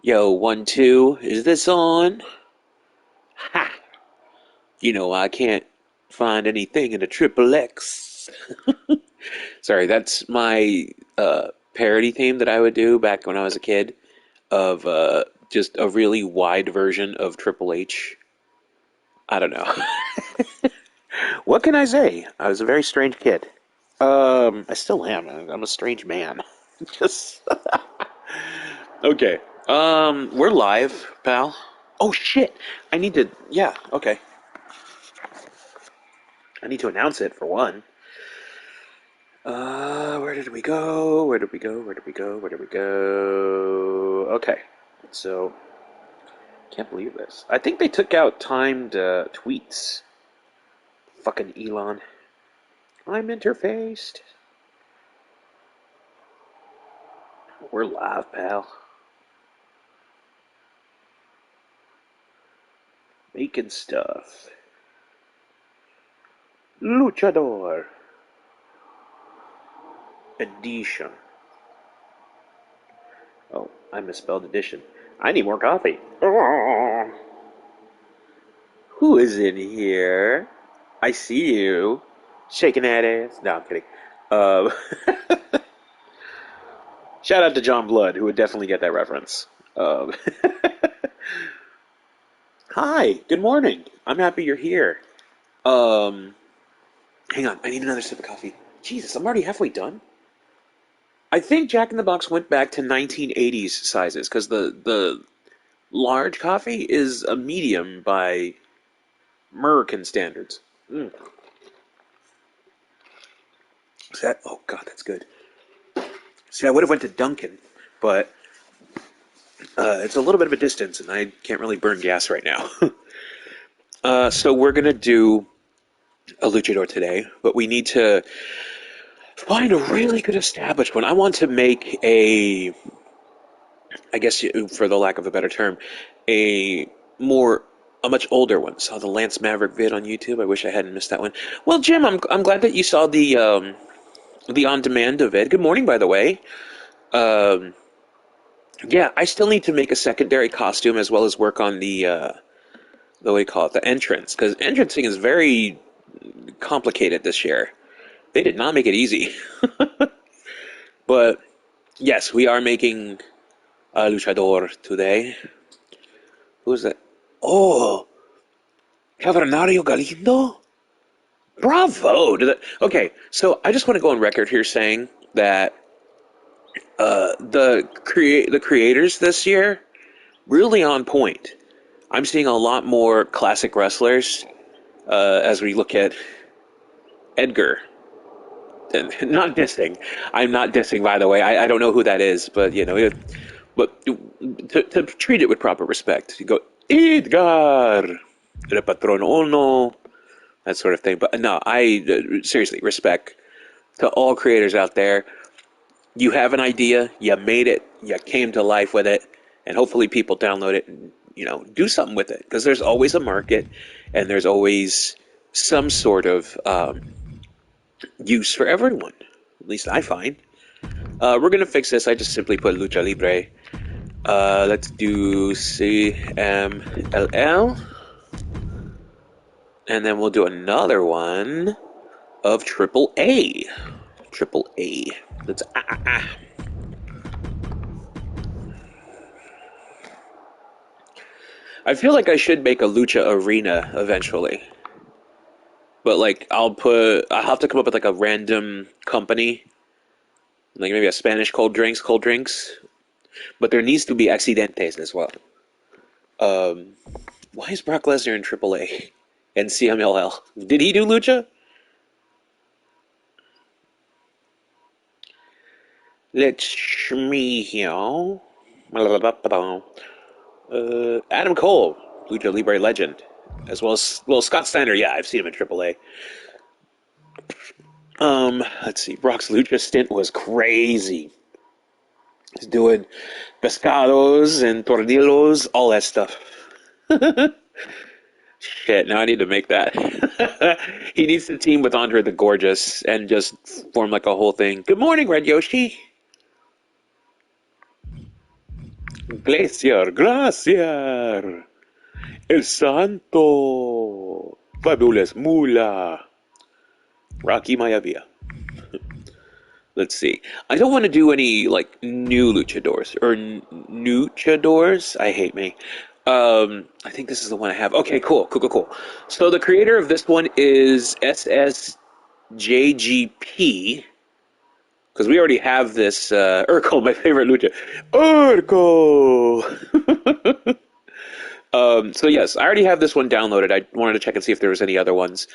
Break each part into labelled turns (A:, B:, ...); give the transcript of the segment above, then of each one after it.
A: Yo, 1, 2, is this on? Ha! I can't find anything in the triple X. Sorry, that's my parody theme that I would do back when I was a kid of just a really wide version of Triple H. I don't know. What can I say? I was a very strange kid. I still am. I'm a strange man. Just okay. We're live, pal. Oh shit! I need to. Yeah. Okay. I need to announce it for one. Where did we go? Where did we go? Where did we go? Where did we go? Okay. So, can't believe this. I think they took out timed tweets. Fucking Elon. I'm interfaced. We're live, pal. Making stuff. Luchador. Edition. Oh, I misspelled edition. I need more coffee. Who is in here? I see you. Shaking that ass. No, I'm kidding. Uh, Shout out to John Blood, who would definitely get that reference. Um, Hi, good morning. I'm happy you're here. Um, Hang on, I need another sip of coffee. Jesus, I'm already halfway done. I think Jack in the Box went back to 1980s sizes because the large coffee is a medium by American standards. Mm. Oh god, that's good. See, I would have went to Dunkin', but it's a little bit of a distance, and I can't really burn gas right now. So we're gonna do a luchador today, but we need to find a really good established one. I want to make I guess for the lack of a better term, a more a much older one. Saw the Lance Maverick vid on YouTube. I wish I hadn't missed that one. Well, Jim, I'm glad that you saw the on demand of it. Good morning, by the way. Um, yeah, I still need to make a secondary costume as well as work on the way you call it, the entrance, because entrancing is very complicated this year. They did not make it easy. But yes, we are making a luchador today. Who's that? Oh, Cavernario Galindo? Bravo! Okay, so I just want to go on record here saying that the creators this year really on point. I'm seeing a lot more classic wrestlers as we look at Edgar. And not dissing. I'm not dissing, by the way. I don't know who that is, but but to treat it with proper respect, you go Edgar, el patrón uno, that sort of thing. But no, I seriously respect to all creators out there. You have an idea, you made it, you came to life with it, and hopefully people download it and do something with it because there's always a market and there's always some sort of use for everyone. At least I find. We're gonna fix this. I just simply put Lucha Libre. Let's do CMLL. And then we'll do another one of Triple A. Triple A. Let's I feel like I should make a Lucha Arena eventually. But like I'll have to come up with like a random company. Like maybe a Spanish cold drinks. But there needs to be accidentes as well. Um, why is Brock Lesnar in Triple A and CMLL? Did he do Lucha? Let's me here. Adam Cole, Lucha Libre legend, as well as Scott Steiner. Yeah, I've seen him in Triple A. Let's see. Brock's Lucha stint was crazy. He's doing pescados and tornillos, all that stuff. Shit, now I need to make that. He needs to team with Andre the Gorgeous and just form like a whole thing. Good morning, Red Yoshi. Glacier, Glacier, El Santo, Fabulous Mula, Rocky Maivia. Let's see. I don't want to do any like new luchadors or luchadors. I hate me. I think this is the one I have. Okay, cool, cool, cool, cool. So the creator of this one is SSJGP because we already have this Urkel, my favorite lucha. Urkel. So yes, I already have this one downloaded. I wanted to check and see if there was any other ones.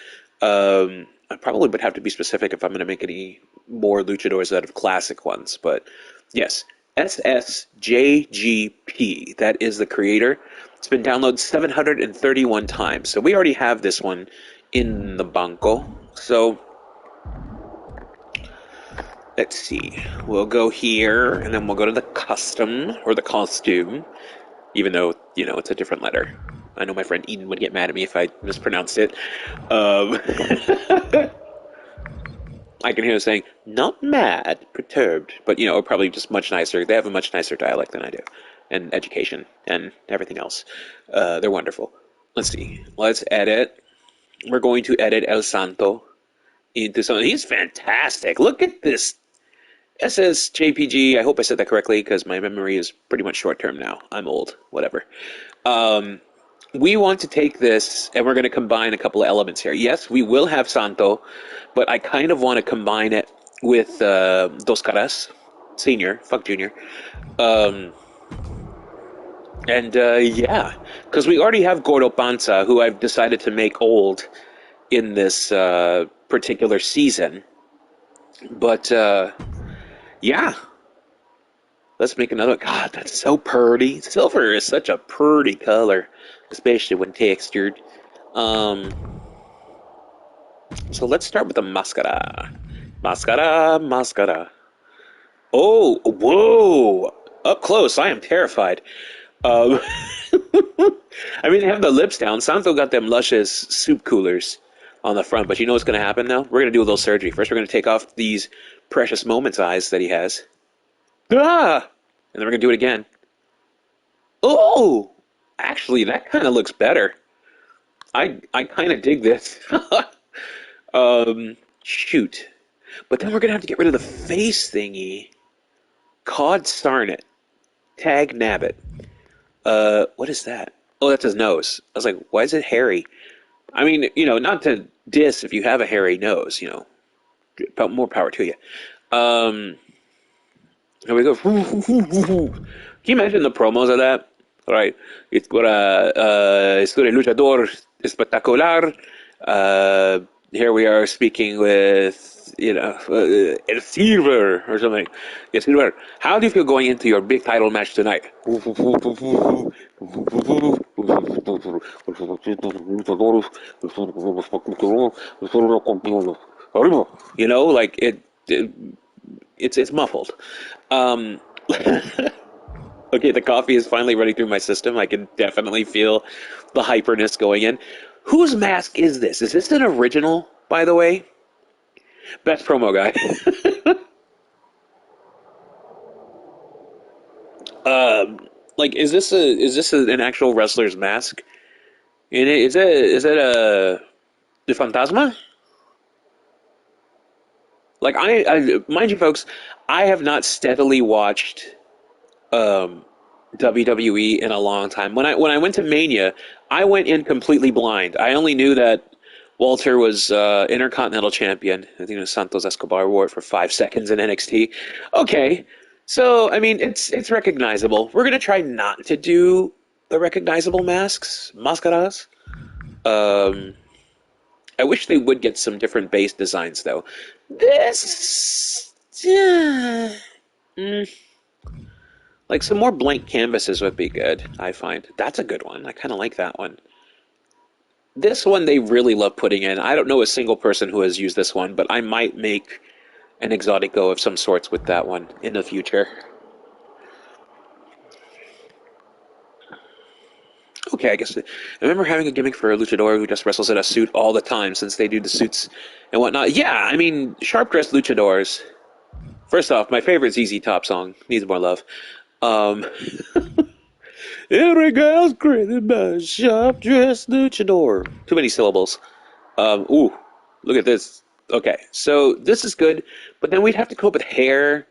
A: I probably would have to be specific if I'm going to make any more luchadors out of classic ones. But yes, SSJGP. That is the creator. It's been downloaded 731 times. So we already have this one in the banco. So let's see. We'll go here, and then we'll go to the custom or the costume. Even though, it's a different letter. I know my friend Eden would get mad at me if I mispronounced it. I can hear him saying, not mad, perturbed. But, probably just much nicer. They have a much nicer dialect than I do. And education and everything else. They're wonderful. Let's see. Let's edit. We're going to edit El Santo into something. He's fantastic. Look at this. SSJPG, I hope I said that correctly because my memory is pretty much short term now. I'm old, whatever. We want to take this and we're going to combine a couple of elements here. Yes, we will have Santo, but I kind of want to combine it with Dos Caras, Senior, fuck Junior. Yeah, because we already have Gordo Panza, who I've decided to make old in this particular season. But, yeah. Let's make another. God, that's so pretty. Silver is such a pretty color, especially when textured. So let's start with the mascara. Mascara. Oh, whoa! Up close, I am terrified. I mean, they have the lips down. Santo got them luscious soup coolers on the front, but you know what's going to happen now? We're going to do a little surgery. First, we're going to take off these precious moments eyes that he has. Ah! And then we're going to do it again. Oh! Actually, that kind of looks better. I kind of dig this. Shoot. But then we're going to have to get rid of the face thingy. Cod Sarnet. Tag Nabbit. What is that? Oh, that's his nose. I was like, why is it hairy? I mean, not to diss if you have a hairy nose, more power to you. Here we go. Can you imagine the promos of that? All right. It's got el luchador espectacular. Here we are speaking with, El Silver or something. El Silver, how do you feel going into your big title match tonight? Like it's muffled. Okay, the coffee is finally running through my system. I can definitely feel the hyperness going in. Whose mask is this? Is this an original, by the way? Best promo guy. Is this an actual wrestler's mask? And is it a the Fantasma? Like I mind you, folks, I have not steadily watched WWE in a long time. When I went to Mania, I went in completely blind. I only knew that Walter was Intercontinental Champion. I think it was Santos Escobar wore it for 5 seconds in NXT. Okay, so I mean it's recognizable. We're gonna try not to do the recognizable mascaras. I wish they would get some different base designs though. This. Like some more blank canvases would be good, I find. That's a good one. I kind of like that one. This one they really love putting in. I don't know a single person who has used this one, but I might make an Exotico of some sorts with that one in the future. Okay, I guess I remember having a gimmick for a luchador who just wrestles in a suit all the time since they do the suits and whatnot. Yeah, I mean, sharp-dressed luchadors. First off, my favorite ZZ Top song, Needs More Love. Every girl's crazy about a sharp-dressed luchador. Too many syllables. Ooh, look at this. Okay, so this is good, but then we'd have to come up with hair.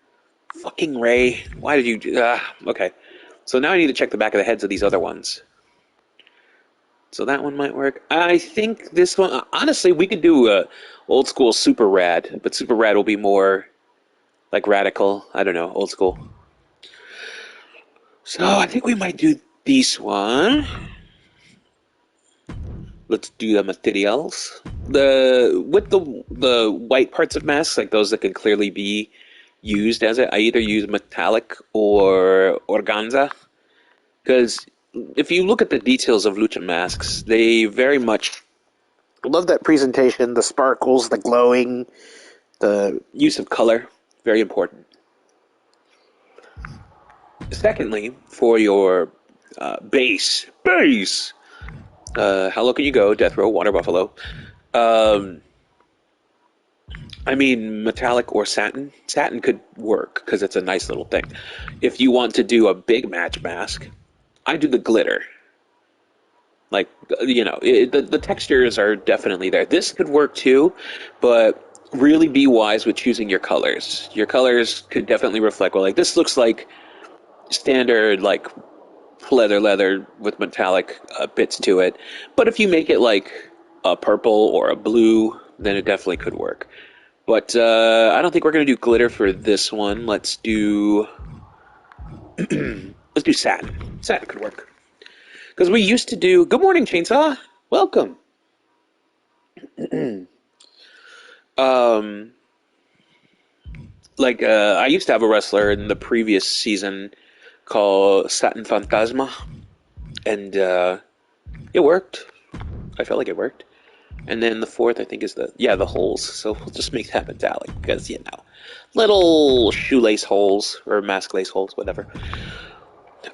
A: Fucking Ray, why did you do okay. So now I need to check the back of the heads of these other ones. So that one might work. I think this one, honestly, we could do old school super rad, but super rad will be more like radical. I don't know, old school. So I think we might do this one. Let's do the materials. The white parts of masks, like those that can clearly be used as it, I either use metallic or organza. Because if you look at the details of lucha masks, they very much love that presentation, the sparkles, the glowing, the use of color. Very important. Secondly, for your base, how low can you go? Death Row, Water Buffalo. I mean, metallic or satin. Satin could work because it's a nice little thing. If you want to do a big match mask, I do the glitter. Like, the textures are definitely there. This could work too, but really be wise with choosing your colors. Your colors could definitely reflect, well, like, this looks like standard, like, leather with metallic bits to it. But if you make it like a purple or a blue, then it definitely could work. But I don't think we're going to do glitter for this one. Let's do satin. Satin could work. Because we used to do... Good morning, Chainsaw. Welcome. I used to have a wrestler in the previous season called Satin Fantasma. And it worked. I felt like it worked. And then the fourth, I think, is the holes. So we'll just make that metallic because, little shoelace holes or mask lace holes, whatever.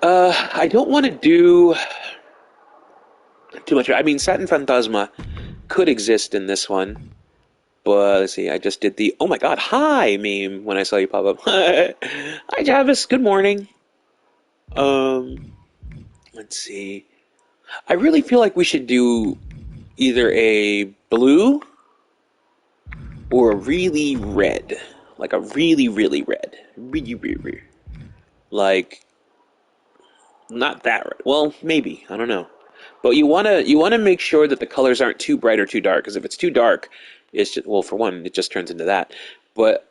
A: I don't want to do too much. I mean, Satin Phantasma could exist in this one. But let's see, I just did the "oh my god, hi" meme when I saw you pop up. Hi, Javis. Good morning. Let's see. I really feel like we should do either a blue or a really red, like a really, really red, really. Like, not that red. Well, maybe, I don't know. But you wanna make sure that the colors aren't too bright or too dark. Because if it's too dark, it's just, well, for one, it just turns into that. But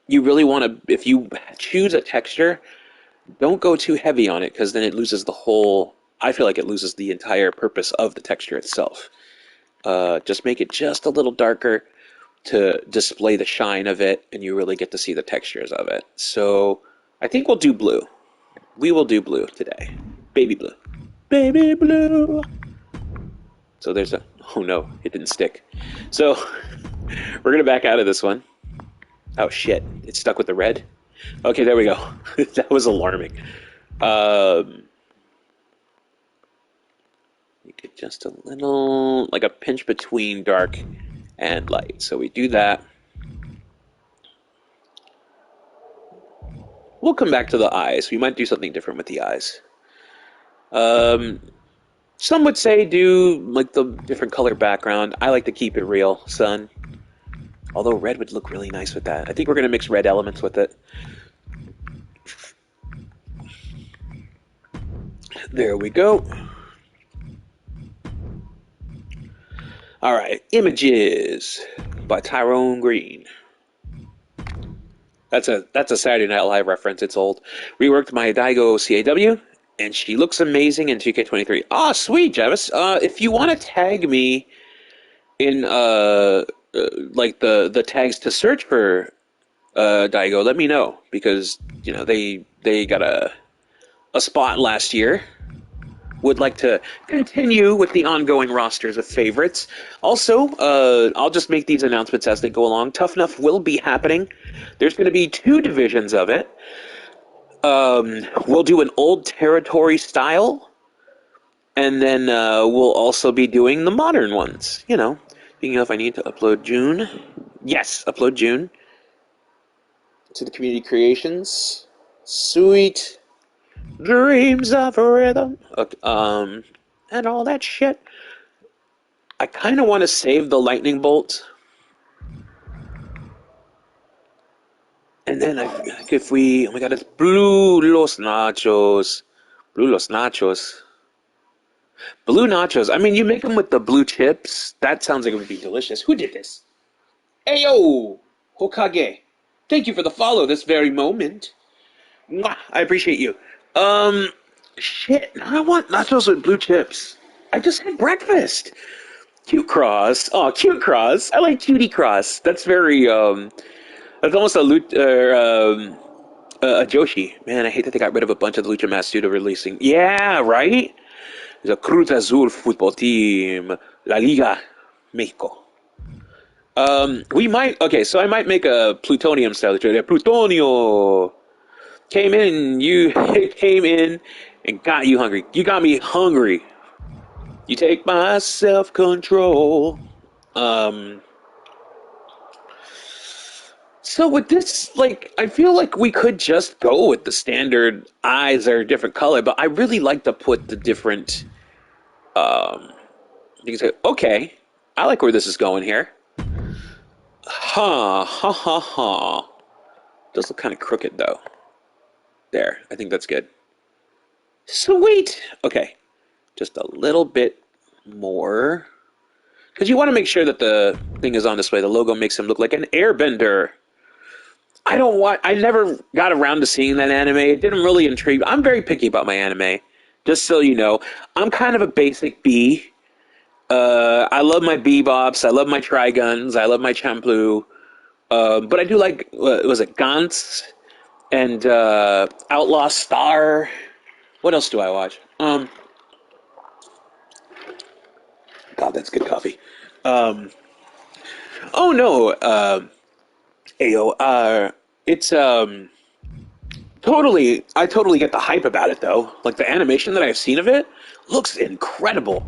A: you really want to, if you choose a texture, don't go too heavy on it because then it loses the whole. I feel like it loses the entire purpose of the texture itself. Just make it just a little darker to display the shine of it, and you really get to see the textures of it. So I think we'll do blue. We will do blue today. Baby blue. Baby blue. So there's a... Oh no, it didn't stick. So we're going to back out of this one. Oh shit, it's stuck with the red. Okay, there we go. That was alarming. You get just a little... like a pinch between dark and light. So we do that. We'll come back to the eyes. We might do something different with the eyes. Some would say do like the different color background. I like to keep it real, son. Although red would look really nice with that. I think we're going to mix red elements with it. There we go. All right, Images by Tyrone Green. That's a Saturday Night Live reference. It's old. Reworked my Daigo CAW, and she looks amazing in 2K23. Ah, sweet, Javis. If you want to tag me in like the tags to search for Daigo, let me know because they got a spot last year. Would like to continue with the ongoing rosters of favorites. Also, I'll just make these announcements as they go along. Tough Enough will be happening. There's going to be 2 divisions of it. We'll do an old territory style, and then we'll also be doing the modern ones. Speaking of, I need to upload June. Yes, upload June to the community creations. Sweet. Dreams of rhythm. Okay, and all that shit. I kind of want to save the lightning bolt. And then if we, oh my god, it's blue los nachos. Blue los nachos. Blue nachos. I mean, you make them with the blue chips. That sounds like it would be delicious. Who did this? Ayo! Hokage. Thank you for the follow this very moment. Mwah, I appreciate you. Um, shit. Now I want nachos with blue chips. I just had breakfast. Cute cross. Oh, cute cross. I like cutie cross. That's very, that's almost a Joshi. Man, I hate that they got rid of a bunch of the Lucha masks due to releasing. Yeah, right? There's a Cruz Azul football team. La Liga Mexico. We might, okay, so I might make a plutonium style trade. Plutonio came in, you came in and got you hungry. You got me hungry. You take my self-control. So with this, like, I feel like we could just go with the standard eyes are a different color, but I really like to put the different, you can say, okay, I like where this is going here. Ha, ha, ha, ha. Does look kind of crooked, though. There, I think that's good. Sweet! Okay, just a little bit more. Because you want to make sure that the thing is on display. The logo makes him look like an airbender. I never got around to seeing that anime. It didn't really intrigue me. I'm very picky about my anime. Just so you know. I'm kind of a basic B. I love my Bebops. I love my Triguns. I love my Champloo. But I do like, was it Gantz? And Outlaw Star. What else do I watch? God, that's good coffee. Oh no, Ayo, it's totally. I totally get the hype about it though. Like the animation that I've seen of it looks incredible.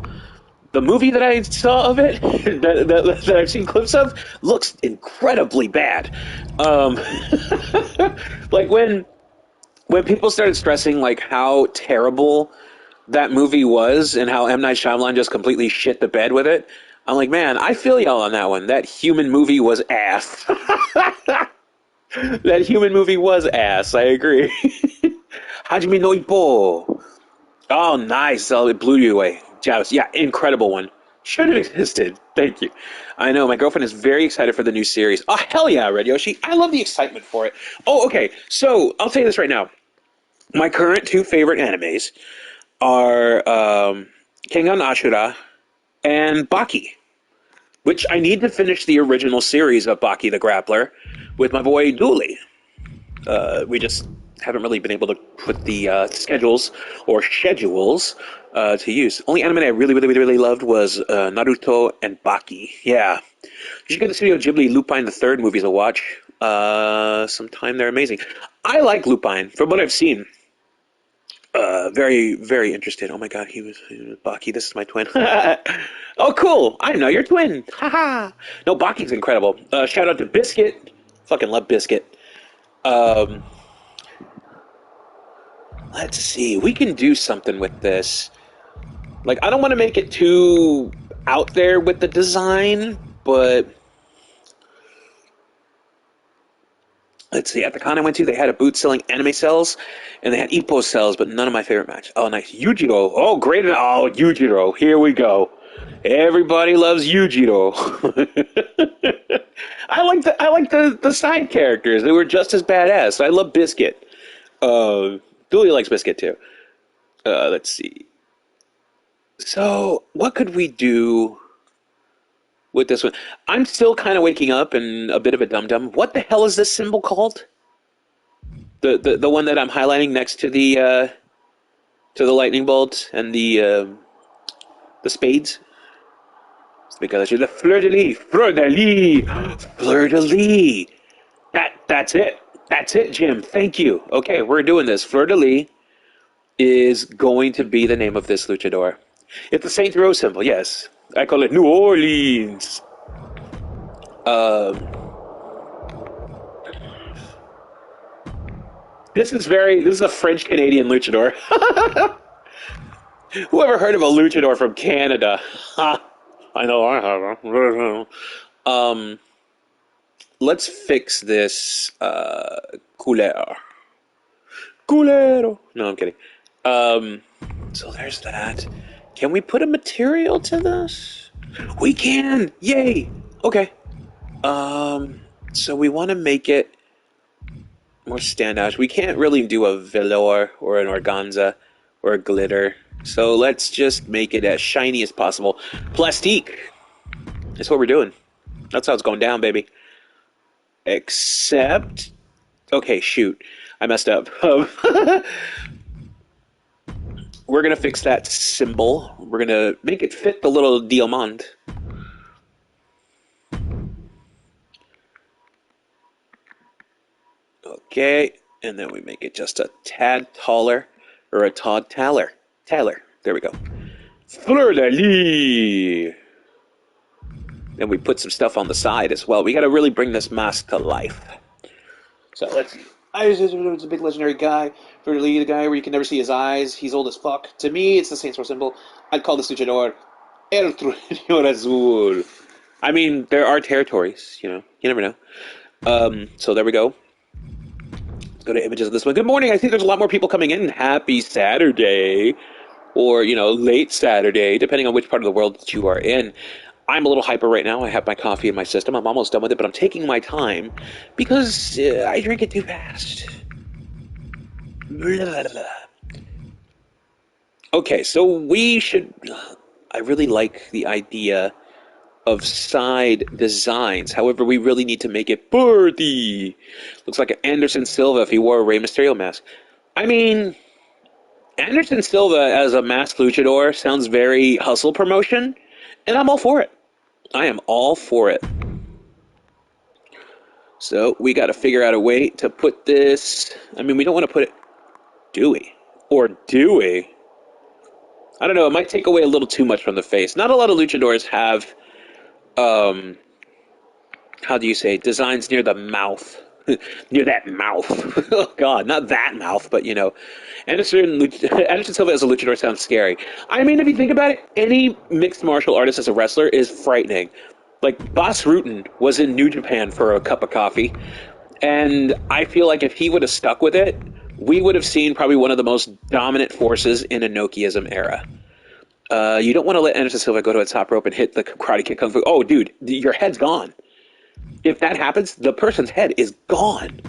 A: The movie that I saw of it, that I've seen clips of, looks incredibly bad. Um, like when people started stressing like how terrible that movie was and how M. Night Shyamalan just completely shit the bed with it, I'm like, man, I feel y'all on that one. That human movie was ass. That human movie was ass. I agree. Hajime no Ippo. Oh, nice. Oh, it blew you away. Javis. Yeah, incredible one. Should have existed. Thank you. I know, my girlfriend is very excited for the new series. Oh, hell yeah, Red Yoshi. I love the excitement for it. Oh, okay. So, I'll tell you this right now. My current two favorite animes are Kengan Ashura and Baki, which I need to finish the original series of Baki the Grappler with my boy Dooley. We just haven't really been able to put the schedules to use. Only anime I really, really, really, really loved was Naruto and Baki. Yeah. You should get the Studio Ghibli Lupin the Third movies a watch sometime. They're amazing. I like Lupin, from what I've seen. Very, very interested. Oh my god, he was Baki. This is my twin. Oh, cool. I know your twin. Haha. No, Baki's incredible. Shout out to Biscuit. Fucking love Biscuit. Let's see. We can do something with this. Like, I don't want to make it too out there with the design, but let's see. At the con I went to, they had a booth selling anime cells, and they had Ippo cells, but none of my favorite match. Oh, nice. Yujiro. Oh, great. Oh, Yujiro. Here we go. Everybody loves Yujiro. I like the side characters. They were just as badass. I love Biscuit. Dooley likes Biscuit too. Let's see. So, what could we do with this one? I'm still kind of waking up and a bit of a dum-dum. What the hell is this symbol called? The one that I'm highlighting next to the lightning bolt and the spades. Because you're the fleur de lis, fleur de lis, fleur de lis. That's it. That's it, Jim. Thank you. Okay, we're doing this. Fleur de lis is going to be the name of this luchador. It's the Saint Rose symbol, yes. I call it New Orleans. This is a French Canadian luchador. Whoever heard of a luchador from Canada? Ha! I know I haven't. Let's fix this couleur. Culero. No, I'm kidding. So there's that. Can we put a material to this? We can! Yay! Okay. So we want to make it more standout. We can't really do a velour or an organza or a glitter. So let's just make it as shiny as possible. Plastique. That's what we're doing. That's how it's going down, baby. Except... Okay, shoot. I messed up. We're going to fix that symbol. We're going to make it fit the little diamond. Okay, and then we make it just a tad taller, or a tad taller. Taller. There we go. Fleur de lis. Then we put some stuff on the side as well. We got to really bring this mask to life. So let's see. It's a big legendary guy. Fleur de lis, the guy where you can never see his eyes. He's old as fuck. To me, it's the Saints Row symbol. I'd call this luchador El Trueno Azul. I mean, there are territories, you know. You never know. So there we go. Go to images of this one. Good morning. I think there's a lot more people coming in. Happy Saturday. Or, you know, late Saturday, depending on which part of the world that you are in. I'm a little hyper right now. I have my coffee in my system. I'm almost done with it, but I'm taking my time because I drink it too fast. Blah, blah, blah. Okay, so we should... I really like the idea of side designs. However, we really need to make it birdy. Looks like an Anderson Silva if he wore a Rey Mysterio mask. I mean, Anderson Silva as a masked luchador sounds very hustle promotion, and I'm all for it. I am all for it. So we got to figure out a way to put this... I mean, we don't want to put it... Do we? Or do we? I don't know. It might take away a little too much from the face. Not a lot of luchadors have... how do you say, designs near the mouth. Near that mouth. Oh, God, not that mouth, but, you know. Anderson Silva as a luchador sounds scary. I mean, if you think about it, any mixed martial artist as a wrestler is frightening. Like, Bas Rutten was in New Japan for a cup of coffee, and I feel like if he would have stuck with it, we would have seen probably one of the most dominant forces in Inokiism era. You don't want to let Anderson Silva go to a top rope and hit the karate kick kung fu. Oh, dude, your head's gone. If that happens, the person's head is gone.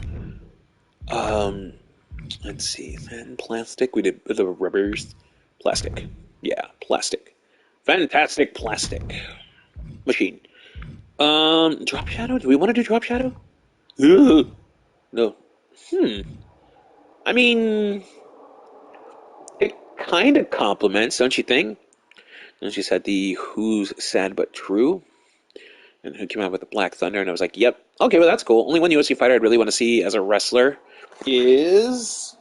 A: Let's see. Then plastic. We did the rubbers. Plastic. Yeah, plastic. Fantastic plastic. Machine. Drop shadow? Do we want to do drop shadow? Ugh. No. I mean, it kind of complements, don't you think? And she said the Who's Sad But True. And who came out with the Black Thunder, and I was like, yep, okay, well, that's cool. Only one UFC fighter I'd really want to see as a wrestler is...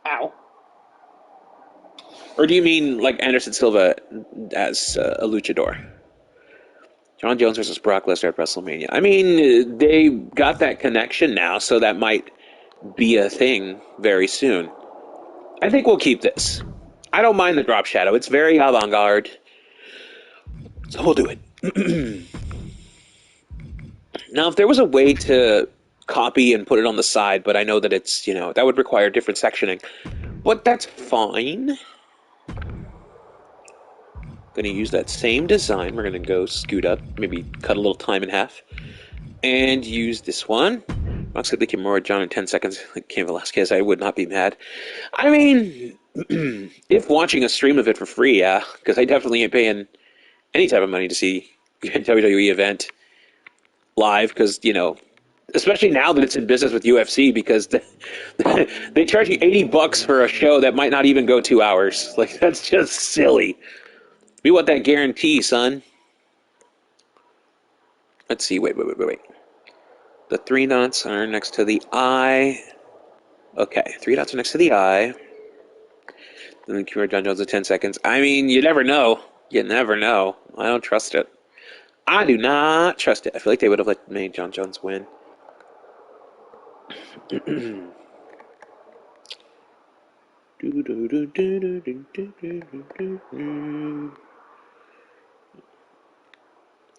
A: Ow. Or do you mean, like, Anderson Silva as a luchador? John Jones versus Brock Lesnar at WrestleMania. I mean, they got that connection now, so that might be a thing very soon. I think we'll keep this. I don't mind the drop shadow. It's very avant-garde. So we'll do it. Now, if there was a way to copy and put it on the side, but I know that it's, you know, that would require different sectioning. But that's fine. Going to use that same design. We're going to go scoot up, maybe cut a little time in half, and use this one. Rox could become more John in 10 seconds. Like Cain Velasquez, I would not be mad. I mean, if watching a stream of it for free, yeah, because I definitely ain't paying any type of money to see a WWE event live, because, you know, especially now that it's in business with UFC, because they charge you $80 for a show that might not even go 2 hours. Like, that's just silly. We want that guarantee, son. Let's see. Wait. The 3 dots are next to the eye. Okay, 3 dots are next to the eye. Then convert John Jones in 10 seconds. I mean, you never know. You never know. I don't trust it. I do not trust it. I feel like they would have made John Jones win. It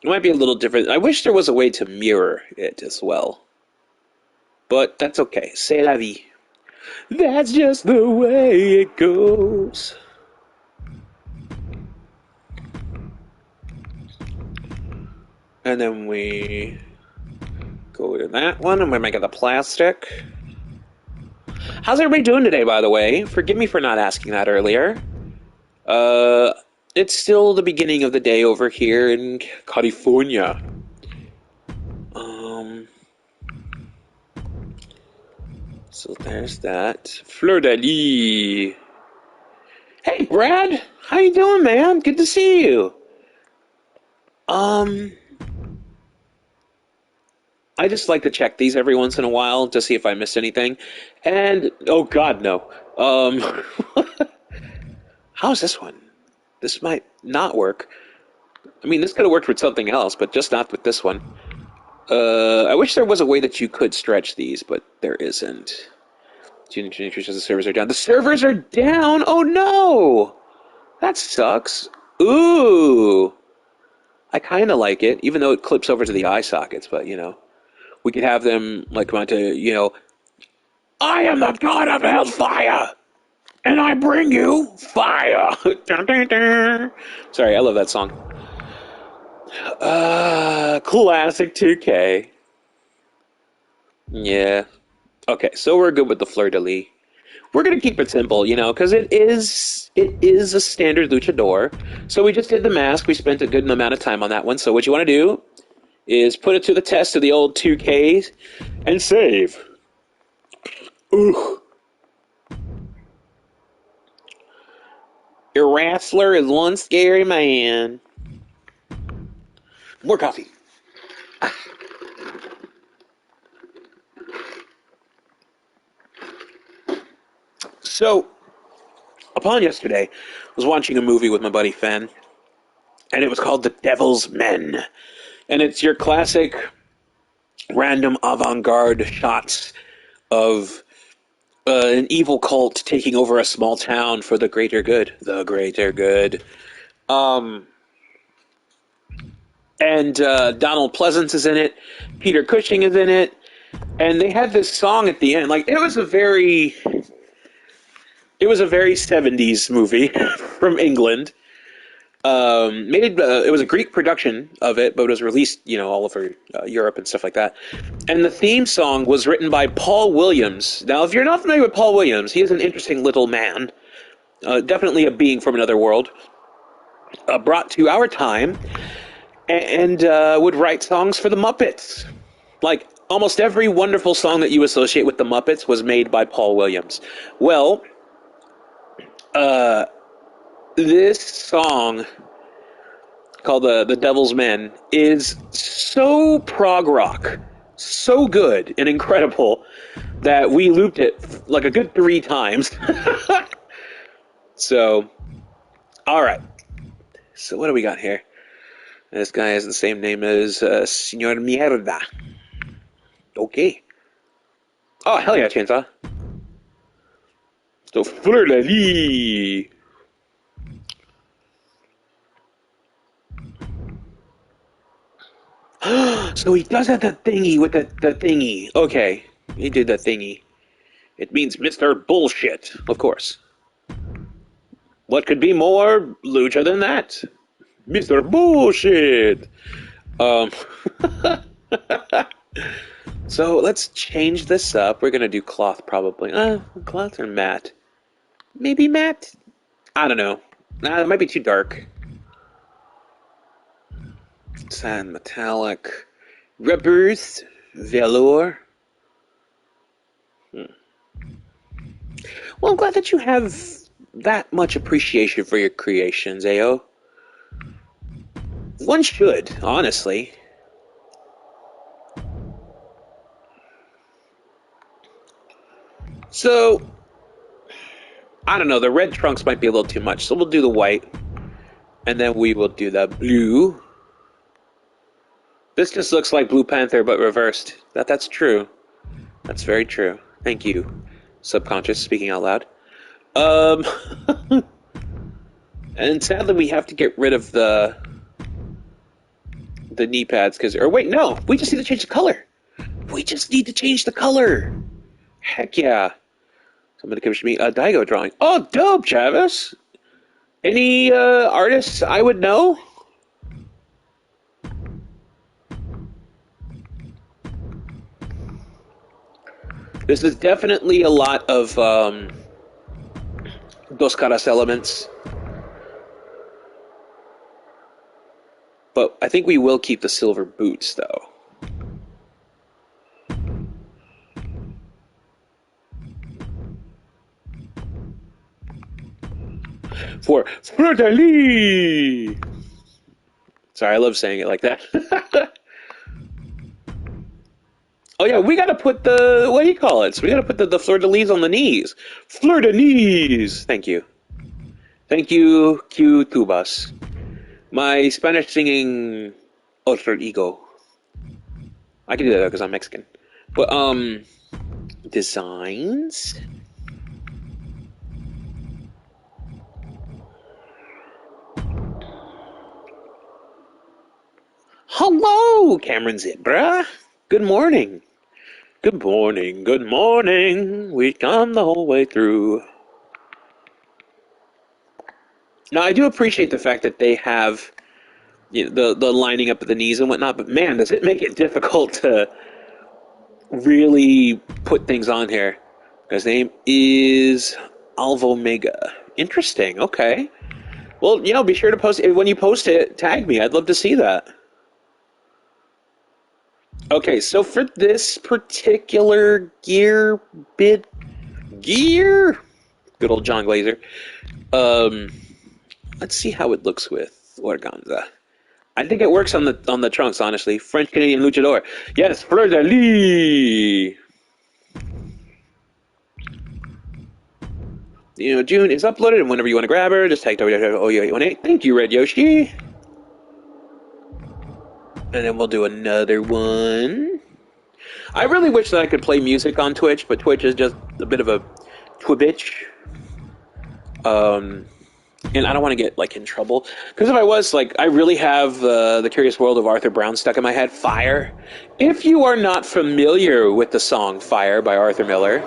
A: might be a little different. I wish there was a way to mirror it as well. But that's okay. C'est la vie. That's just the way it goes. And then we go to that one, and we make it the plastic. How's everybody doing today, by the way? Forgive me for not asking that earlier. It's still the beginning of the day over here in California. So there's that. Fleur de lis. Hey, Brad. How you doing, man? Good to see you. I just like to check these every once in a while to see if I missed anything. And, oh god, no. How's this one? This might not work. I mean, this could have worked with something else, but just not with this one. I wish there was a way that you could stretch these, but there isn't. The servers are down. The servers are down! Oh no! That sucks. Ooh! I kind of like it, even though it clips over to the eye sockets, but, you know. We could have them, like, come on to, you know, I am the god of hellfire! And I bring you fire! Dun, dun, dun. Sorry, I love that song. Classic 2K. Yeah. Okay, so we're good with the fleur de lis. We're gonna keep it simple, you know, because it is a standard luchador. So we just did the mask. We spent a good amount of time on that one. So what you want to do is put it to the test of the old 2Ks and save. Ooh. Your wrestler is one scary man. More coffee. So, upon yesterday, I was watching a movie with my buddy Fen, and it was called The Devil's Men. And it's your classic random avant-garde shots of an evil cult taking over a small town for the greater good. The greater good. And Donald Pleasance is in it. Peter Cushing is in it. And they had this song at the end. Like, it was a very 70s movie from England. It was a Greek production of it, but it was released, you know, all over Europe and stuff like that. And the theme song was written by Paul Williams. Now, if you're not familiar with Paul Williams, he is an interesting little man. Definitely a being from another world. Brought to our time. And would write songs for the Muppets. Like, almost every wonderful song that you associate with the Muppets was made by Paul Williams. Well, this song called The Devil's Men is so prog rock, so good and incredible that we looped it like a good 3 times. So, alright. So what do we got here? This guy has the same name as Señor Mierda. Okay. Oh, hell yeah, Chainsaw. So, fleur de lis. So he does have the thingy with the thingy. Okay, he did the thingy. It means Mr. Bullshit, of course. What could be more lucha than that? Mr. Bullshit! So let's change this up. We're gonna do cloth probably. Cloth or matte? Maybe matte? I don't know. It might be too dark. Sand, metallic, rubbers, velour. Well, I'm glad that you have that much appreciation for your creations, Ao. One should, honestly. So, I don't know, the red trunks might be a little too much, so we'll do the white, and then we will do the blue. This just looks like Blue Panther, but reversed. That's true. That's very true. Thank you, subconscious, speaking out loud. Um, and sadly, we have to get rid of the knee pads because, or wait, no, we just need to change the color. We just need to change the color. Heck yeah! Somebody comes to me, Daigo drawing. Oh, dope, Travis. Any artists I would know? This is definitely a lot of Dos Caras elements, but I think we will keep the silver boots though. For Fleur de Lis! Sorry, I love saying it like that. Oh yeah, we gotta put the, what do you call it? So we gotta put the Fleur de Lis on the knees. Fleur de Lis! Thank you. Thank you, Q Tubas. My Spanish singing alter ego. I can do that because I'm Mexican. But, designs? Hello, Cameron Zebra. Good morning. Good morning, good morning. We come the whole way through. Now, I do appreciate the fact that they have, you know, the lining up of the knees and whatnot, but man, does it make it difficult to really put things on here. His name is Alvo Mega. Interesting. Okay. Well, you know, be sure to post it. When you post it, tag me. I'd love to see that. Okay, so for this particular gear, good old John Glazer. Um, let's see how it looks with organza. I think it works on the trunks, honestly. French Canadian luchador. Yes, Fleur de Lis. You know, June is uploaded, and whenever you want to grab her, just tag www.oyo818. Thank you, Red Yoshi. And then we'll do another one. I really wish that I could play music on Twitch, but Twitch is just a bit of a twibitch. Um, and I don't want to get like in trouble because if I was like, I really have the Curious World of Arthur Brown stuck in my head. Fire. If you are not familiar with the song "Fire" by Arthur Miller,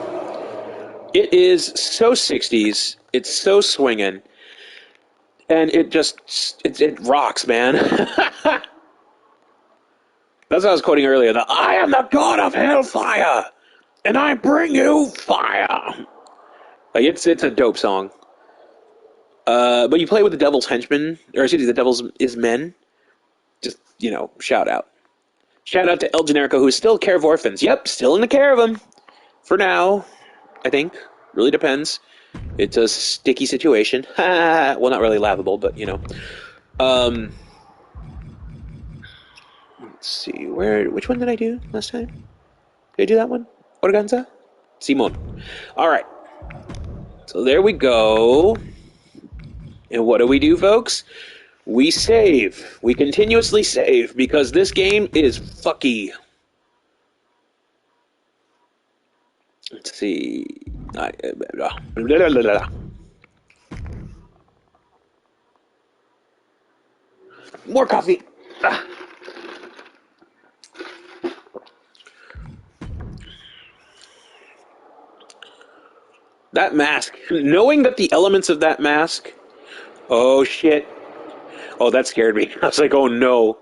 A: it is so '60s. It's so swinging, and it rocks, man. That's what I was quoting earlier. The "I am the god of hellfire, and I bring you fire." Like it's a dope song. But you play with the Devil's Henchmen, or excuse me, the Devil's is Men. Just, you know, shout out. Shout out to El Generico, who's still care of orphans. Yep, still in the care of them. For now, I think. Really depends. It's a sticky situation. Well, not really laughable, but, you know. Um, let's see. Which one did I do last time? Did I do that one? Organza? Simon. All right. So there we go. And what do we do, folks? We save. We continuously save because this game is fucky. Let's see. More coffee. That mask. Knowing that the elements of that mask. Oh, shit. Oh, that scared me. I was like, oh, no.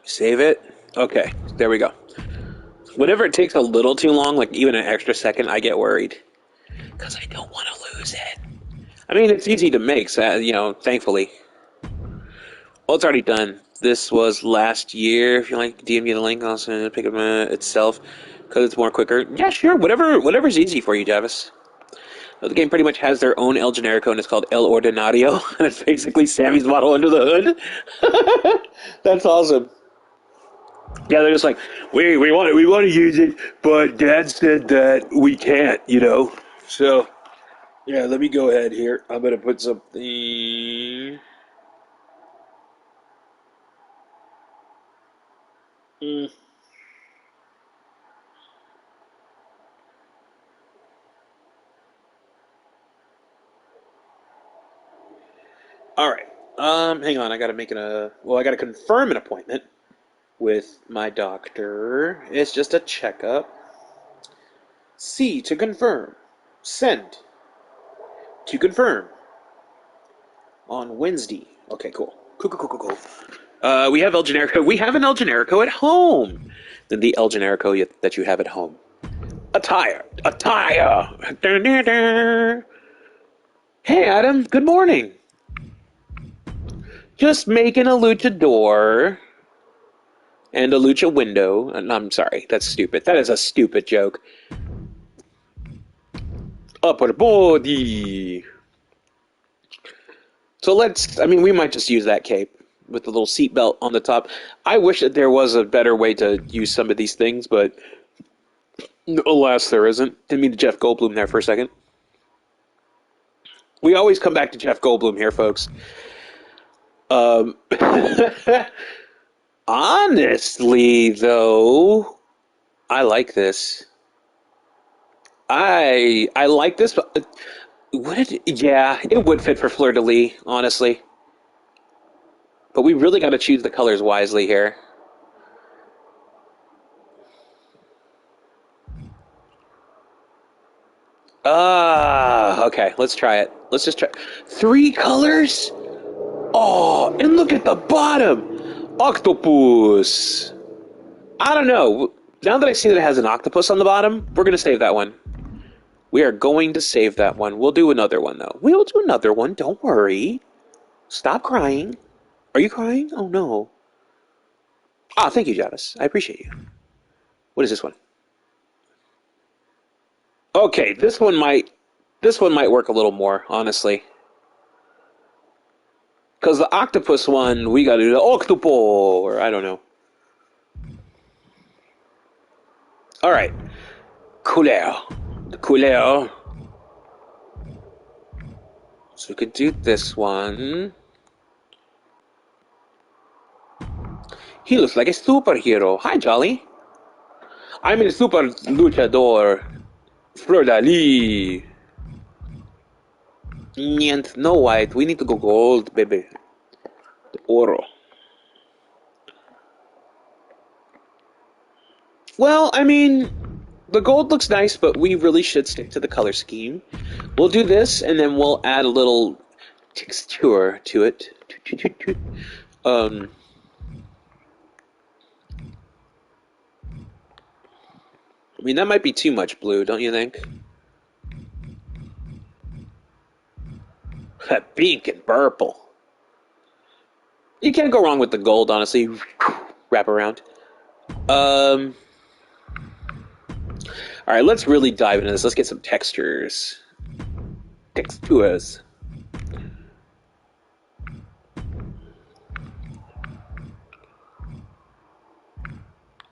A: Save it. Okay, there we go. Whenever it takes a little too long, like even an extra second, I get worried. Because I don't want to lose it. I mean, it's easy to make, so, you know, thankfully. Well, it's already done. This was last year. If you like, DM me the link. I'll send it, pick up itself because it's more quicker. Yeah, sure. Whatever's easy for you, Javis. The game pretty much has their own El Generico, and it's called El Ordinario, and it's basically Sammy's model under the hood. That's awesome. Yeah, they're just like, we want to use it, but Dad said that we can't, you know. So yeah, let me go ahead here. I'm gonna put something. Mm. All right. Hang on. I gotta I gotta confirm an appointment with my doctor. It's just a checkup. C to confirm. Send to confirm on Wednesday. Okay, cool. Cool. We have El Generico. We have an El Generico at home. Then the El Generico that you have at home. Attire. Dun, dun, dun. Hey, Adam. Good morning. Just making a luchador and a lucha window. And I'm sorry, that's stupid. That is a stupid joke. Upper body. So we might just use that cape with the little seatbelt on the top. I wish that there was a better way to use some of these things, but alas, there isn't. Didn't mean to Jeff Goldblum there for a second. We always come back to Jeff Goldblum here, folks. Honestly, though, I like this. I like this, but yeah, it would fit for Fleur de Lis, honestly. But we really got to choose the colors wisely here. Okay, let's try it. Let's just try 3 colors? Oh, and look at the bottom! Octopus! I don't know. Now that I see that it has an octopus on the bottom, we're going to save that one. We are going to save that one. We'll do another one, though. We'll do another one. Don't worry. Stop crying. Are you crying? Oh, no. Ah, thank you, Javis. I appreciate you. What is this one? Okay, this one might work a little more, honestly. Because the octopus one, we got to do the octopo, or I don't know. All right. Couleur. The couleur. So we could do this one. He looks like a superhero. Hi, Jolly. I'm a super luchador. Fleur de Lis. Nient, no white. We need to go gold, baby. The oro. Well, the gold looks nice, but we really should stick to the color scheme. We'll do this, and then we'll add a little texture to it. That might be too much blue, don't you think? Pink and purple. You can't go wrong with the gold, honestly. Wrap around. Alright, let's really dive into this. Let's get some textures. Textures.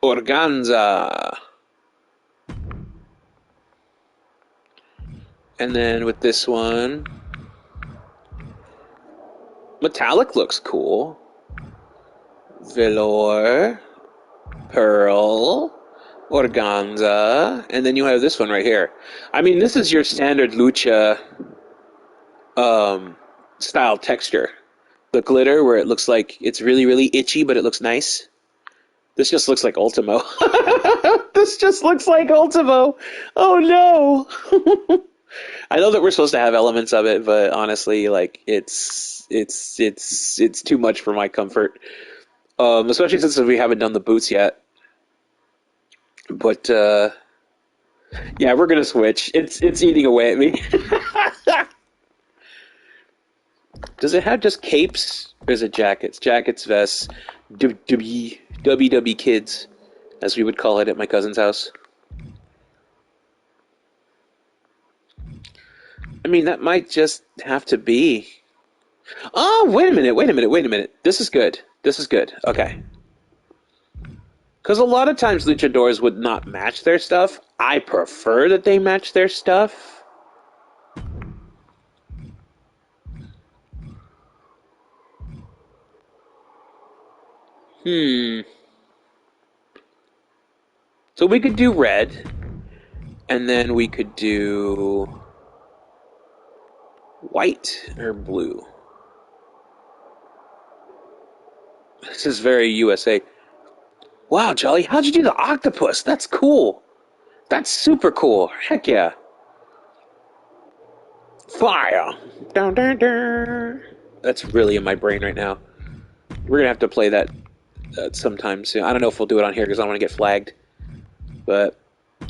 A: Organza. And then with this one, metallic looks cool. Velour, pearl, organza, and then you have this one right here. This is your standard lucha style texture. The glitter where it looks like it's really, really itchy, but it looks nice. This just looks like Ultimo. This just looks like Ultimo. Oh no. I know that we're supposed to have elements of it, but honestly, it's too much for my comfort. Especially since we haven't done the boots yet. But yeah, we're gonna switch. It's eating away at me. Does it have just capes? Or is it jackets? Jackets, vests, WW kids, as we would call it at my cousin's house. That might just have to be. Oh, wait a minute. This is good. Okay. Because a lot of times luchadors would not match their stuff. I prefer that they match their stuff. So we could do red. And then we could do white or blue. This is very USA. Wow, Jolly, how'd you do the octopus? That's cool. That's super cool. Heck yeah. Fire. Dun, dun, dun. That's really in my brain right now. We're gonna have to play that sometime soon. I don't know if we'll do it on here because I don't want to get flagged. But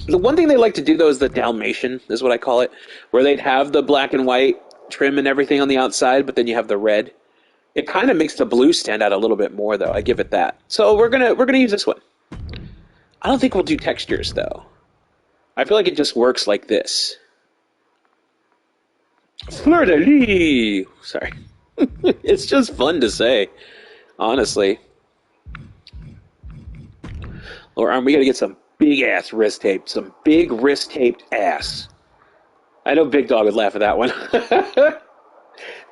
A: the one thing they like to do though is the Dalmatian, is what I call it, where they'd have the black and white trim and everything on the outside, but then you have the red. It kind of makes the blue stand out a little bit more, though. I give it that. So we're gonna use this one. I don't think we'll do textures though. I feel like it just works like this. Fleur de lis. Sorry. It's just fun to say, honestly. Lower arm, we gotta get some big ass wrist tape. Some big wrist taped ass. I know Big Dog would laugh at that one.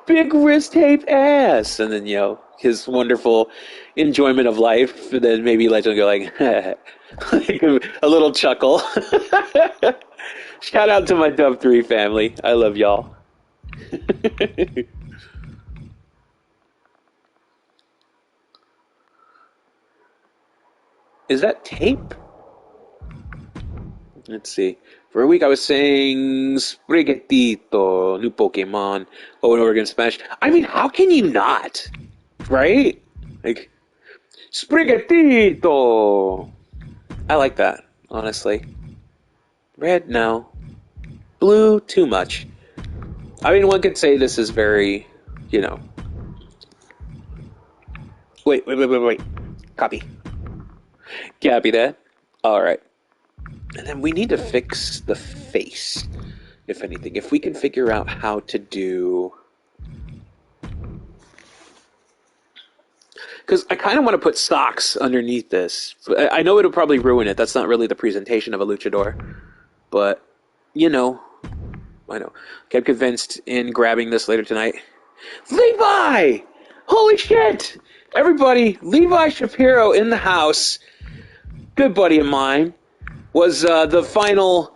A: Big wrist taped ass. And then, his wonderful enjoyment of life. And then maybe Legend will go like, like a little chuckle. Shout out to my Dub 3 family. I love y'all. Is that tape? Let's see. For a week I was saying Sprigatito, new Pokemon, over and over again in Spanish. I mean, how can you not? Right? Like, Sprigatito! I like that, honestly. Red, no. Blue, too much. I mean, one could say this is very, Wait. Copy. Copy that. Alright. And then we need to fix the face, if anything. If we can figure out how to do... Because I kind of want to put socks underneath this. I know it'll probably ruin it. That's not really the presentation of a luchador. But, I know. Okay, I'm convinced in grabbing this later tonight. Levi! Holy shit! Everybody, Levi Shapiro in the house. Good buddy of mine. Was the final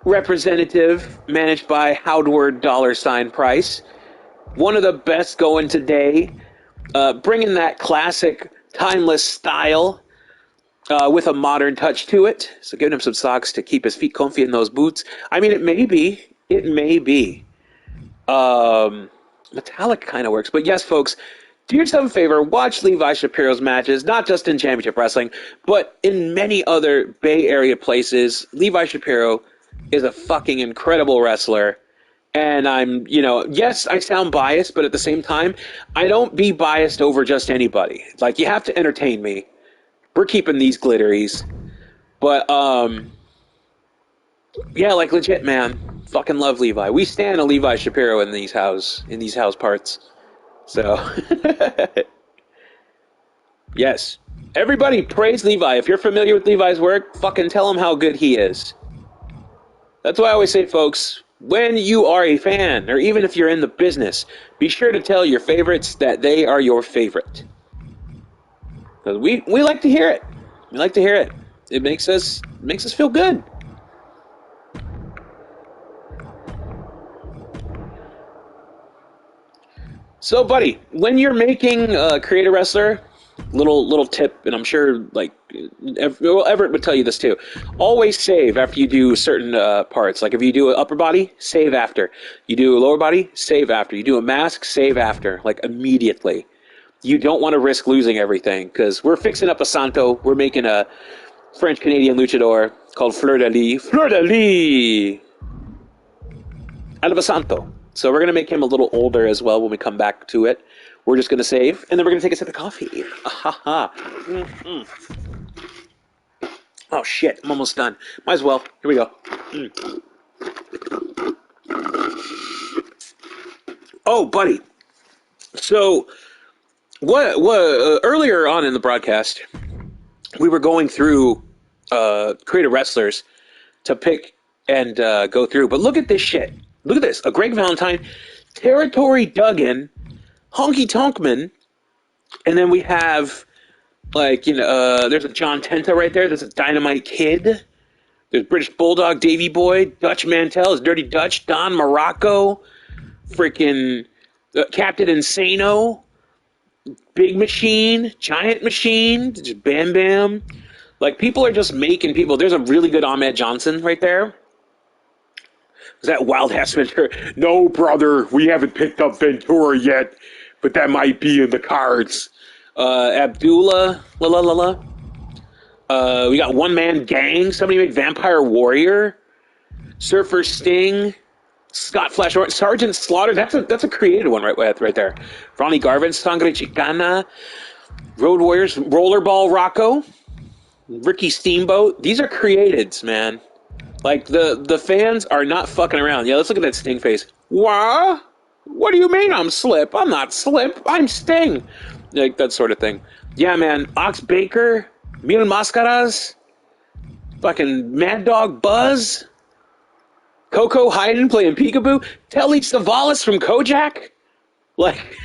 A: representative managed by Howard $Price. One of the best going today. Bringing that classic, timeless style with a modern touch to it. So giving him some socks to keep his feet comfy in those boots. I mean, it may be. Metallic kind of works. But yes, folks, do yourself a favor, watch Levi Shapiro's matches, not just in Championship Wrestling, but in many other Bay Area places. Levi Shapiro is a fucking incredible wrestler. And I'm, yes, I sound biased, but at the same time, I don't be biased over just anybody. Like, you have to entertain me. We're keeping these glitteries. But, yeah, like, legit, man. Fucking love Levi. We stand a Levi Shapiro in these house parts. So, yes. Everybody praise Levi. If you're familiar with Levi's work, fucking tell him how good he is. That's why I always say, folks, when you are a fan, or even if you're in the business, be sure to tell your favorites that they are your favorite. Because we like to hear it. We like to hear it. It makes us feel good. So, buddy, when you're making Create a Wrestler, little tip, and I'm sure Everett would tell you this too. Always save after you do certain parts. Like if you do an upper body, save after. You do a lower body, save after. You do a mask, save after, like immediately. You don't want to risk losing everything because we're fixing up a Santo. We're making a French-Canadian luchador called Fleur de Lis out of a Santo. So we're going to make him a little older as well when we come back to it. We're just going to save, and then we're going to take a sip of coffee. Mm-hmm. Oh, shit. I'm almost done. Might as well. Here we go. Oh, buddy. So, what earlier on in the broadcast, we were going through creative wrestlers to pick and go through. But look at this shit. Look at this. A Greg Valentine, Territory Duggan, Honky Tonkman, and then we have, there's a John Tenta right there. There's a Dynamite Kid. There's British Bulldog, Davey Boy, Dutch Mantell, is Dirty Dutch, Don Morocco, freaking Captain Insano, Big machine, giant machine, just bam bam. Like people are just making people. There's a really good Ahmed Johnson right there. Is that Wild Ass Ventura? No, brother, we haven't picked up Ventura yet, but that might be in the cards. Abdullah, la la la la. We got One Man Gang. Somebody made Vampire Warrior, Surfer Sting, Scott Flash, Sergeant Slaughter. That's a creative one right there. Ronnie Garvin, Sangre Chicana, Road Warriors, Rollerball Rocco, Ricky Steamboat. These are createds, man. Like the fans are not fucking around. Yeah, let's look at that Sting face. What? What do you mean I'm Slip? I'm not Slip. I'm Sting. Like that sort of thing. Yeah, man. Ox Baker, Mil Mascaras, fucking Mad Dog Buzz, Coco Hayden playing Peekaboo, Telly Savalas from Kojak. Like,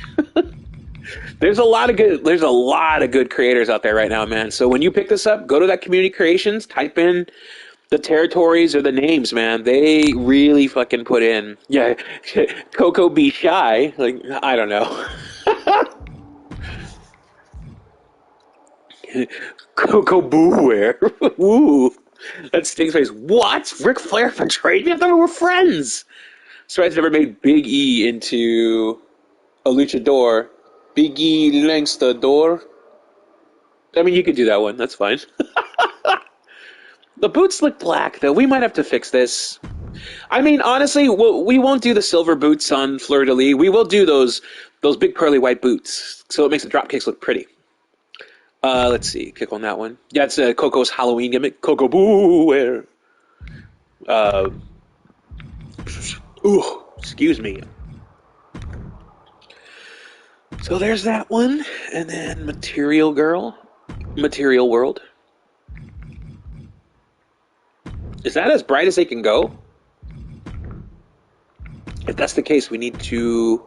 A: there's a lot of good creators out there right now, man. So when you pick this up, go to that community creations, type in the territories or the names, man. They really fucking put in. Yeah, Coco be shy. Like, I don't know. Coco Booware. Ooh. That Sting's face. What? Ric Flair betrayed me? I thought we were friends. Stride's never made Big E into a luchador. Big E lengths the door. I mean, you could do that one. That's fine. The boots look black, though. We might have to fix this. I mean, honestly, we won't do the silver boots on Fleur de Lis. We will do those big pearly white boots, so it makes the drop kicks look pretty. Let's see. Click on that one. Yeah, it's Coco's Halloween gimmick. Coco Boo. Excuse me. So there's that one. And then Material Girl. Material World. Is that as bright as they can go? If that's the case, we need to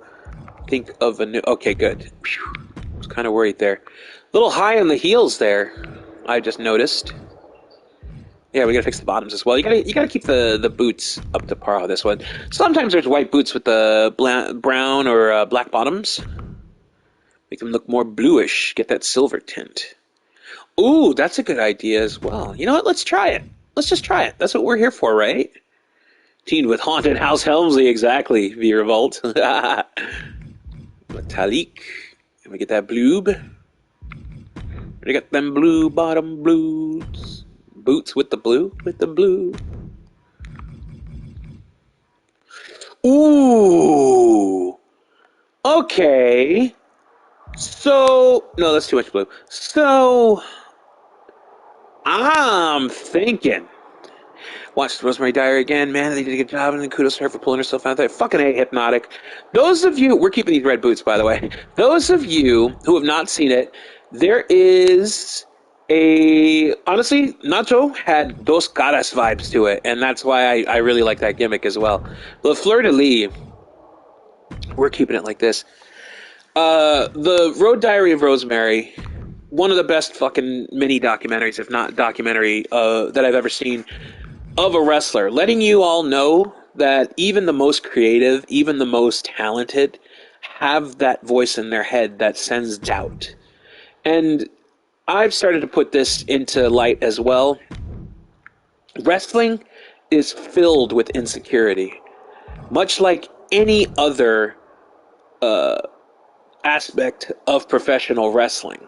A: think of a new... Okay, good. I was kind of worried there. A little high on the heels there, I just noticed. Yeah, we gotta fix the bottoms as well. You gotta keep the boots up to par on this one. Sometimes there's white boots with the brown or black bottoms. Make them look more bluish. Get that silver tint. Ooh, that's a good idea as well. You know what? Let's try it. Let's just try it. That's what we're here for, right? Teamed with Haunted House Helmsley, exactly. V Revolt. Metallic. Can we get that bloob? We got them blue bottom blues. Boots with the blue, Ooh. Okay. So, no, that's too much blue. So, I'm thinking. Watched Rosemary Dyer again. Man, they did a good job, and then kudos to her for pulling herself out there. Fucking A, Hypnotic. Those of you, we're keeping these red boots, by the way. Those of you who have not seen it, there is honestly, Nacho had Dos Caras vibes to it, and that's why I really like that gimmick as well. The Fleur de Lis, we're keeping it like this. The Road Diary of Rosemary, one of the best fucking mini documentaries, if not documentary, that I've ever seen of a wrestler. Letting you all know that even the most creative, even the most talented, have that voice in their head that sends doubt. And I've started to put this into light as well. Wrestling is filled with insecurity, much like any other aspect of professional wrestling.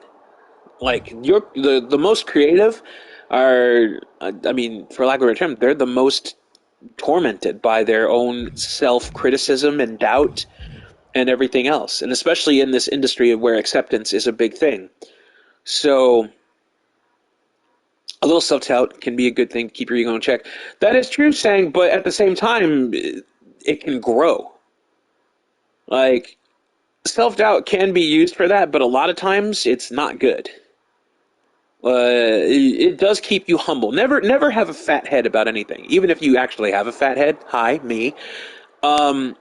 A: Like the most creative are, I mean, for lack of a better term, they're the most tormented by their own self-criticism and doubt and everything else, and especially in this industry where acceptance is a big thing. So a little self-doubt can be a good thing to keep your ego in check. That is true, Sang, but at the same time, it can grow. Like, self-doubt can be used for that, but a lot of times it's not good. It does keep you humble. Never have a fat head about anything. Even if you actually have a fat head, hi, me. Don't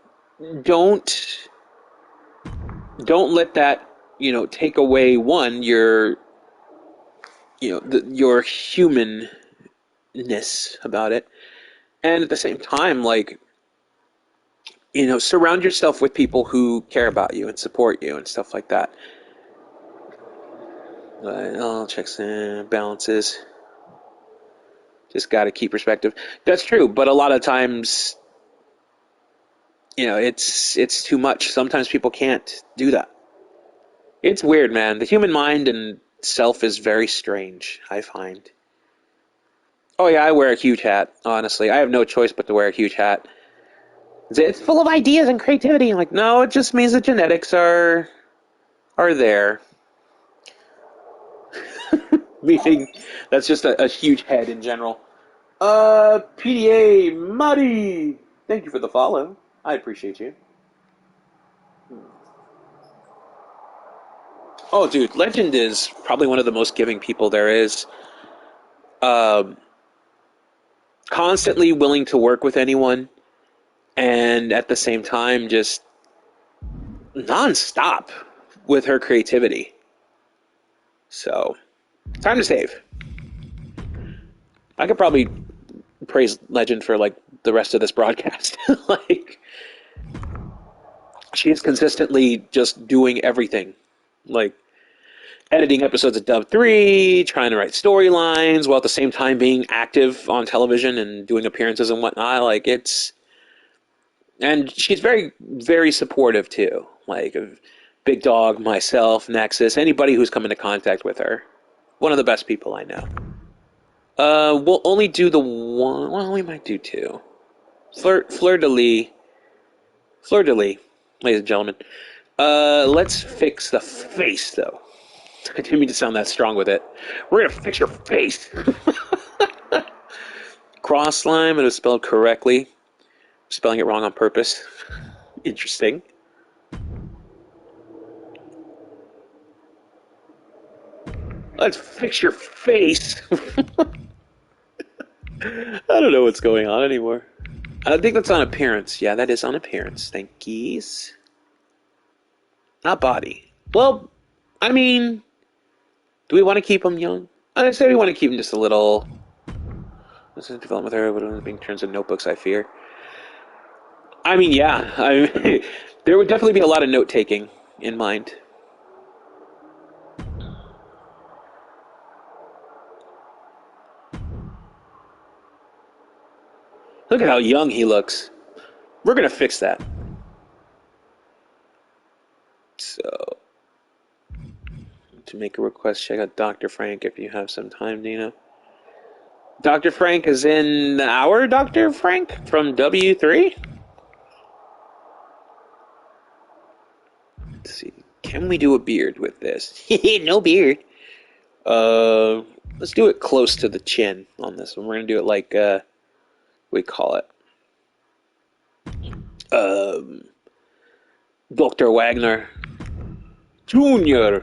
A: let that, take away your your humanness about it. And at the same time, like, surround yourself with people who care about you and support you and stuff like that. All checks and balances. Just got to keep perspective. That's true, but a lot of times, it's too much. Sometimes people can't do that. It's weird, man. The human mind and self is very strange, I find. Oh yeah, I wear a huge hat, honestly. I have no choice but to wear a huge hat. It's full of ideas and creativity. I'm like, no, it just means the genetics are there. Meaning that's just a huge head in general. PDA Muddy! Thank you for the follow. I appreciate you. Oh, dude, Legend is probably one of the most giving people there is. Um, Constantly willing to work with anyone, and at the same time, just nonstop with her creativity. So, time to save. I could probably praise Legend for like the rest of this broadcast. Like, she is consistently just doing everything. Like, editing episodes of Dub 3, trying to write storylines, while at the same time being active on television and doing appearances and whatnot. Like, it's... And she's very, very supportive, too. Like, of Big Dog, myself, Nexus, anybody who's come into contact with her. One of the best people I know. We'll only do the one... Well, we might do two. Fleur de Lis. Fleur de Lis, ladies and gentlemen. Let's fix the face, though. I didn't mean to sound that strong with it. We're gonna fix your face. Cross line, it was spelled correctly. I'm spelling it wrong on purpose. Interesting. Let's fix your face. I don't know what's going on anymore. I think that's on appearance. Yeah, that is on appearance. Thank yous. Not body. Well, I mean, do we want to keep them young? I'd say we want to keep them just a little. This is development there, but being turns into notebooks, I fear. I mean, yeah. There would definitely be a lot of note taking in mind. Look at how young he looks. We're gonna fix that. So, to make a request, check out Dr. Frank if you have some time, Dina. Dr. Frank is in our Dr. Frank from W3? Let's see. Can we do a beard with this? No beard. Let's do it close to the chin on this one. We're gonna do it like, we call it. Dr. Wagner Jr.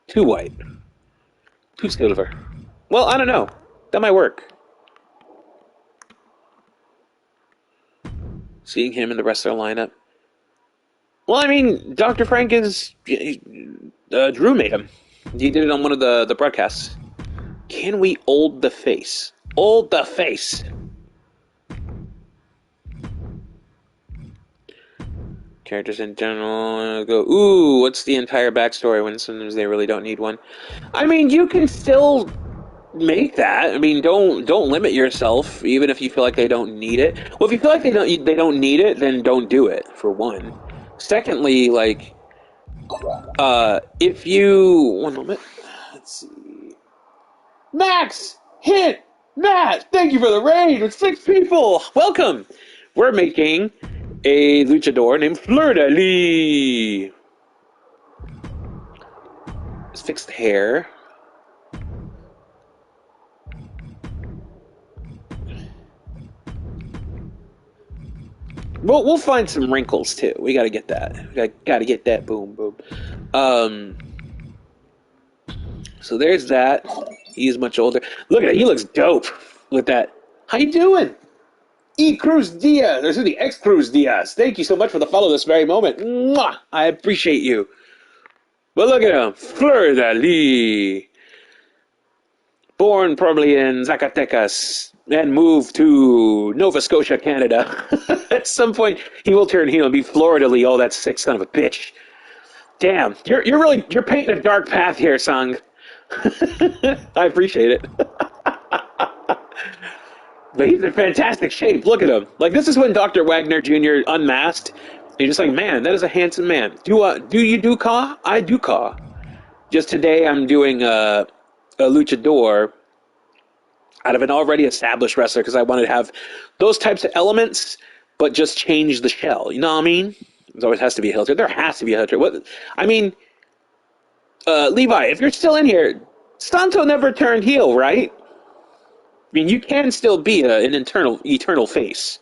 A: Too white. Too silver. Well, I don't know. That might work. Seeing him in the rest of the lineup. Well, I mean, Dr. Frank is... Drew made him. He did it on one of the broadcasts. Can we old the face? Old the face! Characters in general go, ooh, what's the entire backstory when sometimes they really don't need one? I mean, you can still make that. I mean, don't limit yourself, even if you feel like they don't need it. Well, if you feel like they don't need it, then don't do it, for one. Secondly, like, if you... One moment. Let's see. Max! Hit! Matt! Thank you for the raid with 6 people! Welcome! We're making a luchador named Fleur de Lis. Let's fix the hair. We'll find some wrinkles too. We gotta get that. We gotta get that. Boom, boom. So there's that. He's much older. Look at it. He looks dope with that. How you doing? E. Cruz Diaz. There's the X Cruz Diaz. Thank you so much for the follow this very moment. Mwah! I appreciate you. But look at him. Fleur de Lis. Born probably in Zacatecas and moved to Nova Scotia, Canada. At some point, he will turn heel and be Fleur de Lis. Oh, that sick son of a bitch. Damn, you're painting a dark path here, Sung. I appreciate it. But he's in fantastic shape. Look at him. Like this is when Dr. Wagner Jr. unmasked. You're just like, man, that is a handsome man. Do you do Ka? I do Ka. Just today, I'm doing a luchador out of an already established wrestler because I wanted to have those types of elements, but just change the shell. You know what I mean? There always has to be a heel turn. There has to be a heel turn. What? I mean, Levi, if you're still in here, Santo never turned heel, right? I mean, you can still be an eternal face,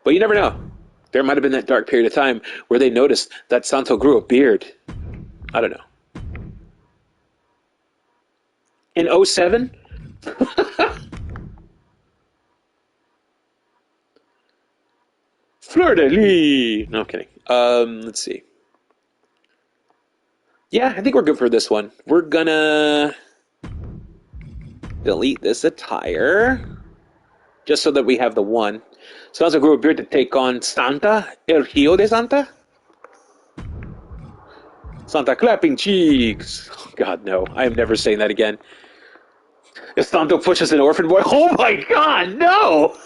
A: but you never know. There might have been that dark period of time where they noticed that Santo grew a beard. I don't know. In '07? Fleur de lis. No, I'm kidding. Let's see. Yeah, I think we're good for this one. We're gonna delete this attire just so that we have the one. Santo grew a beard to take on Santa, El Hijo de Santa. Santa clapping cheeks. Oh, God, no. I am never saying that again. If Santo pushes an orphan boy, oh my God, no!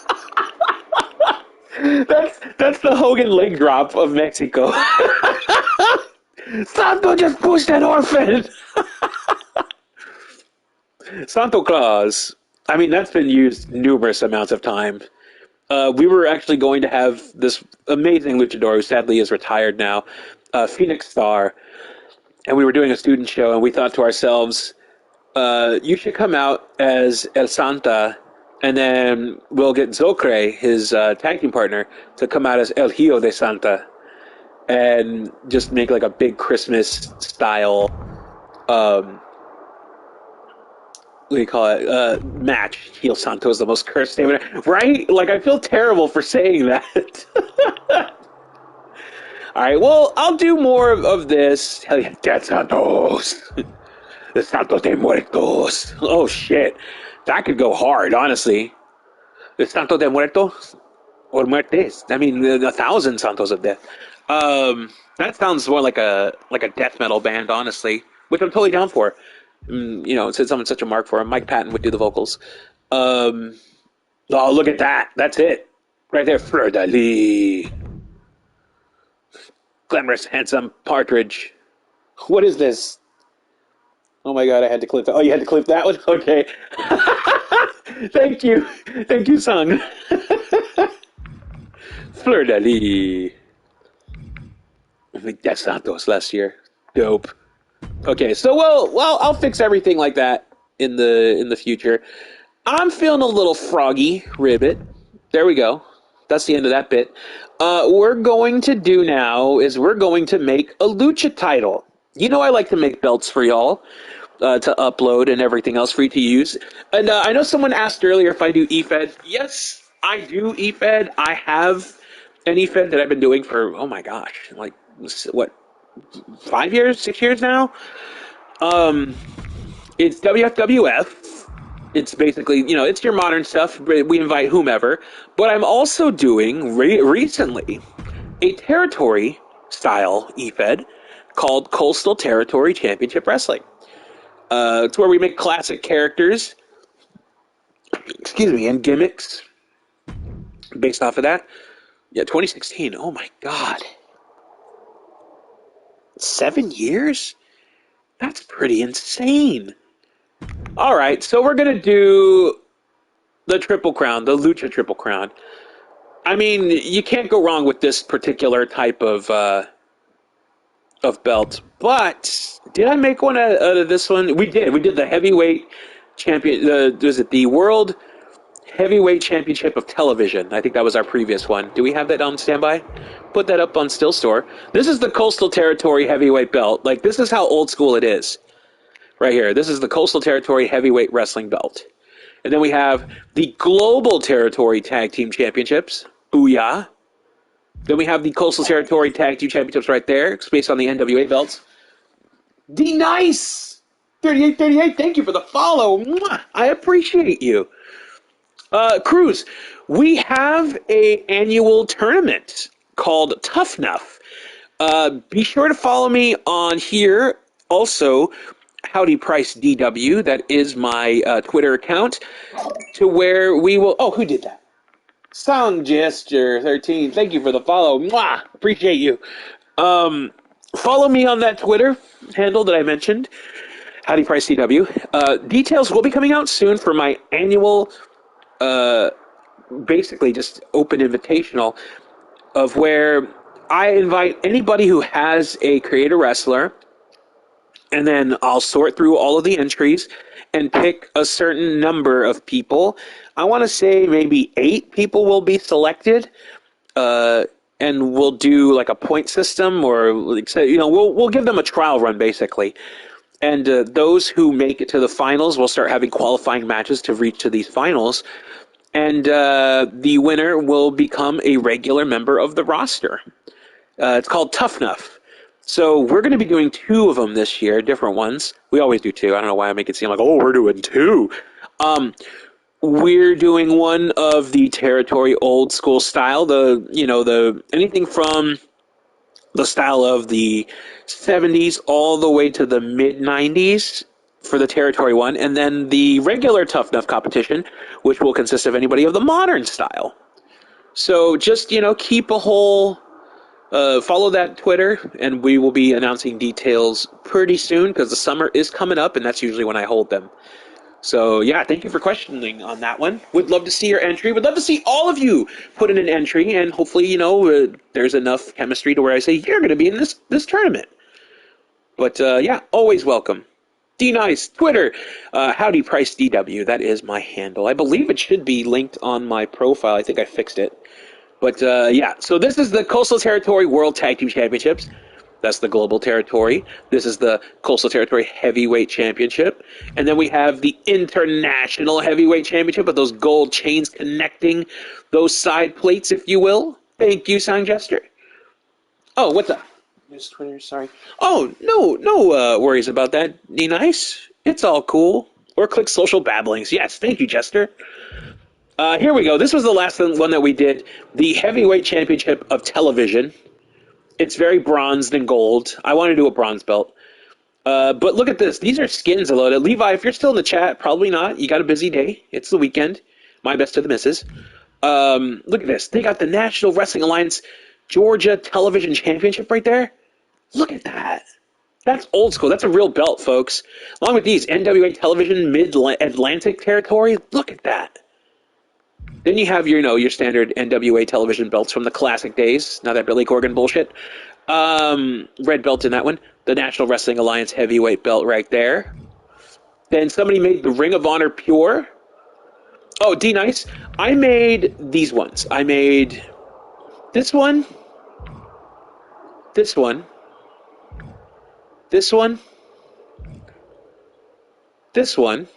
A: That's the Hogan leg drop of Mexico. Santo just pushed an orphan. Santo Claus. I mean, that's been used numerous amounts of times. We were actually going to have this amazing luchador who sadly is retired now, Phoenix Star, and we were doing a student show, and we thought to ourselves, you should come out as El Santa, and then we'll get Zocre, his tag team partner, to come out as El Hijo de Santa, and just make like a big Christmas style, what do you call it, match. Heel Santo is the most cursed name, right? Like, I feel terrible for saying that. All right, well, I'll do more of this. Hell yeah, Dead Santos. The Santos de Muertos. Oh, shit. That could go hard, honestly. The Santos de Muertos or Muertes. I mean, 1,000 Santos of death. That sounds more like a death metal band, honestly, which I'm totally down for. You know, since I'm such a mark for him, Mike Patton would do the vocals. Oh, look at that. That's it. Right there. Fleur de lis. Glamorous, handsome partridge. What is this? Oh my God, I had to clip that. Oh, you had to clip that one? Okay. Thank you. Thank you, Sung. Fleur de lis. I think that's Santos last year. Dope. Okay, so well, I'll fix everything like that in the future. I'm feeling a little froggy ribbit. There we go. That's the end of that bit. We're going to do now is we're going to make a lucha title. You know I like to make belts for y'all to upload and everything else for you to use. And I know someone asked earlier if I do eFed. Yes, I do eFed. I have an eFed that I've been doing for, oh my gosh, like, what, 5 years, 6 years now? It's WFWF. It's basically, you know, it's your modern stuff. We invite whomever. But I'm also doing, recently, a territory-style eFed called Coastal Territory Championship Wrestling. It's where we make classic characters, and gimmicks based off of that. Yeah, 2016. Oh, my God. 7 years? That's pretty insane. All right, so we're going to do the Triple Crown, the Lucha Triple Crown. I mean, you can't go wrong with this particular type of belt. But did I make one out of this one? We did. We did the heavyweight champion. Was it the World Heavyweight Championship of Television? I think that was our previous one. Do we have that on standby? Put that up on Still Store. This is the Coastal Territory Heavyweight belt. Like, this is how old school it is. Right here. This is the Coastal Territory Heavyweight Wrestling belt. And then we have the Global Territory Tag Team Championships. Booyah. Then we have the Coastal Territory Tag Team Championships right there. It's based on the NWA belts. D-Nice! 3838, thank you for the follow. Mwah! I appreciate you. Cruz, we have a annual tournament called Tough Nuff. Be sure to follow me on here. Also, Howdy Price DW. That is my Twitter account. To where we will. Oh, who did that? Song Gesture 13. Thank you for the follow. Mwah! Appreciate you. Follow me on that Twitter handle that I mentioned. Howdy Price DW. Details will be coming out soon for my annual, basically just open invitational of where I invite anybody who has a creator wrestler, and then I'll sort through all of the entries and pick a certain number of people. I want to say maybe 8 people will be selected, and we'll do like a point system, or we'll give them a trial run basically. And those who make it to the finals will start having qualifying matches to reach to these finals. And the winner will become a regular member of the roster. It's called Tough Enough. So we're going to be doing 2 of them this year, different ones. We always do 2. I don't know why I make it seem like, oh, we're doing 2. We're doing one of the territory old school style, the anything from the style of the 70s all the way to the mid 90s for the territory one, and then the regular Tough Enough competition, which will consist of anybody of the modern style. So just, keep a whole, follow that Twitter, and we will be announcing details pretty soon because the summer is coming up, and that's usually when I hold them. So, yeah, thank you for questioning on that one. Would love to see your entry. Would love to see all of you put in an entry, and hopefully, there's enough chemistry to where I say, you're going to be in this tournament. But, yeah, always welcome. D-Nice, Twitter, Howdy Price DW. That is my handle. I believe it should be linked on my profile. I think I fixed it. But, yeah, so this is the Coastal Territory World Tag Team Championships. That's the global territory. This is the Coastal Territory Heavyweight Championship. And then we have the International Heavyweight Championship with those gold chains connecting those side plates, if you will. Thank you, Sound Jester. Oh, what's up? Miss Twitter, sorry. Oh, no worries about that, D-Nice. It's all cool. Or click Social Babblings. Yes, thank you, Jester. Here we go. This was the last one that we did. The Heavyweight Championship of Television. It's very bronzed and gold. I want to do a bronze belt. But look at this. These are skins loaded. Levi, if you're still in the chat, probably not. You got a busy day. It's the weekend. My best to the missus. Look at this. They got the National Wrestling Alliance Georgia Television Championship right there. Look at that. That's old school. That's a real belt, folks. Along with these, NWA Television Mid-Atlantic Territory. Look at that. Then you have your standard NWA television belts from the classic days. Now that Billy Corgan bullshit. Red belt in that one. The National Wrestling Alliance heavyweight belt right there. Then somebody made the Ring of Honor Pure. Oh, D-Nice. I made these ones. I made this one. This one. This one. This one.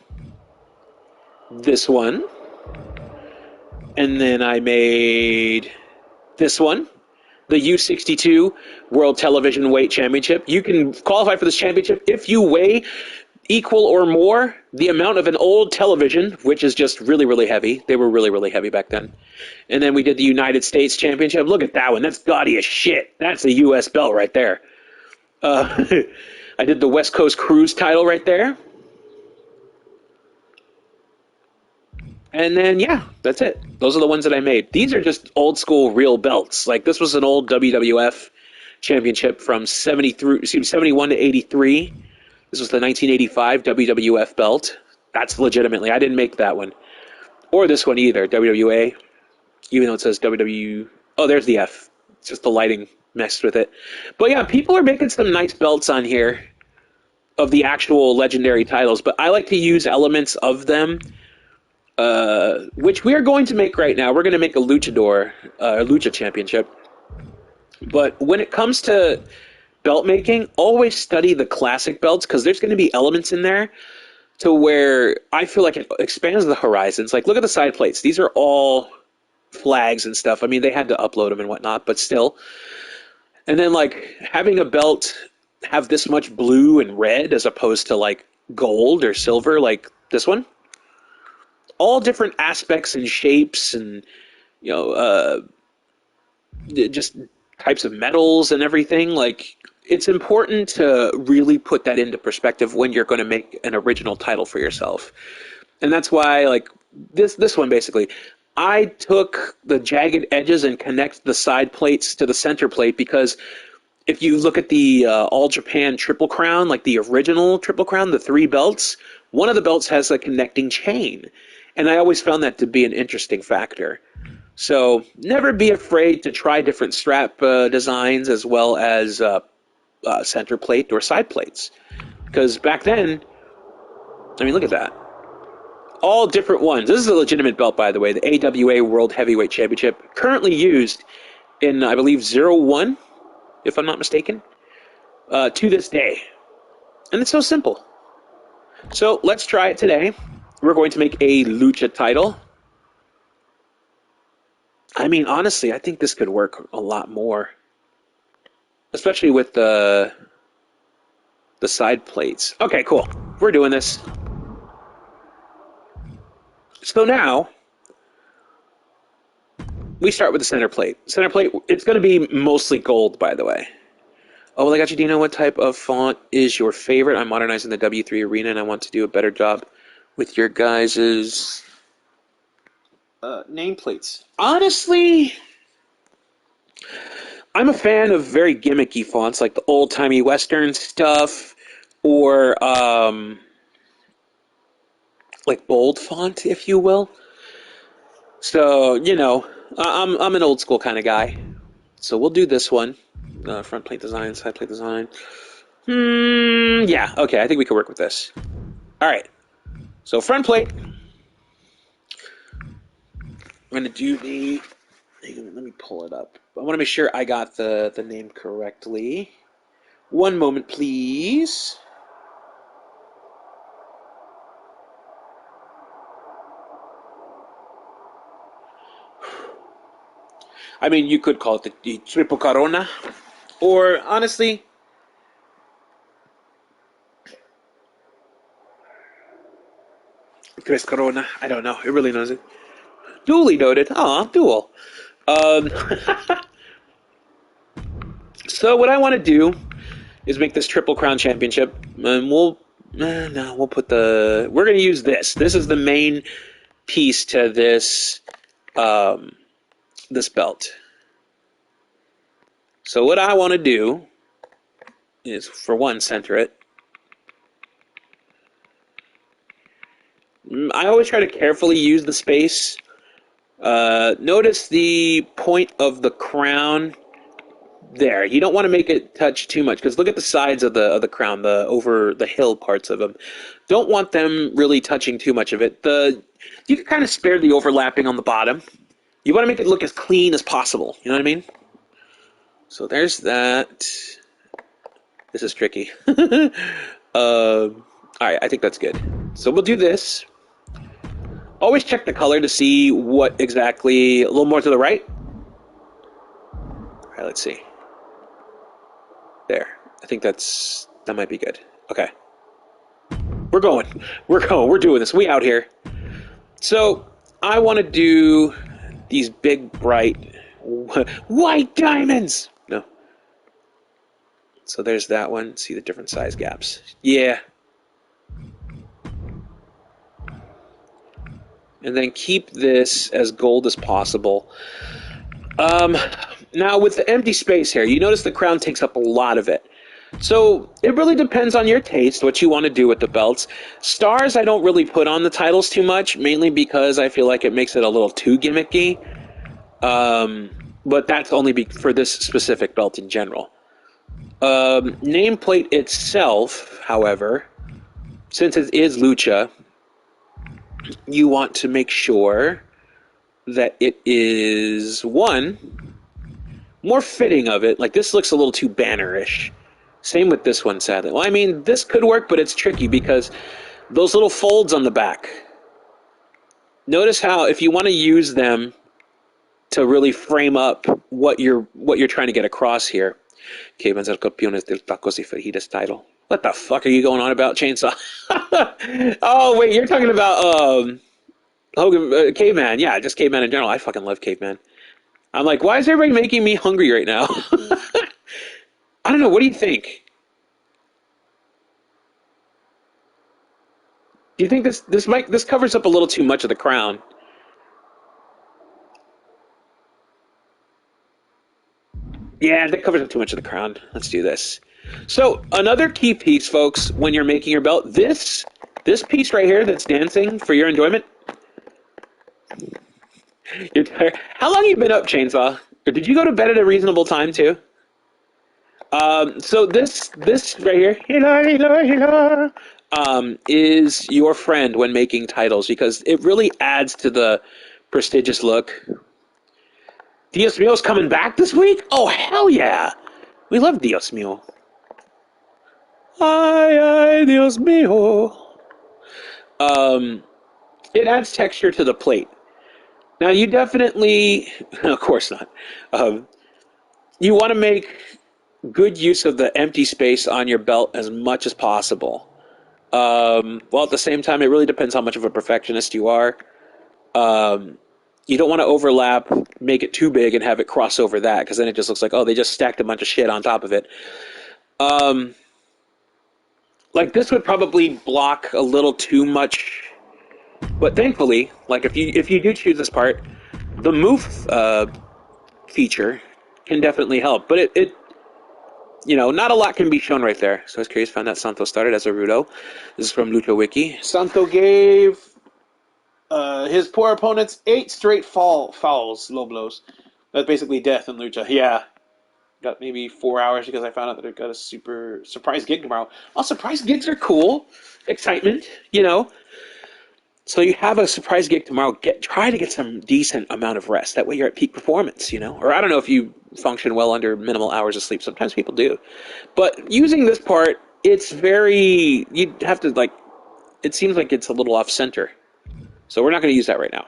A: This one. And then I made this one, the U62 World Television Weight Championship. You can qualify for this championship if you weigh equal or more the amount of an old television, which is just really, really heavy. They were really, really heavy back then. And then we did the United States Championship. Look at that one. That's gaudy as shit. That's a U.S. belt right there. I did the West Coast Cruise title right there. And then, yeah, that's it. Those are the ones that I made. These are just old school real belts. Like, this was an old WWF championship from 71 to 83. This was the 1985 WWF belt. That's legitimately, I didn't make that one. Or this one either, WWA. Even though it says WW. Oh, there's the F. It's just the lighting messed with it. But yeah, people are making some nice belts on here of the actual legendary titles. But I like to use elements of them. Which we are going to make right now. We're going to make a Lucha Championship. But when it comes to belt making, always study the classic belts because there's going to be elements in there to where I feel like it expands the horizons. Like, look at the side plates. These are all flags and stuff. I mean, they had to upload them and whatnot, but still. And then, like, having a belt have this much blue and red as opposed to, like, gold or silver, like this one. All different aspects and shapes and, just types of metals and everything. Like, it's important to really put that into perspective when you're going to make an original title for yourself. And that's why, like, this one basically, I took the jagged edges and connect the side plates to the center plate because if you look at the All Japan Triple Crown, like the original Triple Crown, the three belts, one of the belts has a connecting chain. And I always found that to be an interesting factor. So never be afraid to try different strap designs as well as center plate or side plates. Because back then, I mean, look at that. All different ones. This is a legitimate belt, by the way, the AWA World Heavyweight Championship, currently used in, I believe, 01, if I'm not mistaken, to this day. And it's so simple. So let's try it today. We're going to make a lucha title. I mean, honestly, I think this could work a lot more, especially with the side plates. Okay, cool. We're doing this. So now we start with the center plate. Center plate, it's going to be mostly gold, by the way. Oh, well, I got you. Do you know what type of font is your favorite? I'm modernizing the W3 Arena, and I want to do a better job with your guys' nameplates. Honestly, I'm a fan of very gimmicky fonts, like the old-timey Western stuff, or like bold font, if you will. So, you know, I'm an old-school kind of guy. So we'll do this one. Front plate design, side plate design. Yeah, okay, I think we can work with this. All right, so front plate. I'm going to do the... Let me pull it up. I want to make sure I got the name correctly. One moment, please. I mean, you could call it the Triple Corona. Or, honestly... Tres Corona. I don't know. It really knows it. Duly noted. Aw, dual. Um, so what I want to do is make this Triple Crown Championship, and we'll put we're going to use this. This is the main piece to this this belt. So what I want to do is, for one, center it. I always try to carefully use the space. Notice the point of the crown there. You don't want to make it touch too much, because look at the sides of the crown, the over the hill parts of them. Don't want them really touching too much of it. You can kind of spare the overlapping on the bottom. You want to make it look as clean as possible. You know what I mean? So there's that. This is tricky. All right, I think that's good. So we'll do this. Always check the color to see what exactly, a little more to the right. All right, let's see. There. I think that might be good. Okay. We're going. We're doing this. We out here. So I want to do these big, bright, white diamonds. No. So there's that one. See the different size gaps. Yeah. And then keep this as gold as possible. Now, with the empty space here, you notice the crown takes up a lot of it. So it really depends on your taste, what you want to do with the belts. Stars I don't really put on the titles too much, mainly because I feel like it makes it a little too gimmicky. But that's only for this specific belt in general. Nameplate itself, however, since it is lucha, you want to make sure that it is, one, more fitting of it. Like, this looks a little too bannerish. Same with this one, sadly. Well, I mean, this could work, but it's tricky because those little folds on the back. Notice how, if you want to use them to really frame up what you're trying to get across here. Cavemen ser campeones del tacos y fajitas title. What the fuck are you going on about, Chainsaw? Oh, wait, you're talking about Hogan, Caveman. Yeah, just Caveman in general. I fucking love Caveman. I'm like, why is everybody making me hungry right now? I don't know. What do you think? Do you think this covers up a little too much of the crown? Yeah, that covers up too much of the crown. Let's do this. So another key piece, folks, when you're making your belt, this piece right here that's dancing for your enjoyment. You're tired. How long have you been up, Chainsaw? Or did you go to bed at a reasonable time too? So this right here, is your friend when making titles because it really adds to the prestigious look. Dios Mio's coming back this week? Oh hell yeah! We love Dios Mio. Ay ay Dios Mio. Um, it adds texture to the plate. Now you definitely, of course not. Um, you want to make good use of the empty space on your belt as much as possible. While at the same time, it really depends how much of a perfectionist you are. Um, you don't want to overlap, make it too big, and have it cross over that, because then it just looks like, oh, they just stacked a bunch of shit on top of it. Um, like this would probably block a little too much, but thankfully, like if you do choose this part, the move feature can definitely help. But it not a lot can be shown right there. So I was curious, found that Santo started as a Rudo. This is from Lucha Wiki.
B: Santo gave his poor opponents 8 straight fouls, low blows. That's basically death in Lucha. Yeah. Got maybe 4 hours because I found out that it got a super surprise gig tomorrow. Oh, surprise gigs are cool. Excitement. So you have a surprise gig tomorrow. Try to get some decent amount of rest. That way you're at peak performance. Or I don't know if you function well under minimal hours of sleep. Sometimes people do. But using this part, it's very, you have to it seems like it's a little off center. So we're not going to use that right now.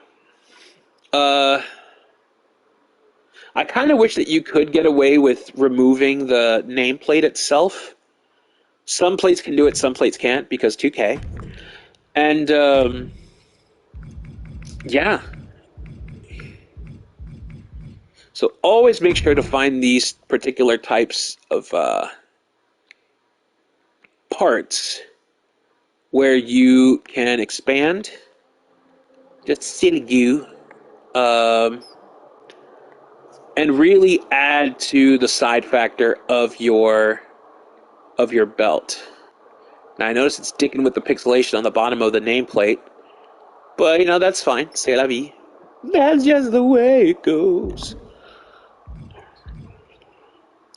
B: I kind of wish that you could get away with removing the nameplate itself. Some plates can do it, some plates can't because 2K. And yeah. So always make sure to find these particular types of parts where you can expand. Just silly goo. And really add to the side factor of your belt. Now I notice it's sticking with the pixelation on the bottom of the nameplate, but that's fine. C'est la vie. That's just the way it goes.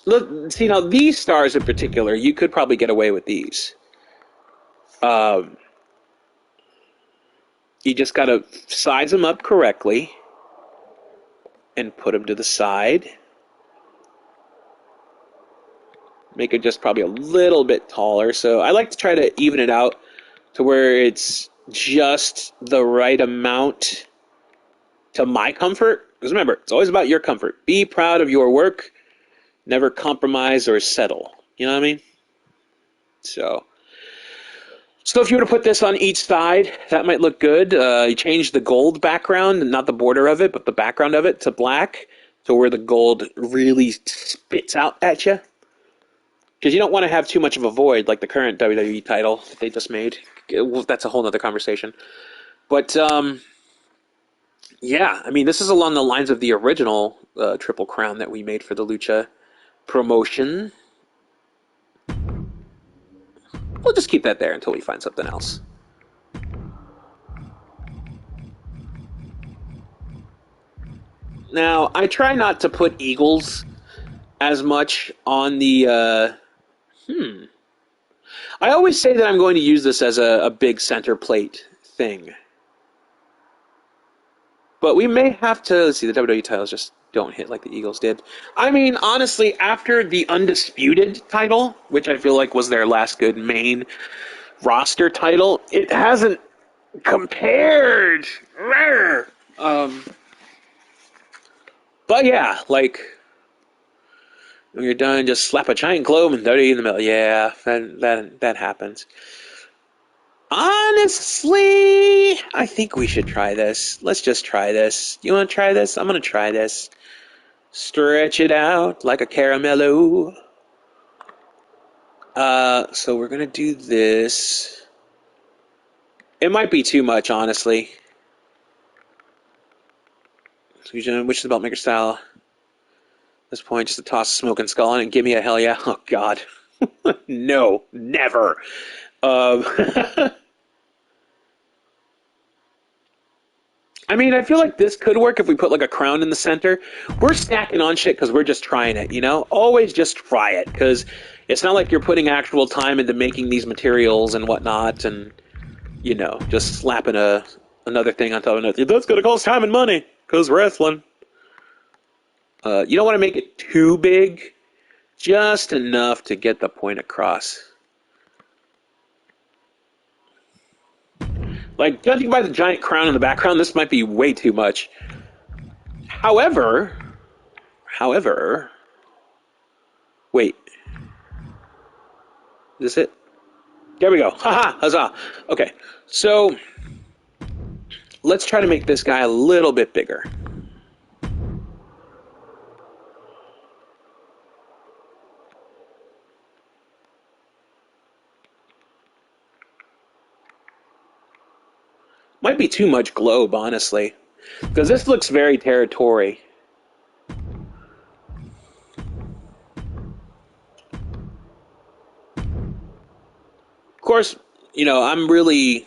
B: Look, see now these stars in particular, you could probably get away with these. You just gotta size them up correctly and put them to the side. Make it just probably a little bit taller. So I like to try to even it out to where it's just the right amount to my comfort. Because remember, it's always about your comfort. Be proud of your work. Never compromise or settle. You know what I mean? So if you were to put this on each side, that might look good. You change the gold background, not the border of it, but the background of it to black, to where the gold really spits out at you. Because you don't want to have too much of a void like the current WWE title that they just made. That's a whole other conversation. But, yeah, I mean, this is along the lines of the original Triple Crown that we made for the Lucha promotion. We'll just keep that there until we find something else. Now, I try not to put eagles as much on the... I always say that I'm going to use this as a big center plate thing. But we may have to... Let's see, the WWE titles just don't hit like the Eagles did. I mean, honestly, after the Undisputed title, which I feel like was their last good main roster title, it hasn't compared. But yeah, like... When you're done, just slap a giant globe and WWE in the middle. Yeah, that happens. Honestly, I think we should try this. Let's just try this. You want to try this? I'm going to try this.
A: Stretch it out like a caramello. So we're gonna do this. It might be too much, honestly. So which is the belt maker style? At this point, just a toss of smoke and skull on it. Give me a hell yeah. Oh God, no, never. Um, I mean, I feel like this could work if we put like a crown in the center. We're stacking on shit because we're just trying it, you know? Always just try it because it's not like you're putting actual time into making these materials and whatnot and, you know, just slapping another thing on top of another. That's going to cost time and money because wrestling. You don't want to make it too big, just enough to get the point across. Like, judging by the giant crown in the background, this might be way too much. However, wait, is this it? There we go. Haha, huzzah. Okay, so let's try to make this guy a little bit bigger. Might be too much globe, honestly, because this looks very territory. Of course, you know, I'm really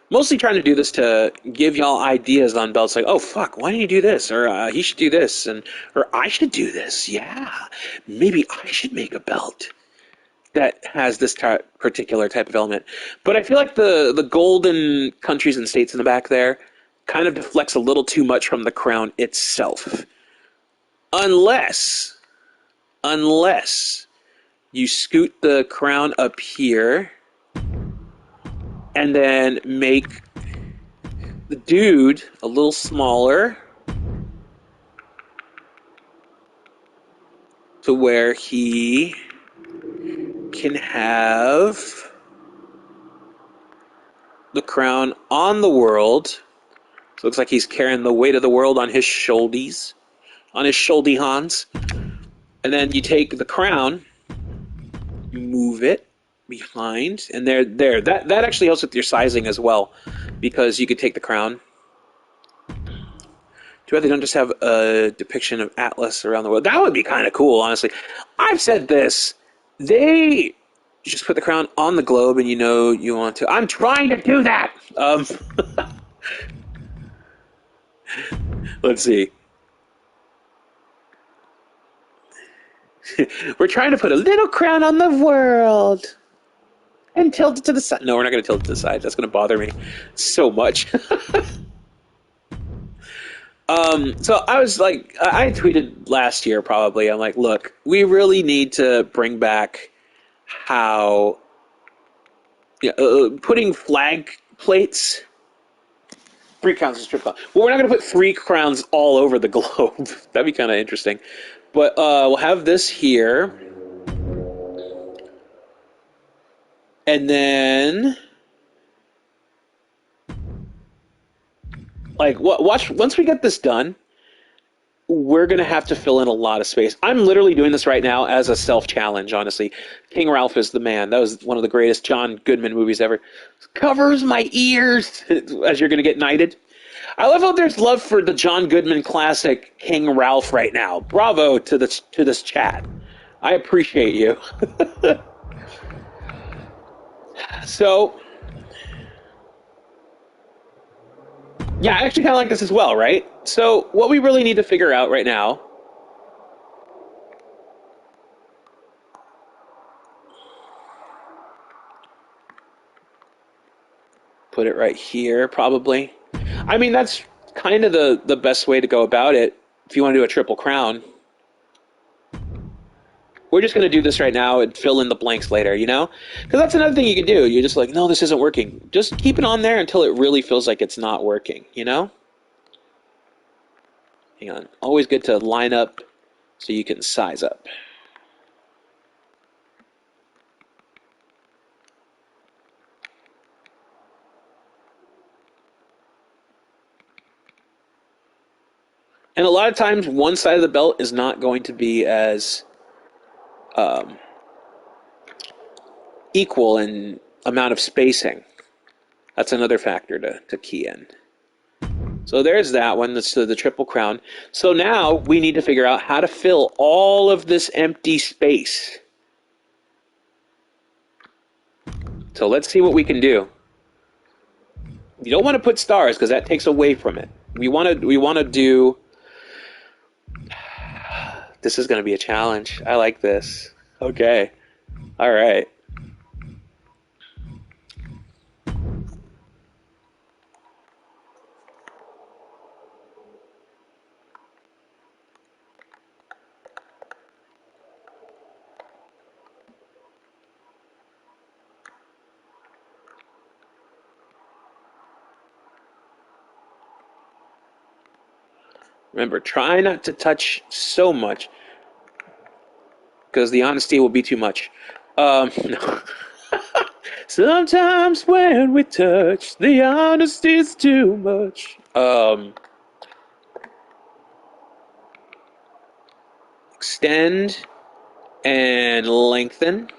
A: mostly trying to do this to give y'all ideas on belts like, oh fuck, why don't you do this? Or he should do this, and or I should do this. Yeah, maybe I should make a belt that has this particular type of element. But I feel like the golden countries and states in the back there kind of deflects a little too much from the crown itself. Unless you scoot the crown up here and then make the dude a little smaller to where he can have the crown on the world. So it looks like he's carrying the weight of the world on his shoulders, on his shouldy hans. And then you take the crown, you move it behind, and there. That actually helps with your sizing as well, because you could take the crown. Too bad they don't just have a depiction of Atlas around the world. That would be kind of cool, honestly. I've said this. They just put the crown on the globe, and you know you want to. I'm trying to do that. Let's see. We're trying to put a little crown on the world and tilt it to the side. No, we're not going to tilt it to the side. That's going to bother me so much. So I was like, I tweeted last year probably. I'm like, look, we really need to bring back how putting flag plates. 3 crowns is strip club. Well, we're not going to put 3 crowns all over the globe. That'd be kind of interesting. But we'll have this here. And then, like, watch, once we get this done, we're going to have to fill in a lot of space. I'm literally doing this right now as a self-challenge, honestly. King Ralph is the man. That was one of the greatest John Goodman movies ever. Covers my ears as you're going to get knighted. I love how there's love for the John Goodman classic King Ralph right now. Bravo to this chat. I appreciate you. So, yeah, I actually kind of like this as well, right? So, what we really need to figure out right now, put it right here, probably. I mean, that's kind of the best way to go about it if you want to do a triple crown. We're just going to do this right now and fill in the blanks later, you know? Because that's another thing you can do. You're just like, no, this isn't working. Just keep it on there until it really feels like it's not working, you know? Hang on. Always good to line up so you can size up.
B: And a lot of times, one side of the belt is not going to be as equal in amount of spacing. That's another factor to key in. So there's that one. That's the triple crown. So now we need to figure out how to fill all of this empty space. So let's see what we can do. You don't want to put stars because that takes away from it. We want to do. This is going to be a challenge. I like this. Okay. All right. Remember, try not to touch so much because the honesty will be too much. No. Sometimes when we touch, the honesty's too much. Extend and lengthen.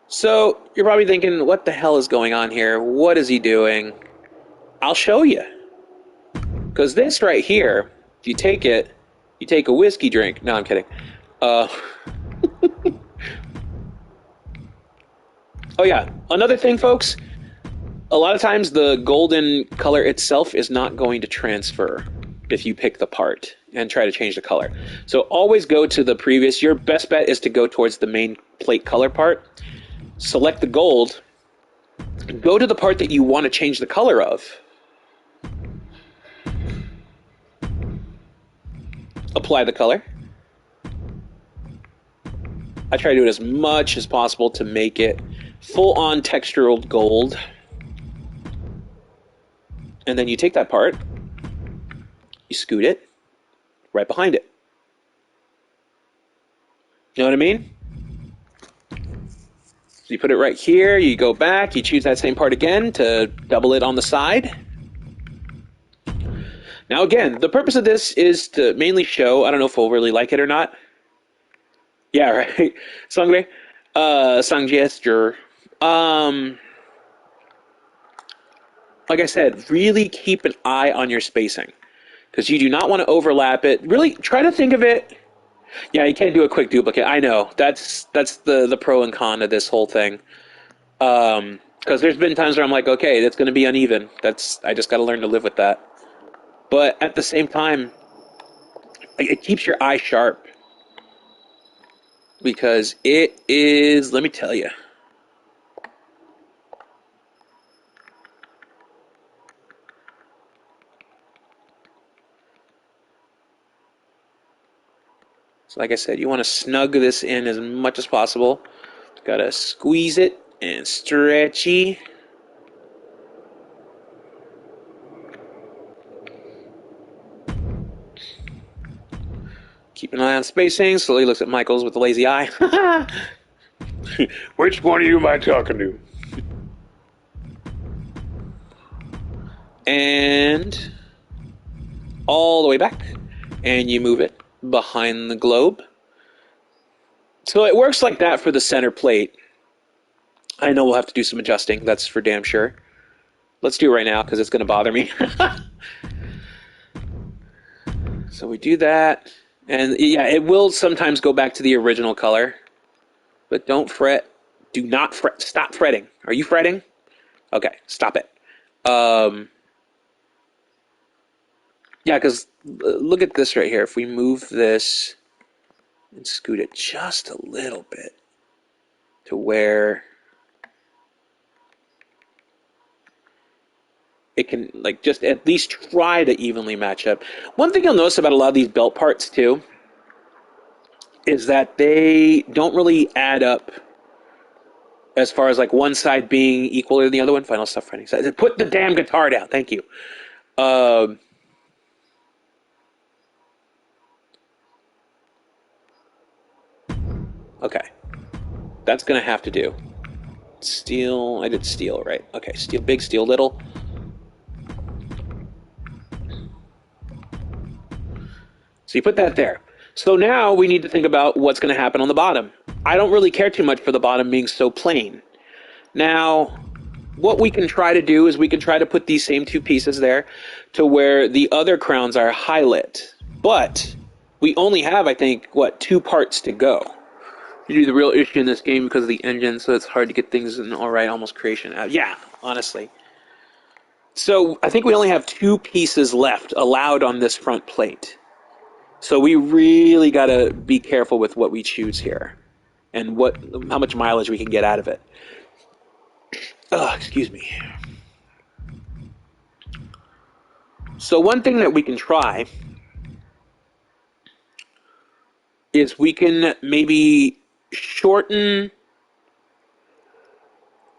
B: So you're probably thinking, what the hell is going on here? What is he doing? I'll show you. Because this right here, if you take it, you take a whiskey drink. No, I'm kidding. Oh yeah, another thing, folks. A lot of times the golden color itself is not going to transfer if you pick the part and try to change the color. So always go to the previous. Your best bet is to go towards the main plate color part. Select the gold. Go to the part that you want to change the color of. Apply the color. I try to do it as much as possible to make it full-on textural gold. And then you take that part, you scoot it right behind it. You know what I mean? So you put it right here, you go back, you choose that same part again to double it on the side. Now again, the purpose of this is to mainly show, I don't know if we'll really like it or not. Yeah, right. Sangre. Sang gesture. Like I said, really keep an eye on your spacing. Because you do not want to overlap it. Really try to think of it. Yeah, you can't do a quick duplicate. I know. That's the pro and con of this whole thing. Because there's been times where I'm like, okay, that's going to be uneven. I just got to learn to live with that. But at the same time, it keeps your eye sharp. Because it is, let me tell you. So like I said, you want to snug this in as much as possible. Gotta squeeze it and stretchy. Keep an eye on spacing. Slowly looks at Michaels with a lazy eye.
C: Which one of you am I talking to?
B: And all the way back. And you move it behind the globe. So it works like that for the center plate. I know we'll have to do some adjusting. That's for damn sure. Let's do it right now because it's going to bother me. So we do that. And yeah, it will sometimes go back to the original color. But don't fret. Do not fret. Stop fretting. Are you fretting? Okay, stop it. Yeah, because look at this right here. If we move this and scoot it just a little bit to where it can, like, just at least try to evenly match up. One thing you'll notice about a lot of these belt parts too is that they don't really add up as far as like one side being equal to the other one. Final stuff fretting. Put the damn guitar down. Thank you. Okay. That's going to have to do. Steel. I did steel, right? Okay. Steel big, steel little. you put that there. So now we need to think about what's going to happen on the bottom. I don't really care too much for the bottom being so plain. Now, what we can try to do is we can try to put these same two pieces there to where the other crowns are highlit. But we only have, I think, two parts to go. You do the real issue in this game because of the engine, so it's hard to get things in alright, almost creation out. Yeah, honestly. So I think we only have two pieces left allowed on this front plate. So we really got to be careful with what we choose here and how much mileage we can get out of it. Excuse me. So one thing that we can try is we can maybe shorten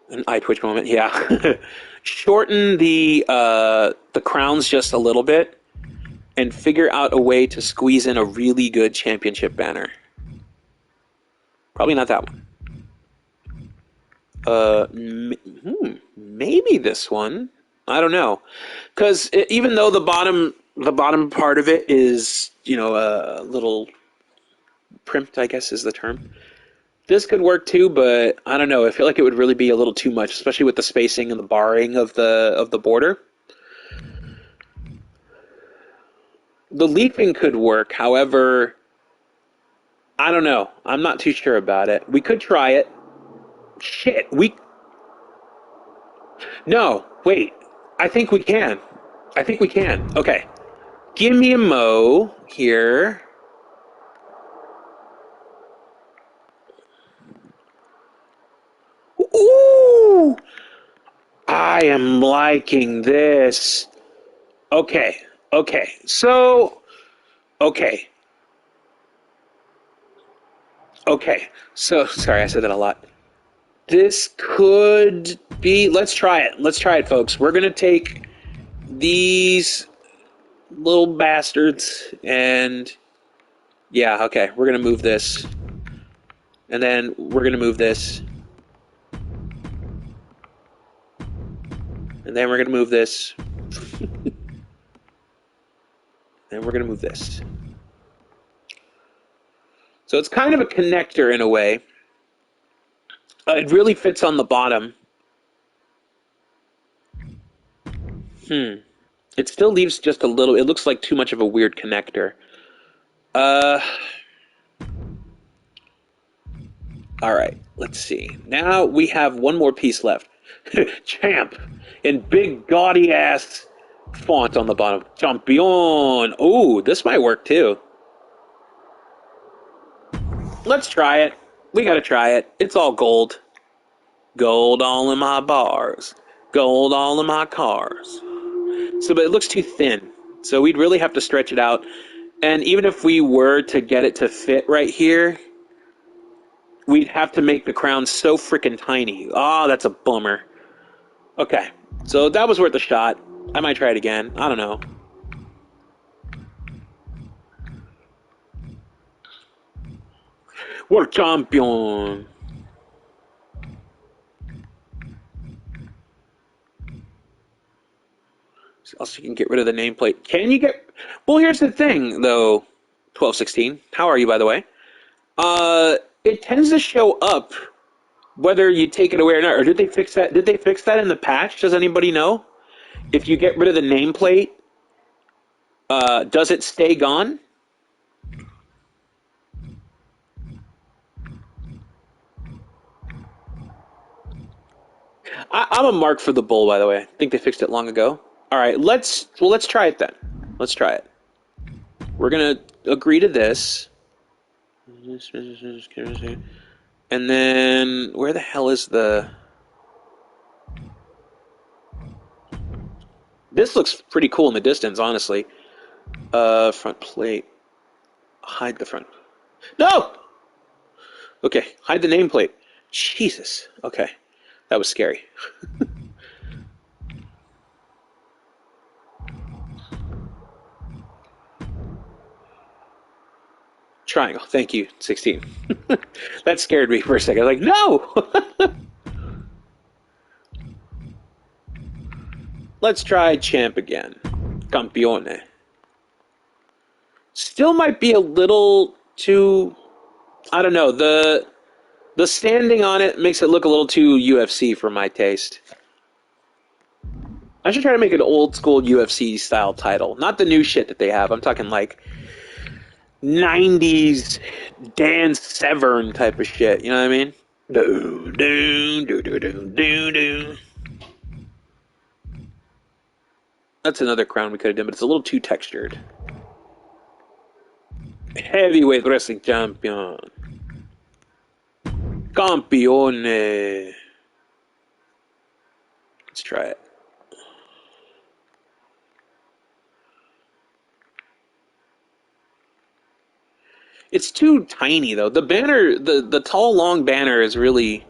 B: an eye twitch moment, yeah. Shorten the crowns just a little bit and figure out a way to squeeze in a really good championship banner. Probably not that one. Maybe this one. I don't know, because even though the bottom part of it is, a little primped, I guess is the term. This could work too, but I don't know. I feel like it would really be a little too much, especially with the spacing and the barring of the border. The leafing could work, however, I don't know. I'm not too sure about it. We could try it. Shit, No, wait. I think we can. Okay. Give me a mo here. Ooh! I am liking this. Okay. So, okay. So, sorry, I said that a lot. This could be... Let's try it, folks. We're going to take these little bastards and... Yeah, okay. We're going to move this. And then we're going to move this. And then we're going to move this. And we're going to move this. So it's kind of a connector in a way. It really fits on the bottom. It still leaves just a little... It looks like too much of a weird connector. Alright, let's see. Now we have one more piece left. Champ! In big, gaudy-ass font on the bottom. Champion! Ooh, this might work too. Let's try it. We gotta try it. It's all gold. Gold all in my bars. Gold all in my cars. So, but it looks too thin. So we'd really have to stretch it out. And even if we were to get it to fit right here, we'd have to make the crown so freaking tiny. Oh, that's a bummer. Okay, so that was worth a shot. I might try it again. I don't know. World champion. Also, you can get rid of the nameplate. Can you get... Well, here's the thing, though. 1216. How are you, by the way? It tends to show up whether you take it away or not. Or did they fix that? Did they fix that in the patch? Does anybody know? If you get rid of the nameplate, does it stay gone? I'm a mark for the bull, by the way. I think they fixed it long ago. All right, let's try it then. Let's try it. We're gonna agree to this. And then where the hell is the... This looks pretty cool in the distance, honestly. Front plate. Hide the front. No! Okay, hide the nameplate. Jesus. Okay. That was scary. Triangle. Thank you, 16. That scared me for a second. I was like, no! Let's try champ again. Campione. Still might be a little too. I don't know. The standing on it makes it look a little too UFC for my taste. I should try to make an old school UFC style title, not the new shit that they have. I'm talking like 90s Dan Severn type of shit. You know what I mean? Do do do do do do do. That's another crown we could have done, but it's a little too textured. Heavyweight wrestling champion. Campione. Let's try it. It's too tiny though. The banner, the tall, long banner is really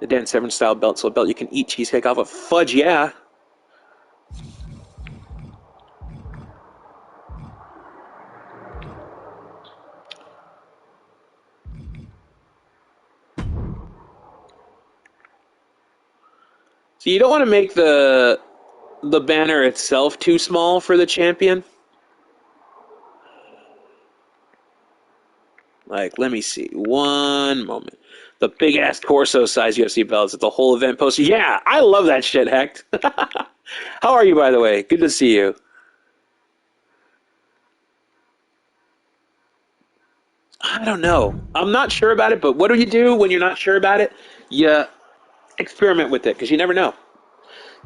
B: the Dan Severn style belt. So a belt you can eat cheesecake off of. Fudge, yeah. So you don't want to make the banner itself too small for the champion. Like, let me see. One moment. The big ass torso size UFC belts at the whole event poster. Yeah, I love that shit, Hecht. How are you, by the way? Good to see you. I don't know. I'm not sure about it, but what do you do when you're not sure about it? You experiment with it, because you never know.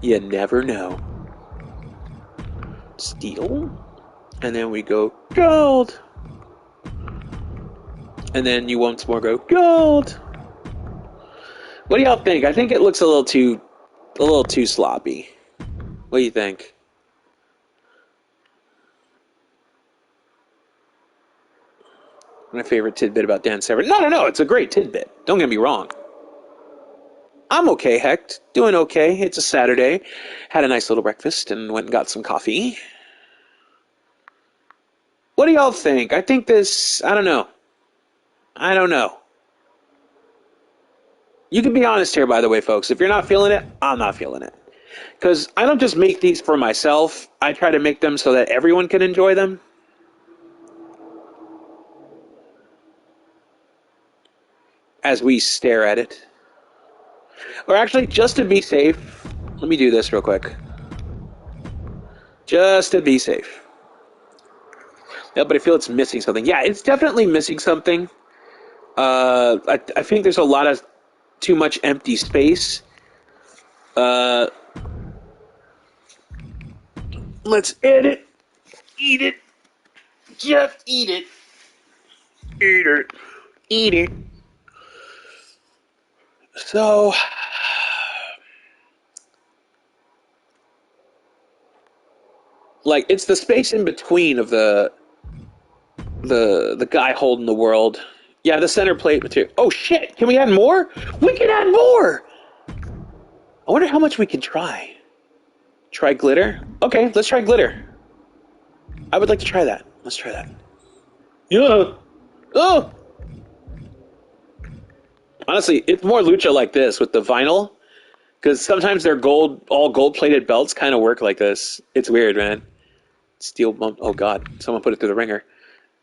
B: You never know. Steel. And then we go gold. And then you once more go gold. What do y'all think? I think it looks a little too sloppy. What do you think? My favorite tidbit about Dan Severn. No. It's a great tidbit. Don't get me wrong. I'm okay, Hecht. Doing okay. It's a Saturday. Had a nice little breakfast and went and got some coffee. What do y'all think? I think this... I don't know. You can be honest here, by the way, folks. If you're not feeling it, I'm not feeling it. Because I don't just make these for myself. I try to make them so that everyone can enjoy them. As we stare at it. Or actually, just to be safe, let me do this real quick. Just to be safe. Yeah, but I feel it's missing something. Yeah, it's definitely missing something. I think there's a lot of too much empty space. Let's edit. Eat it. Just eat it. Eat it. Eat it. So, like, it's the space in between of the guy holding the world. Yeah, the center plate material. Oh shit! Can we add more? We can add more. I wonder how much we can try. Try glitter? Okay, let's try glitter. I would like to try that. Let's try that. Yeah. Oh. Honestly, it's more lucha like this with the vinyl, because sometimes their all gold-plated belts kind of work like this. It's weird, man. Steel bump. Oh god, someone put it through the ringer.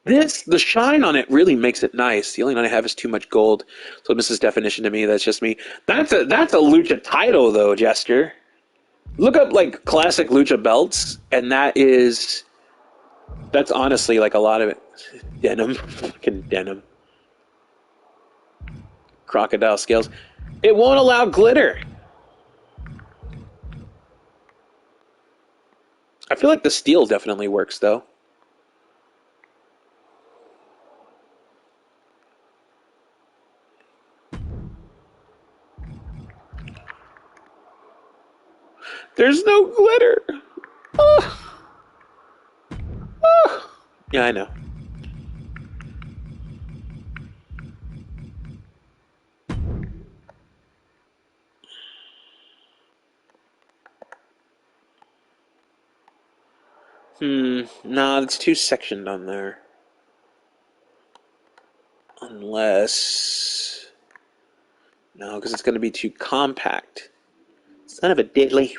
B: The shine on it really makes it nice. The only one I have is too much gold, so it misses definition to me. That's just me. That's a lucha title though, Jester. Look up like classic lucha belts, and that's honestly like a lot of it. Denim, fucking denim. Crocodile scales. It won't allow glitter. I feel like the steel definitely works though. There's no glitter. Oh. Oh. Yeah, I know. Nah, it's too sectioned on there. Unless... No, because it's going to be too compact. Son of a diddly.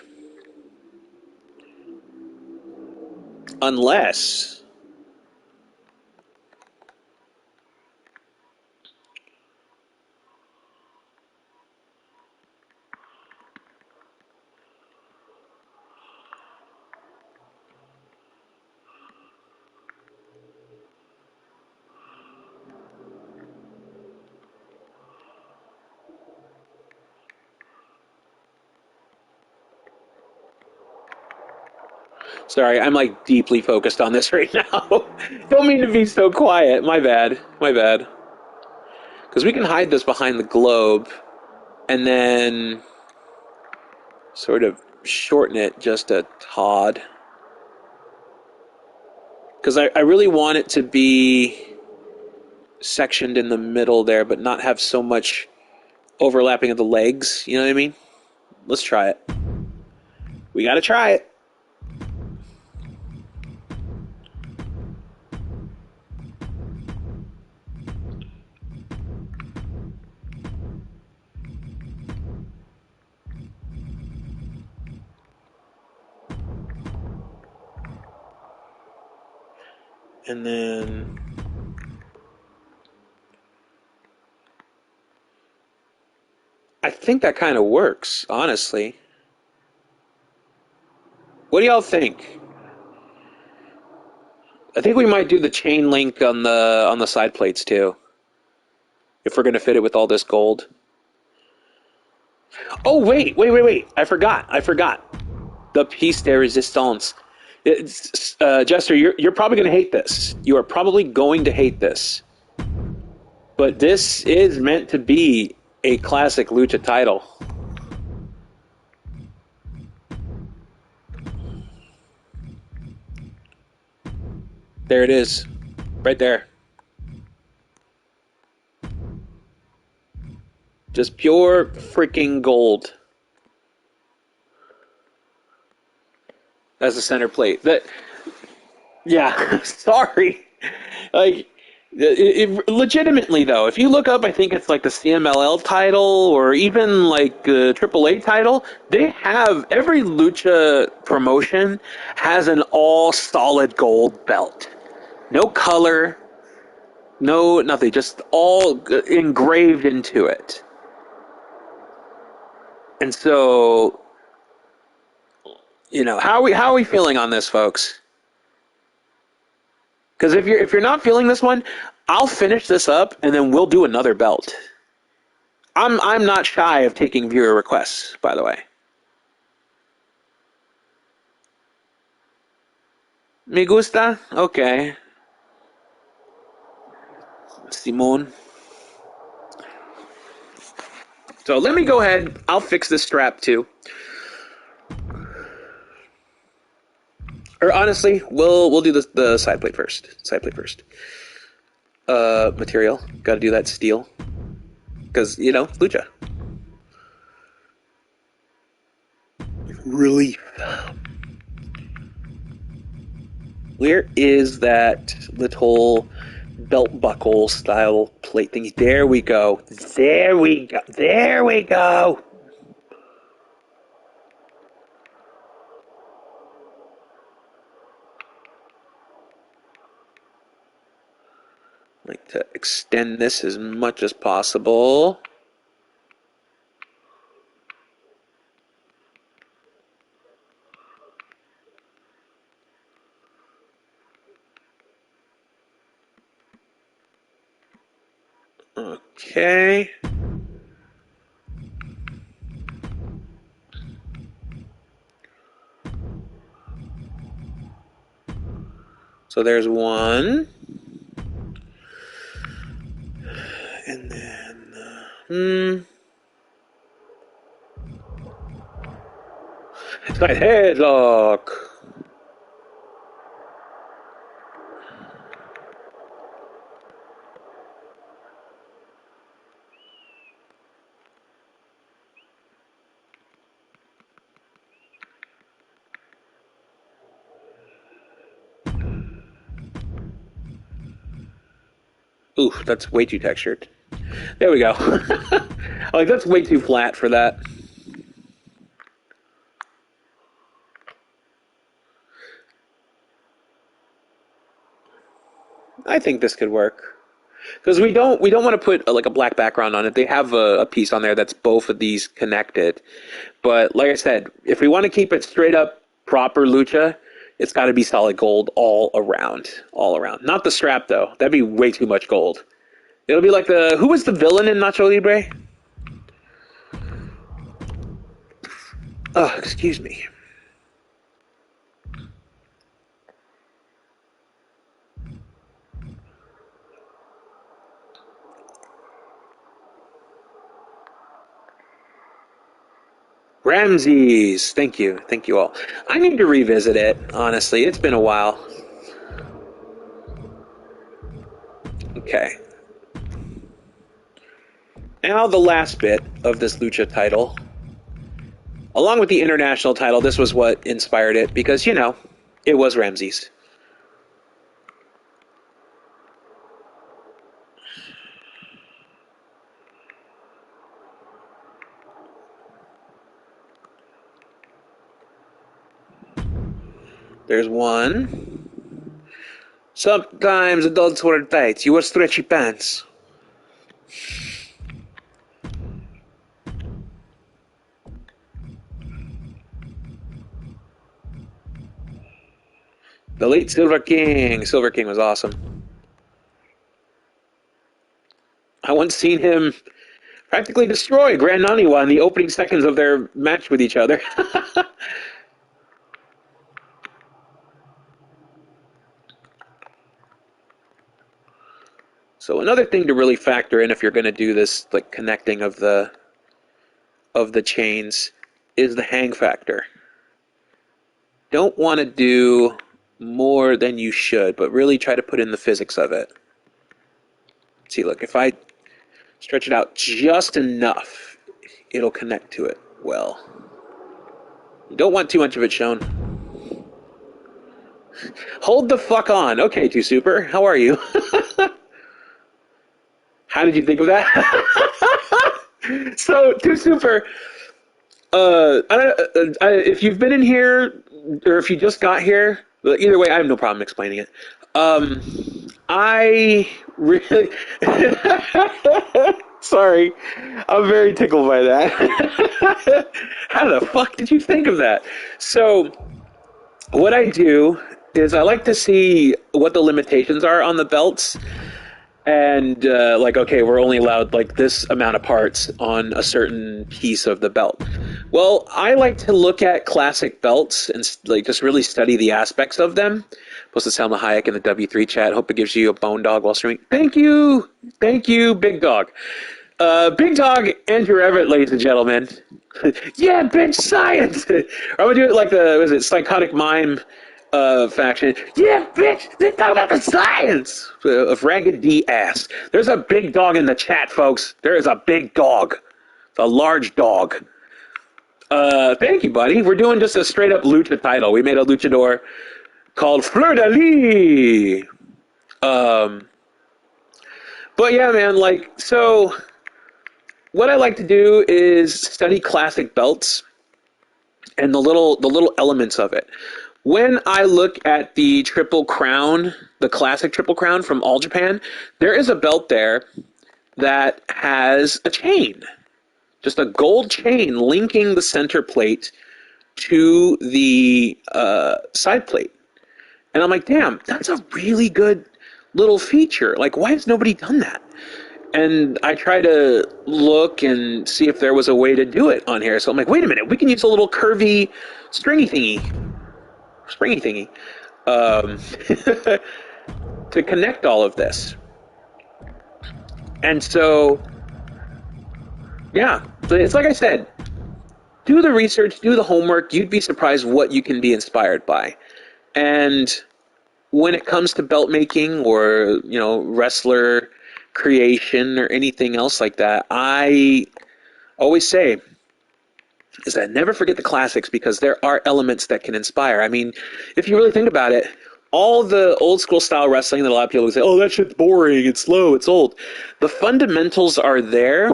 B: Unless... Sorry, I'm like deeply focused on this right now. Don't mean to be so quiet. My bad. My bad. Because we can hide this behind the globe and then sort of shorten it just a tad. Because I really want it to be sectioned in the middle there, but not have so much overlapping of the legs. You know what I mean? Let's try it. We gotta try it. And then I think that kind of works, honestly. What do y'all think? I think we might do the chain link on the side plates too, if we're gonna fit it with all this gold. Oh wait! I forgot. The piece de resistance. Jester, you're probably gonna hate this. You are probably going to hate this. But this is meant to be a classic lucha title. There it is. Right there. Just pure freaking gold. As a center plate. Yeah, sorry. Like, legitimately though, if you look up, I think it's like the CMLL title or even like the AAA title, they have every lucha promotion has an all solid gold belt. No color, no nothing, just all engraved into it. And so, how are we feeling on this, folks? Because if you're not feeling this one, I'll finish this up and then we'll do another belt. I'm not shy of taking viewer requests, by the way. Me gusta? Okay. Simon. So let me go ahead. I'll fix this strap too. Or honestly, we'll do the side plate first. Side plate first. Material. Got to do that steel. Because lucha. Relief. Where is that little belt buckle style plate thingy? There we go. There we go. There we go. Like to extend this as much as possible. Okay. So there's one. And then, side headlock. Oof, that's way too textured. There we go. Like, that's way too flat for that. I think this could work. Because we don't want to put like a black background on it. They have a piece on there that's both of these connected. But like I said, if we want to keep it straight up proper lucha, it's got to be solid gold all around. All around. Not the strap, though. That'd be way too much gold. It'll be like who was the villain in Nacho Libre? Oh, excuse me. Ramses. Thank you. Thank you all. I need to revisit it, honestly. It's been a while. Okay. Now the last bit of this Lucha title. Along with the international title, this was what inspired it because, you know, it was Ramses. There's one. Sometimes adults wear tights. You wear stretchy pants. The late Silver King. Silver King was awesome. I once seen him practically destroy Grand Naniwa in the opening seconds of their match with each other. So another thing to really factor in if you're going to do this like connecting of the chains is the hang factor. Don't want to do more than you should, but really try to put in the physics of it. See, look, if I stretch it out just enough, it'll connect to it well. You don't want too much of it shown. Hold the fuck on. Okay, Too Super, how are you? How did you think of that? So, Too Super, if you've been in here, or if you just got here, either way, I have no problem explaining it. I really... Sorry, I'm very tickled by that. How the fuck did you think of that? So, what I do is I like to see what the limitations are on the belts. And like, okay, we're only allowed like this amount of parts on a certain piece of the belt. Well, I like to look at classic belts and like just really study the aspects of them. Posted Salma Hayek in the W3 chat. Hope it gives you a bone dog while streaming. Thank you, Big Dog. Big Dog, Andrew Everett, ladies and gentlemen. Yeah, bitch, science. I'm gonna do it like the Psychotic Mime faction. Yeah, bitch, they talk about the science of Ragged D ass. There's a big dog in the chat, folks. There is a big dog. It's a large dog. Thank you, buddy. We're doing just a straight up lucha title. We made a luchador called Fleur de Lis. But yeah, man, like, so what I like to do is study classic belts and the little elements of it. When I look at the Triple Crown, the classic Triple Crown from All Japan, there is a belt there that has a chain. Just a gold chain linking the center plate to the side plate. And I'm like, damn, that's a really good little feature. Like, why has nobody done that? And I try to look and see if there was a way to do it on here. So I'm like, wait a minute, we can use a little curvy springy thingy to connect all of this. And so, yeah, it's like I said, do the research, do the homework. You'd be surprised what you can be inspired by. And when it comes to belt making or, you know, wrestler creation or anything else like that, I always say is that never forget the classics because there are elements that can inspire. I mean, if you really think about it, all the old school style wrestling that a lot of people would say, oh, that shit's boring, it's slow, it's old. The fundamentals are there.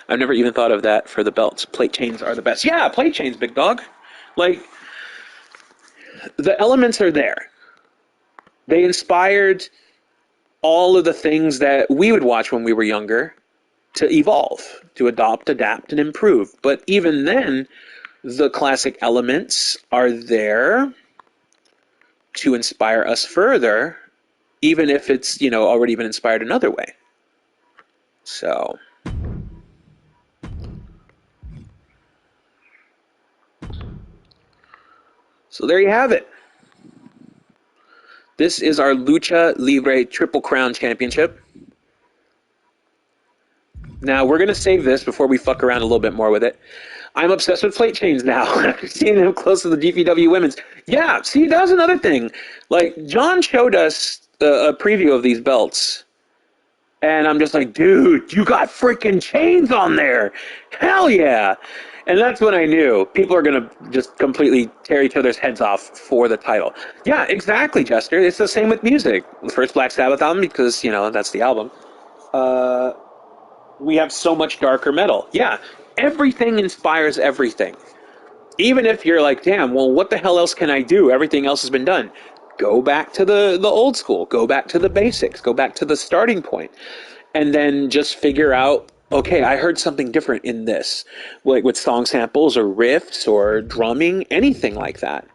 B: I've never even thought of that for the belts. Plate chains are the best. Yeah, plate chains, big dog. Like, the elements are there. They inspired all of the things that we would watch when we were younger to evolve, to adopt, adapt, and improve. But even then, the classic elements are there to inspire us further, even if it's, you know, already been inspired another way. So there you have it. This is our Lucha Libre Triple Crown Championship. Now, we're going to save this before we fuck around a little bit more with it. I'm obsessed with plate chains now. After seeing them close to the GPW women's. Yeah, see, that was another thing. Like, John showed us a preview of these belts. And I'm just like, dude, you got freaking chains on there. Hell yeah. And that's when I knew people are going to just completely tear each other's heads off for the title. Yeah, exactly, Jester. It's the same with music. The first Black Sabbath album, because, that's the album. We have so much darker metal. Yeah, everything inspires everything. Even if you're like, damn, well, what the hell else can I do? Everything else has been done. Go back to the old school. Go back to the basics. Go back to the starting point. And then just figure out, okay, I heard something different in this. Like with song samples or riffs or drumming, anything like that.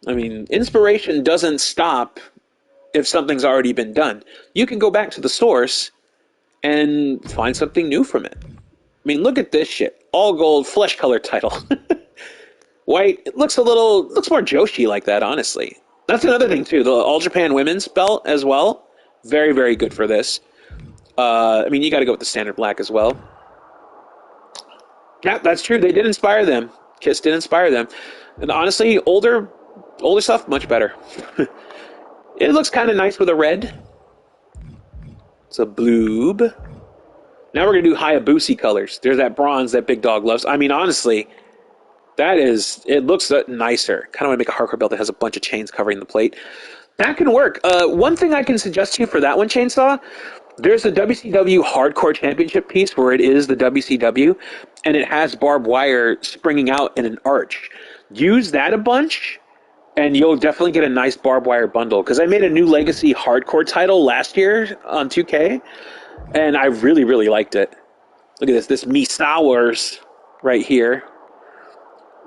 B: I mean, inspiration doesn't stop if something's already been done. You can go back to the source and find something new from it. I mean, look at this shit. All gold, flesh color title. White, it looks more Joshi like that, honestly. That's another thing, too. The All Japan women's belt as well. Very, very good for this. I mean, you got to go with the standard black as well. Yeah, that's true. They did inspire them. Kiss did inspire them. And honestly, older stuff, much better. It looks kind of nice with a red. It's a bloob. Now we're going to do Hayabusa colors. There's that bronze that Big Dog loves. I mean, honestly, it looks nicer. Kind of want to make a hardcore belt that has a bunch of chains covering the plate. That can work. One thing I can suggest to you for that one, Chainsaw, there's a WCW Hardcore Championship piece where it is the WCW, and it has barbed wire springing out in an arch. Use that a bunch, and you'll definitely get a nice barbed wire bundle. Because I made a new Legacy Hardcore title last year on 2K, and I really, really liked it. Look at this Misawers right here.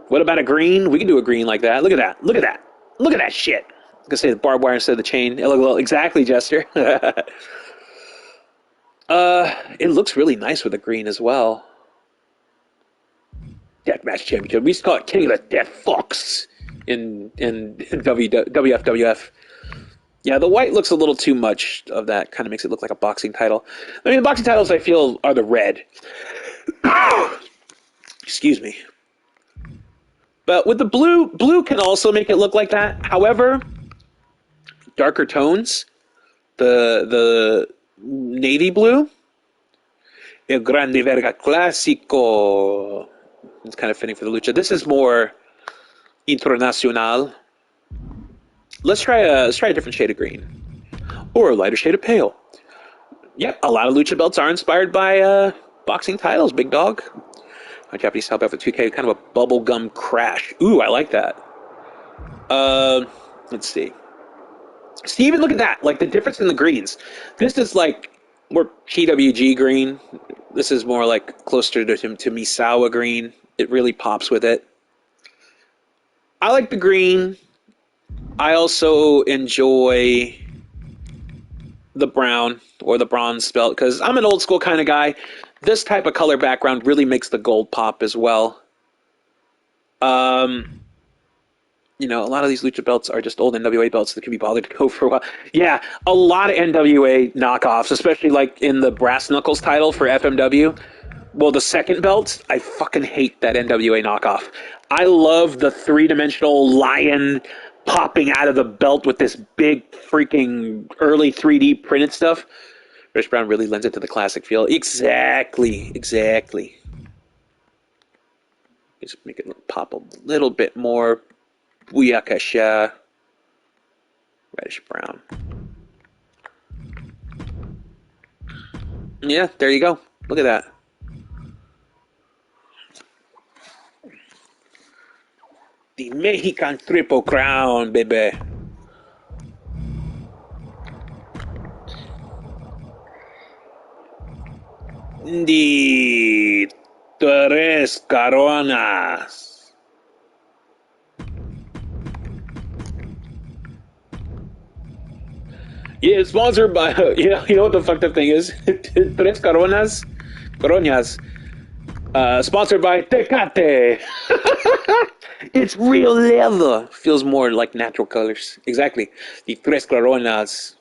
B: What about a green? We can do a green like that. Look at that. Look at that. Look at that shit. I'm going to say the barbed wire instead of the chain. Exactly, Jester. It looks really nice with the green as well. Deathmatch Championship. We used to call it King of the Death Fox in WFWF. Yeah, the white looks a little too much of that. Kind of makes it look like a boxing title. I mean, the boxing titles I feel are the red. Excuse me. But with the blue can also make it look like that. However, darker tones, the navy blue, El Grande Verga Clásico. It's kind of fitting for the lucha. This is more internacional. Let's try a different shade of green, or a lighter shade of pale. Yep, a lot of lucha belts are inspired by boxing titles. Big Dog. My Japanese style belt for 2K, kind of a bubblegum crash. Ooh, I like that. Let's see. Steven, look at that. Like the difference in the greens. This is like more PWG green. This is more like closer to Misawa green. It really pops with it. I like the green. I also enjoy the brown or the bronze belt because I'm an old school kind of guy. This type of color background really makes the gold pop as well. A lot of these lucha belts are just old NWA belts that can be bothered to go for a while. Yeah, a lot of NWA knockoffs, especially like in the Brass Knuckles title for FMW. Well, the second belt, I fucking hate that NWA knockoff. I love the three-dimensional lion popping out of the belt with this big freaking early 3D printed stuff. Rich Brown really lends it to the classic feel. Exactly. Just make it pop a little bit more. Booyakasha. Reddish brown. Yeah, there you go. Look at that. The Mexican Triple Crown, baby. The Tres Coronas. Yeah, it's sponsored by, you know what the fucked up thing is? Tres Coronas. Sponsored by Tecate. It's real leather. Feels more like natural colors. Exactly. The Tres Coronas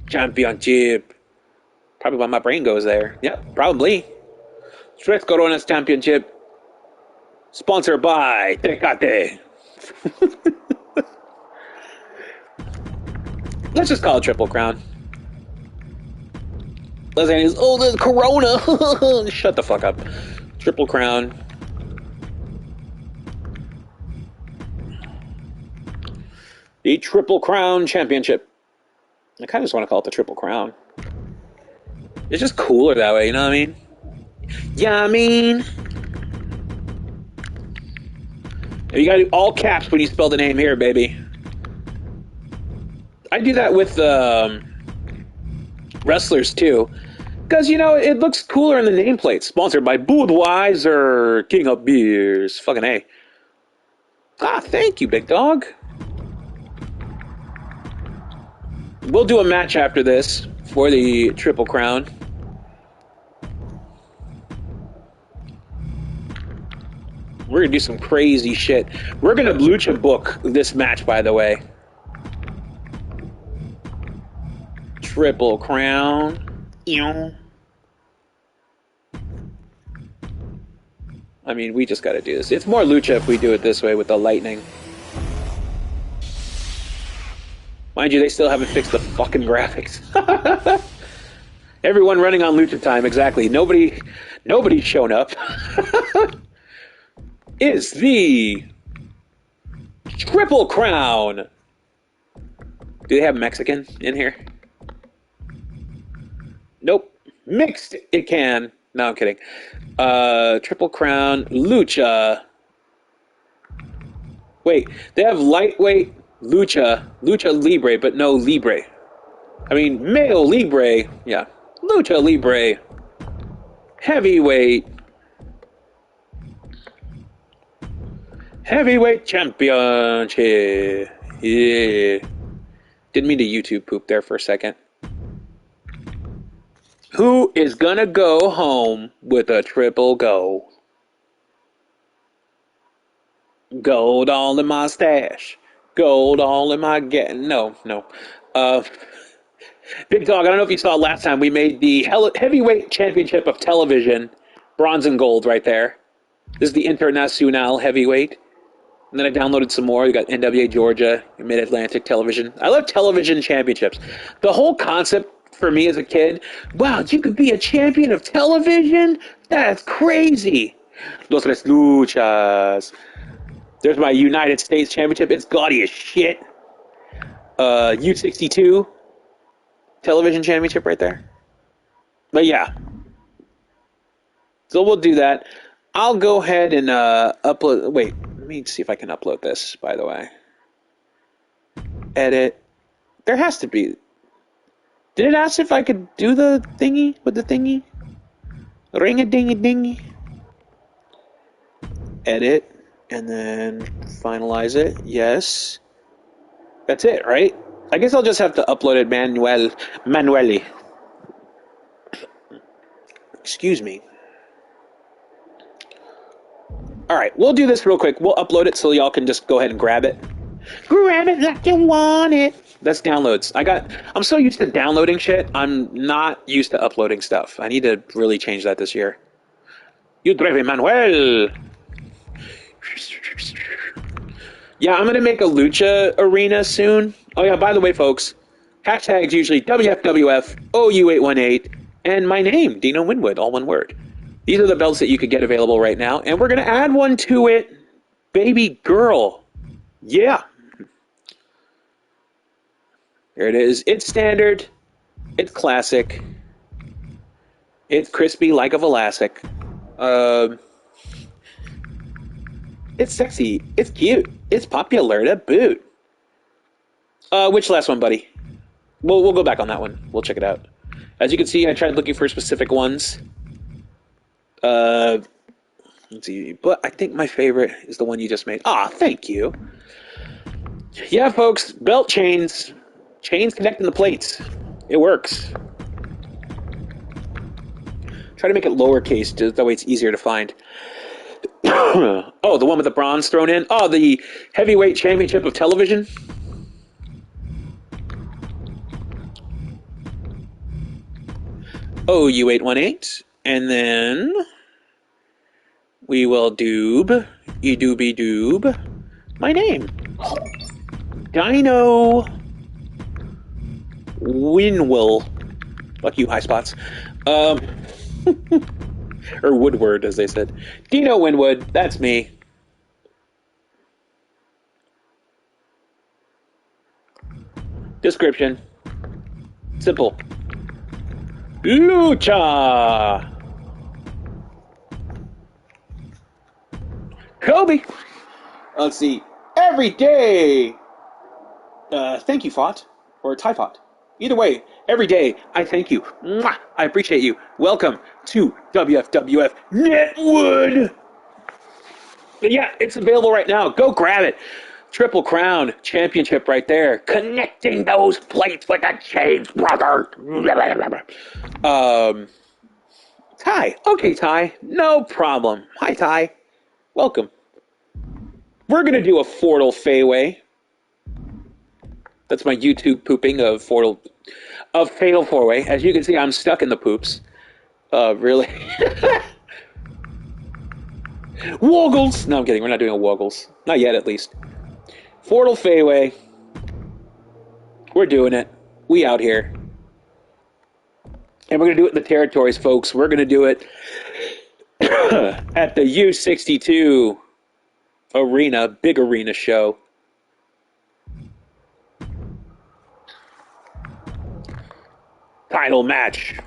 B: Championship Probably why my brain goes there. Yep, probably. Tres Coronas Championship. Sponsored by Tecate. Let's just call it Triple Crown. Lasagna's, oh, there's Corona. Shut the fuck up. Triple Crown. The Triple Crown Championship. I kind of just want to call it the Triple Crown. It's just cooler that way, you know what I mean? Yeah, I mean. You gotta do all caps when you spell the name here, baby. I do that with wrestlers too. Because, you know, it looks cooler in the nameplate. Sponsored by Budweiser, King of Beers. Fucking A. Ah, thank you, big dog. We'll do a match after this for the Triple Crown. We're going to do some crazy shit. We're going to lucha book this match, by the way. Triple Crown. I mean, we just got to do this. It's more lucha if we do it this way with the lightning. Mind you, they still haven't fixed the fucking graphics. Everyone running on lucha time, exactly. Nobody's shown up. Is the Triple Crown. Do they have Mexican in here? Nope. Mixed it can. No, I'm kidding. Triple Crown Lucha. Wait, they have lightweight Lucha Libre, but no Libre. I mean, male Libre. Yeah. Lucha Libre. Heavyweight Championship. Yeah. Didn't mean to YouTube poop there for a second. Who is gonna go home with a triple gold? Gold all in my stash. Gold all in my No. Big Dog, I don't know if you saw last time, we made the heavyweight championship of television. Bronze and gold right there. This is the Internacional heavyweight. And then I downloaded some more. You got NWA Georgia, Mid-Atlantic Television. I love television championships. The whole concept for me as a kid, wow, you could be a champion of television? That's crazy. Dos Tres Luchas. There's my United States Championship. It's gaudy as shit. U62 Television Championship right there. But yeah. So we'll do that. I'll go ahead and upload. Wait, let me see if I can upload this, by the way. Edit. There has to be. Did it ask if I could do the thingy with the thingy? Ring-a-dingy-dingy. Edit. And then finalize it. Yes. That's it, right? I guess I'll just have to upload it manually. Excuse me. All right, we'll do this real quick. We'll upload it so y'all can just go ahead and grab it. Grab it like you want it. That's downloads. I'm so used to downloading shit. I'm not used to uploading stuff. I need to really change that this year. You drive Manuel. Yeah, I'm going to make a lucha arena soon. Oh yeah, by the way, folks, hashtags usually WFWF, OU818, and my name, Dino Winwood, all one word. These are the belts that you could get available right now, and we're going to add one to it. Baby girl. Yeah. There it is. It's standard. It's classic. It's crispy like a Vlasic. It's sexy. It's cute. It's popular to boot. Which last one, buddy? We'll go back on that one. We'll check it out. As you can see, I tried looking for specific ones. Let's see. But I think my favorite is the one you just made. Ah, thank you. Yeah, folks. Belt chains. Chains connecting the plates. It works. Try to make it lowercase, just that way it's easier to find. Oh, the one with the bronze thrown in? Oh, the heavyweight championship of television? OU818. And then we will doob, e-dooby doob, my name. Dino Winwood. Fuck you, high spots. Or Woodward, as they said. Dino Winwood, that's me. Description. Simple. Lucha! Kobe! Let's see. Every day! Thank you, Fought. Or Ty Fought. Either way, every day, I thank you. Mwah! I appreciate you. Welcome to WFWF Netwood! But yeah, it's available right now. Go grab it. Triple Crown Championship right there. Connecting those plates with the chains, brother. Ty. Okay, Ty. No problem. Hi, Ty. Welcome. We're going to do a Fatal Fayway. That's my YouTube pooping of Fatal Four-Way. As you can see, I'm stuck in the poops. Really? Woggles! No, I'm kidding. We're not doing a Woggles. Not yet, at least. Fatal Fayway. We're doing it. We out here. And we're going to do it in the territories, folks. We're going to do it at the U62 arena, big arena show. Title match.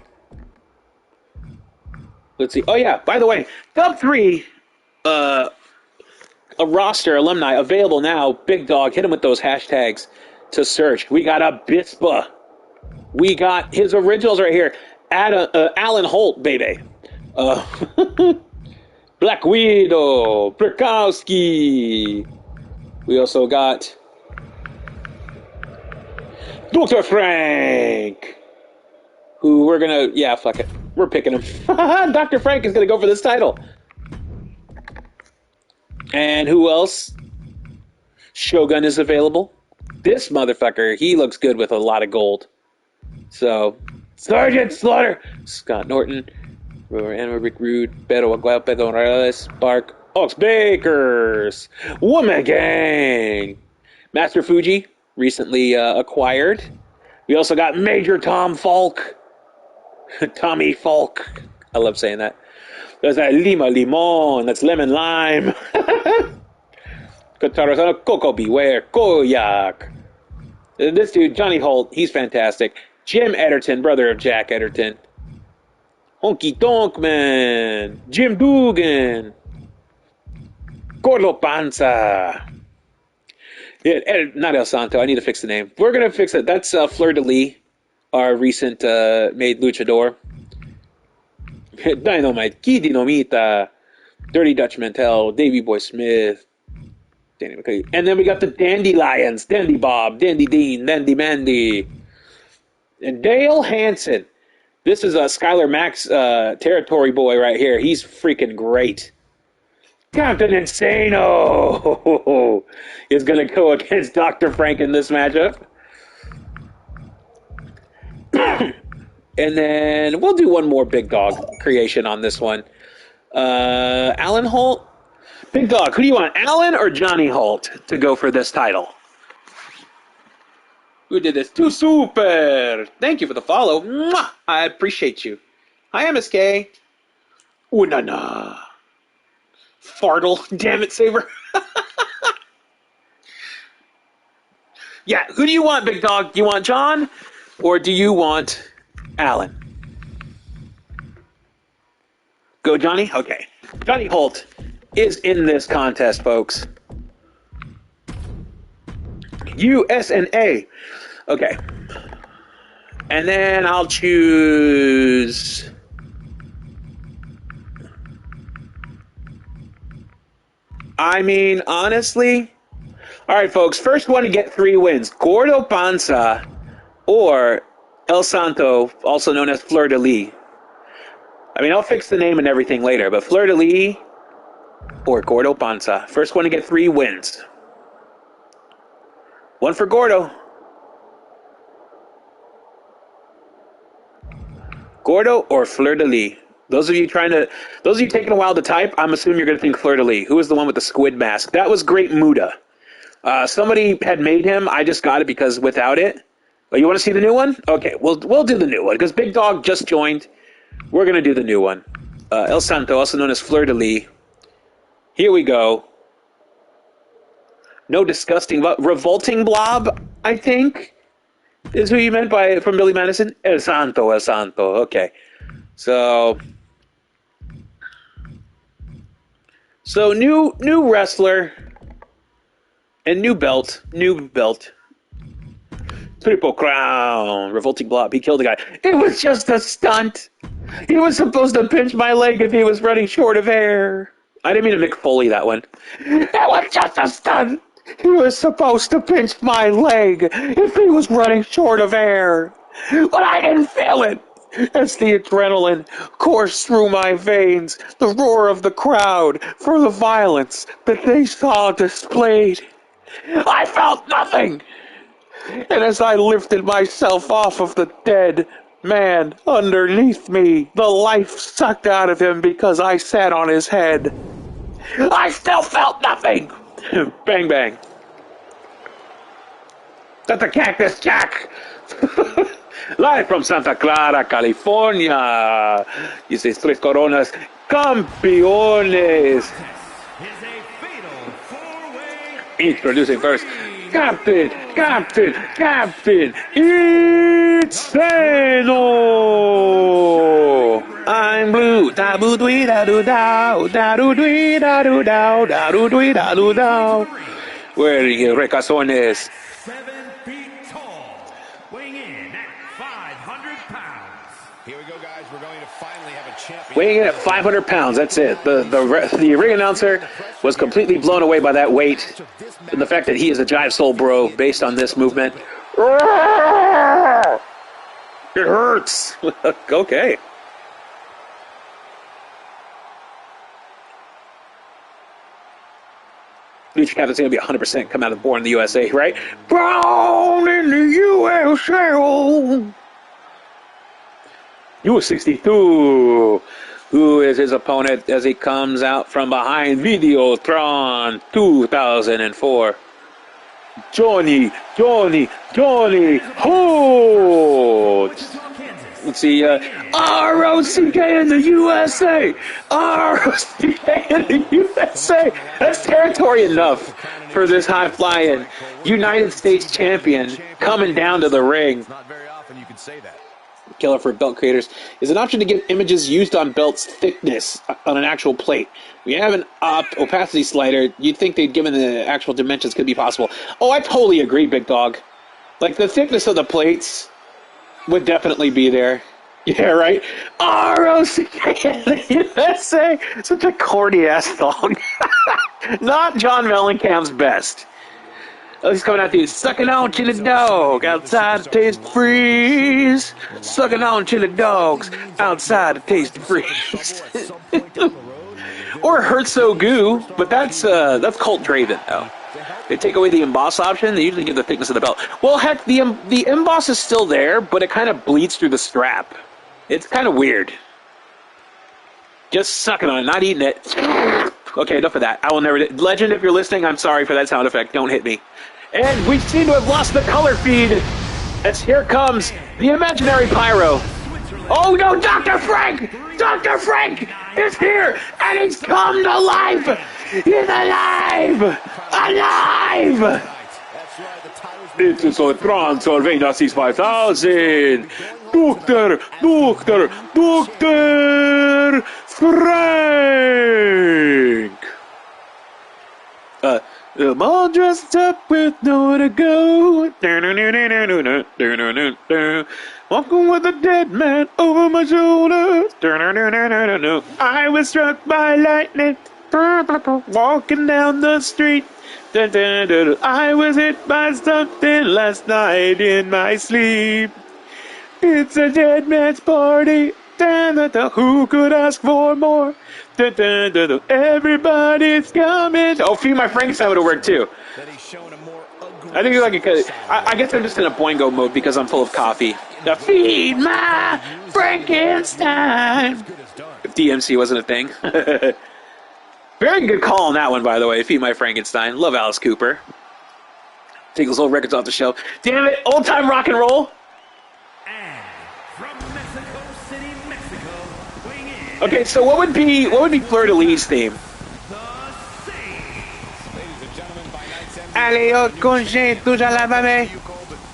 B: Let's see. Oh, yeah. By the way, Dub 3, a roster alumni available now. Big Dog, hit him with those hashtags to search. We got a Bispa. We got his originals right here. Alan Holt, baby. Black Widow. Prikowski. We also got Dr. Frank. Who we're going to... Yeah, fuck it. We're picking him. Dr. Frank is going to go for this title. And who else? Shogun is available. This motherfucker, he looks good with a lot of gold. So, Sergeant Slaughter, Scott Norton, Rick Rude, Pedro Aguayo, Pedro Morales, Bark, Ox Bakers, Woman Gang, Master Fuji, recently acquired. We also got Major Tom Falk, Tommy Falk. I love saying that. There's that Lima Limon, that's lemon lime. Coco Beware, Koyak. This dude, Johnny Holt, he's fantastic. Jim Ederton, brother of Jack Ederton. Honky Tonk Man. Jim Dugan. Gordo Panza. Yeah, not El Santo, I need to fix the name. We're going to fix it. That's Fleur de Lis, our recent made luchador. Dynamite, Key Dinomita, Dirty Dutch Mantel, Davey Boy Smith, Danny McCarthy. And then we got the Dandelions, Dandy Bob, Dandy Dean, Dandy Mandy, and Dale Hansen. This is a Skylar Max territory boy right here. He's freaking great. Captain Insano is going to go against Dr. Frank in this matchup. And then we'll do one more Big Dog creation on this one. Alan Holt? Big Dog, who do you want, Alan or Johnny Holt to go for this title? Who did this? Too super! Thank you for the follow. Mwah! I appreciate you. Hi, MSK. Ooh, na. Fartle. Damn it, Saber. Yeah, who do you want, Big Dog? Do you want John? Or do you want Alan? Go, Johnny? Okay. Johnny Holt is in this contest, folks. USNA. Okay. And then I'll choose... I mean, honestly... Alright, folks. First one to get 3 wins. Gordo Panza or El Santo, also known as Fleur de Lis. I mean, I'll fix the name and everything later, but Fleur de Lis or Gordo Panza. First one to get 3 wins. One for Gordo.
A: Gordo or Fleur de Lis? Those of you taking a while to type, I'm assuming you're going to think Fleur de Lis. Who was the one with the squid mask? That was Great Muda. Somebody had made him. I just got it because without it. Oh, you want to see the new one? Okay, we'll do the new one because Big Dog just joined. We're going to do the new one. El Santo, also known as Fleur de Lis. Here we go. No disgusting, revolting blob, I think, is who you meant by from Billy Madison. El Santo, El Santo. Okay, so new wrestler and new belt. Triple Crown, revolting blob. He killed a guy. It was just a stunt. He was supposed to pinch my leg if he was running short of air. I didn't mean to Mick Foley that one. It was just a stunt. He was supposed to pinch my leg if he was running short of air. But I didn't feel it. As the adrenaline coursed through my veins, the roar of the crowd for the violence that they saw displayed. I felt nothing. And as I lifted myself off of the dead man underneath me, the life sucked out of him because I sat on his head. I still felt nothing. Bang, bang. That's the Cactus Jack. Live from Santa Clara, California. Dice Tres Coronas Campeones. Introducing first, Captain, it's Zeno. I'm blue, da boo dwee da doo dow, da doo dwee da doo dow, da doo dwee da doo dow. Wearing recazones.
D: 7 feet tall, weighing in at 500 pounds. Here we go, guys. We're going to finally have a champion.
A: Weighing in at 500 pounds. That's it. The ring announcer was completely blown away by that weight and the fact that he is a Jive Soul Bro based on this movement. It hurts. Okay. Future Captain's going to be 100% come out of Born in the USA, right? Born in the USA. US 62. Who is his opponent as he comes out from behind Videotron 2004? Johnny Holt. Let's see, R-O-C-K in the USA. R-O-C-K in the USA. That's territory enough for this high-flying United States champion coming down to the ring.
D: Not very often you can say that.
A: Killer for belt creators is an option to get images used on belt's thickness on an actual plate. We have an opacity slider. You'd think they'd given the actual dimensions could be possible. Oh, I totally agree, Big Dog. Like, the thickness of the plates would definitely be there. Yeah, right? R-O-C-K USA. Such a corny-ass song. Not John Mellencamp's best. Oh, he's coming out to you. Sucking on chili dog. Outside the taste freeze. Sucking on chili dogs. Outside the taste freeze. Or Hurt So Goo, but that's Colt Draven, though. They take away the emboss option, they usually give the thickness of the belt. Well, heck, the emboss is still there, but it kind of bleeds through the strap. It's kind of weird. Just sucking on it, not eating it. Okay, enough of that. I will never... Legend, if you're listening, I'm sorry for that sound effect. Don't hit me. And we seem to have lost the color feed. As here comes the imaginary pyro. Oh no, Dr. Frank! Dr. Frank is here, and he's come to life! He's alive! Alive! It's a Transylvania 5000! Dr. Frank! I'm all dressed up with nowhere to go. Walking with a dead man over my shoulder. I was struck by lightning. Walking down the street. I was hit by something last night in my sleep. It's a dead man's party. Who could ask for more? Everybody's coming. Oh, Feed My Frankenstein would have worked too. I think like I guess I'm just in a boingo mode because I'm full of coffee.
B: Defeat my Frankenstein. If DMC wasn't a thing. Very good call on that one, by the way. Feed My Frankenstein. Love Alice Cooper. Take those old records off the shelf. Damn it, old time rock and roll.
D: And from Mexico City, Mexico, weighing in.
B: Okay, so what would be Fleur de Lis's theme?
D: The Saints. Ladies and gentlemen, by night's end,
B: Allez au congé, tout à la mamie.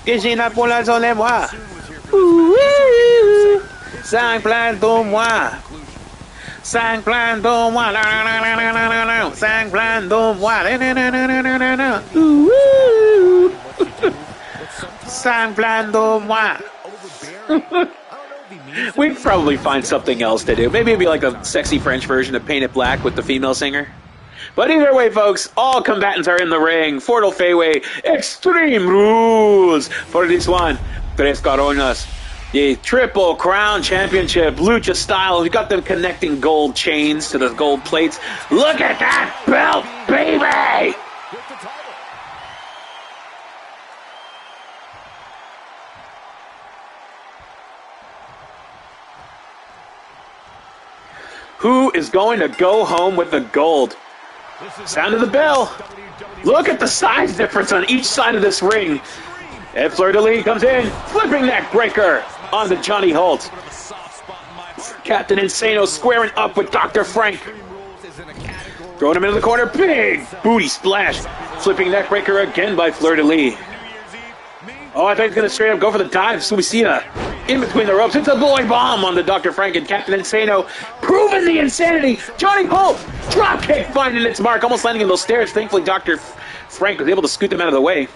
B: Et j'ai la pour la zone moi. Cinq plans de moi. Cinq plans de moi. Cinq plans de moi. Cinq plans de moi. We'd probably find something else to do. Maybe it'd be like a sexy French version of Paint It Black with the female singer. But either way, folks, all combatants are in the ring. Fatal Fairway, Extreme Rules for this one. Tres Coronas. The Triple Crown Championship, Lucha style. We got them connecting gold chains to the gold plates. Look at that belt, baby! Who is going to go home with the gold? Sound of the bell. Look at the size difference on each side of this ring. And Fleur de Lis comes in, flipping neck breaker on the Johnny Holt. Captain Insano squaring up with Dr. Frank. Throwing him into the corner, big booty splash. Flipping neck breaker again by Fleur de Lis. Oh, I think he's going to straight up go for the dive. So we see in between the ropes. It's a boy bomb on the Dr. Frank and Captain Insano. Proving the insanity. Johnny Holt, drop kick finding its mark. Almost landing in those stairs. Thankfully, Dr. Frank was able to scoot them out of the way.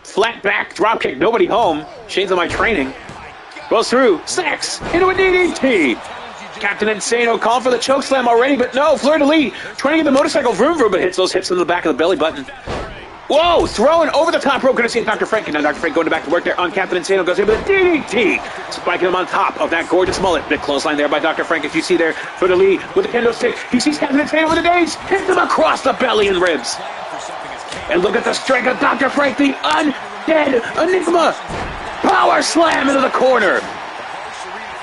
B: Flat back, drop kick, nobody home. Shades of my training. Goes through, stacks, into a DDT. Captain Insano calling for the choke slam already, but no, Fleur de Lis trying to get the motorcycle vroom vroom, but hits those hips in the back of the belly button. Whoa, throwing over the top rope, courtesy of Dr. Frank, and now Dr. Frank going back to work there on Captain Insano, goes in with a DDT, spiking him on top of that gorgeous mullet. Big clothesline there by Dr. Frank, as you see there, Fleur de Lis with a kendo stick. He sees Captain Insano with the days, hits him across the belly and ribs. And look at the strength of Dr. Frank, the undead Enigma. Power slam into the corner.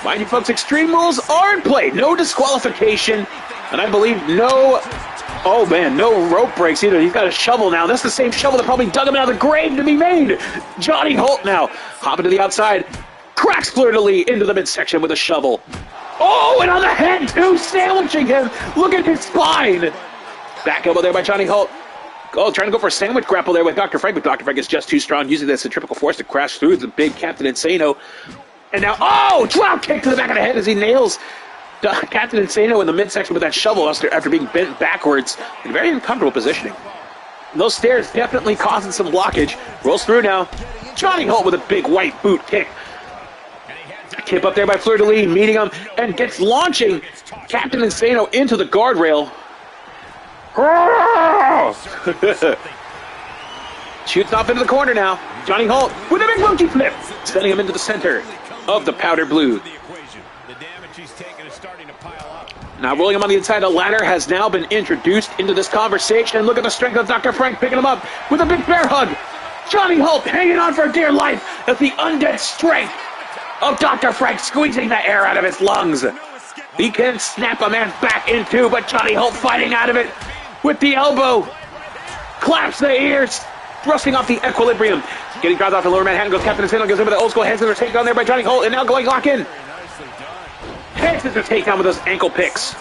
B: Mind you, folks, Extreme Rules are in play. No disqualification. And I believe no rope breaks either. He's got a shovel now. That's the same shovel that probably dug him out of the grave to be made. Johnny Holt now hopping to the outside. Cracks Fleur de Lis into the midsection with a shovel. Oh, and on the head, too, sandwiching him. Look at his spine. Back elbow there by Johnny Holt. Oh, trying to go for a sandwich grapple there with Dr. Frank, but Dr. Frank is just too strong, using that centrifugal force to crash through the big Captain Insano. And now, drop kick to the back of the head as he nails Captain Insano in the midsection with that shovel after being bent backwards in very uncomfortable positioning. And those stairs definitely causing some blockage. Rolls through now. Johnny Holt with a big white boot kick. Tip up there by Fleur de Lis, meeting him, and gets launching Captain Insano into the guardrail. Shoots off into the corner now. Johnny Holt with a big monkey flip, sending him into the center of the powder blue. Now rolling him on the inside, the ladder has now been introduced into this conversation. Look at the strength of Dr. Frank picking him up with a big bear hug. Johnny Holt hanging on for dear life as the undead strength of Dr. Frank squeezing the air out of his lungs. He can snap a man's back in two, but Johnny Holt fighting out of it with the elbow. Claps the ears, thrusting off the equilibrium. Getting dropped off the lower Manhattan, goes Captain Insano, goes in with the old school head scissors takedown there by Johnny Holt, and now going lock in. Head scissors takedown with those ankle picks.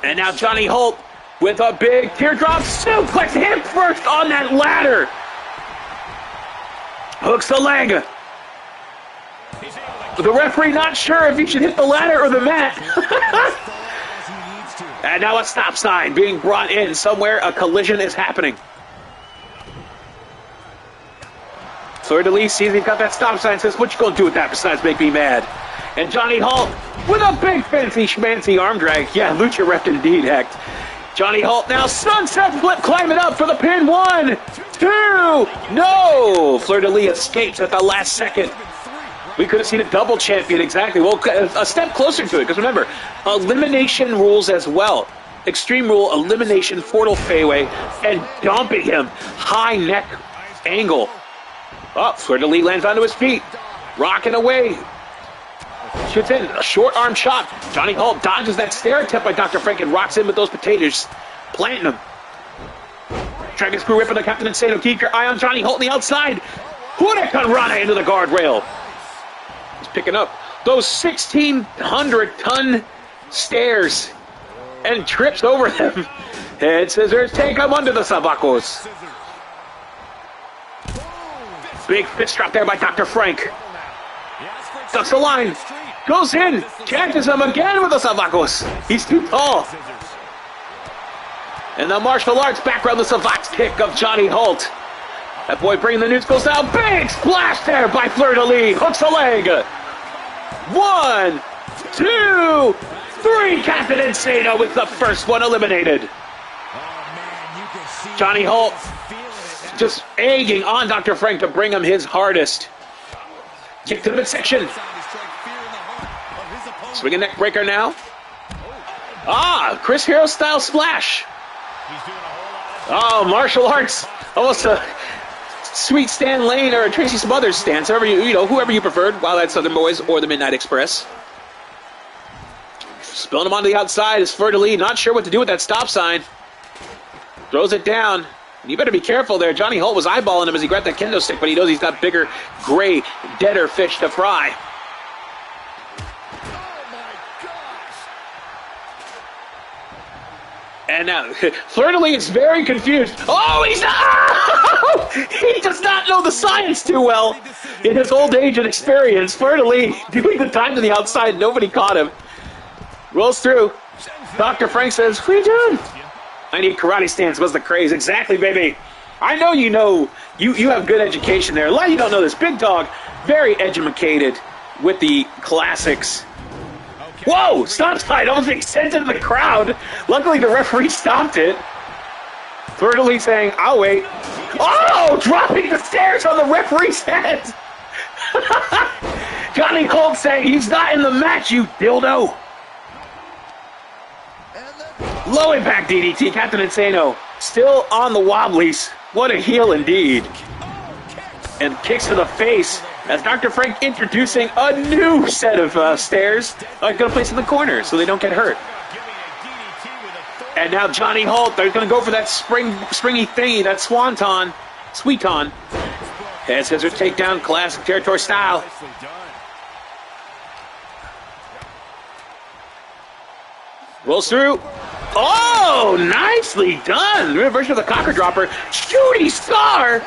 B: And now Johnny Holt with a big teardrop suplex, him first on that ladder. Hooks the leg. The referee not sure if he should hit the ladder or the mat. And now a stop sign being brought in. Somewhere a collision is happening. Fleur de Lis sees he's got that stop sign, says, what you gonna do with that besides make me mad? And Johnny Holt with a big fancy schmancy arm drag. Yeah, Lucha ref indeed, heck. Johnny Holt now sunset flip climbing up for the pin. 1, 2, no! Fleur de Lis escapes at the last second. We could have seen a double champion, exactly. Well, a step closer to it, because remember, elimination rules as well. Extreme Rule, elimination, fatal fairway, and dumping him. High neck angle. Oh, Fleur-de-Lis lands onto his feet. Rocking away. Shoots in. A short arm shot. Johnny Holt dodges that stare attempt by Dr. Frank and rocks in with those potatoes. Planting them. Dragon Screw Ripper, the Captain Insano. Keep your eye on Johnny Holt on the outside. Huracan Rana into the guardrail. He's picking up those 1,600-ton stairs and trips over them. Head scissors take him under the Savacos. Big fist drop there by Dr. Frank. Ducks the line. Goes in. Catches him again with the Savacos. He's too tall. And the martial arts background, the Savac's kick of Johnny Holt. That boy bringing the news goes down. Big splash there by Fleur-de-Lis. Hooks a leg. 1, 2, 3. Captain Insano with the first one eliminated. Johnny Holt just egging on Dr. Frank to bring him his hardest. Kick to the midsection. Swinging neck breaker now. Chris Hero style splash. Oh, martial arts. Almost a sweet Stan Lane or a Tracy Smothers stance. Whoever you preferred. Wildcat Southern Boys or the Midnight Express. Spilling him onto the outside is Fleur-de-Lis. Not sure what to do with that stop sign. Throws it down. You better be careful there. Johnny Holt was eyeballing him as he grabbed that kendo stick, but he knows he's got bigger, gray, deader fish to fry. And now, Fleur-de-Lis is very confused. Oh, he does not know the science too well. In his old age and experience, Fleur-de-Lis doing the time to the outside. Nobody caught him. Rolls through. Dr. Frank says, "What are you doing?" I need karate stance was the craze. Exactly, baby. I know you know. You have good education there. A lot of you don't know this. Big Dog, very educated with the classics. Whoa! Stop sign almost being sent into the crowd. Luckily, the referee stopped it. Fleur-de-Lis saying, "I'll wait." Oh! Dropping the stairs on the referee's head. Johnny Holt saying, "He's not in the match, you dildo." Low impact DDT, Captain Insano still on the wobblies. What a heel indeed. And kicks to the face as Dr. Frank introducing a new set of stairs. I'm going to place in the corner so they don't get hurt. And now Johnny Holt, they're going to go for that springy thingy, that sweeton. Head scissors takedown, classic territory style. Rolls through. Oh, nicely done. New version of the Cocker Dropper. Shooting star.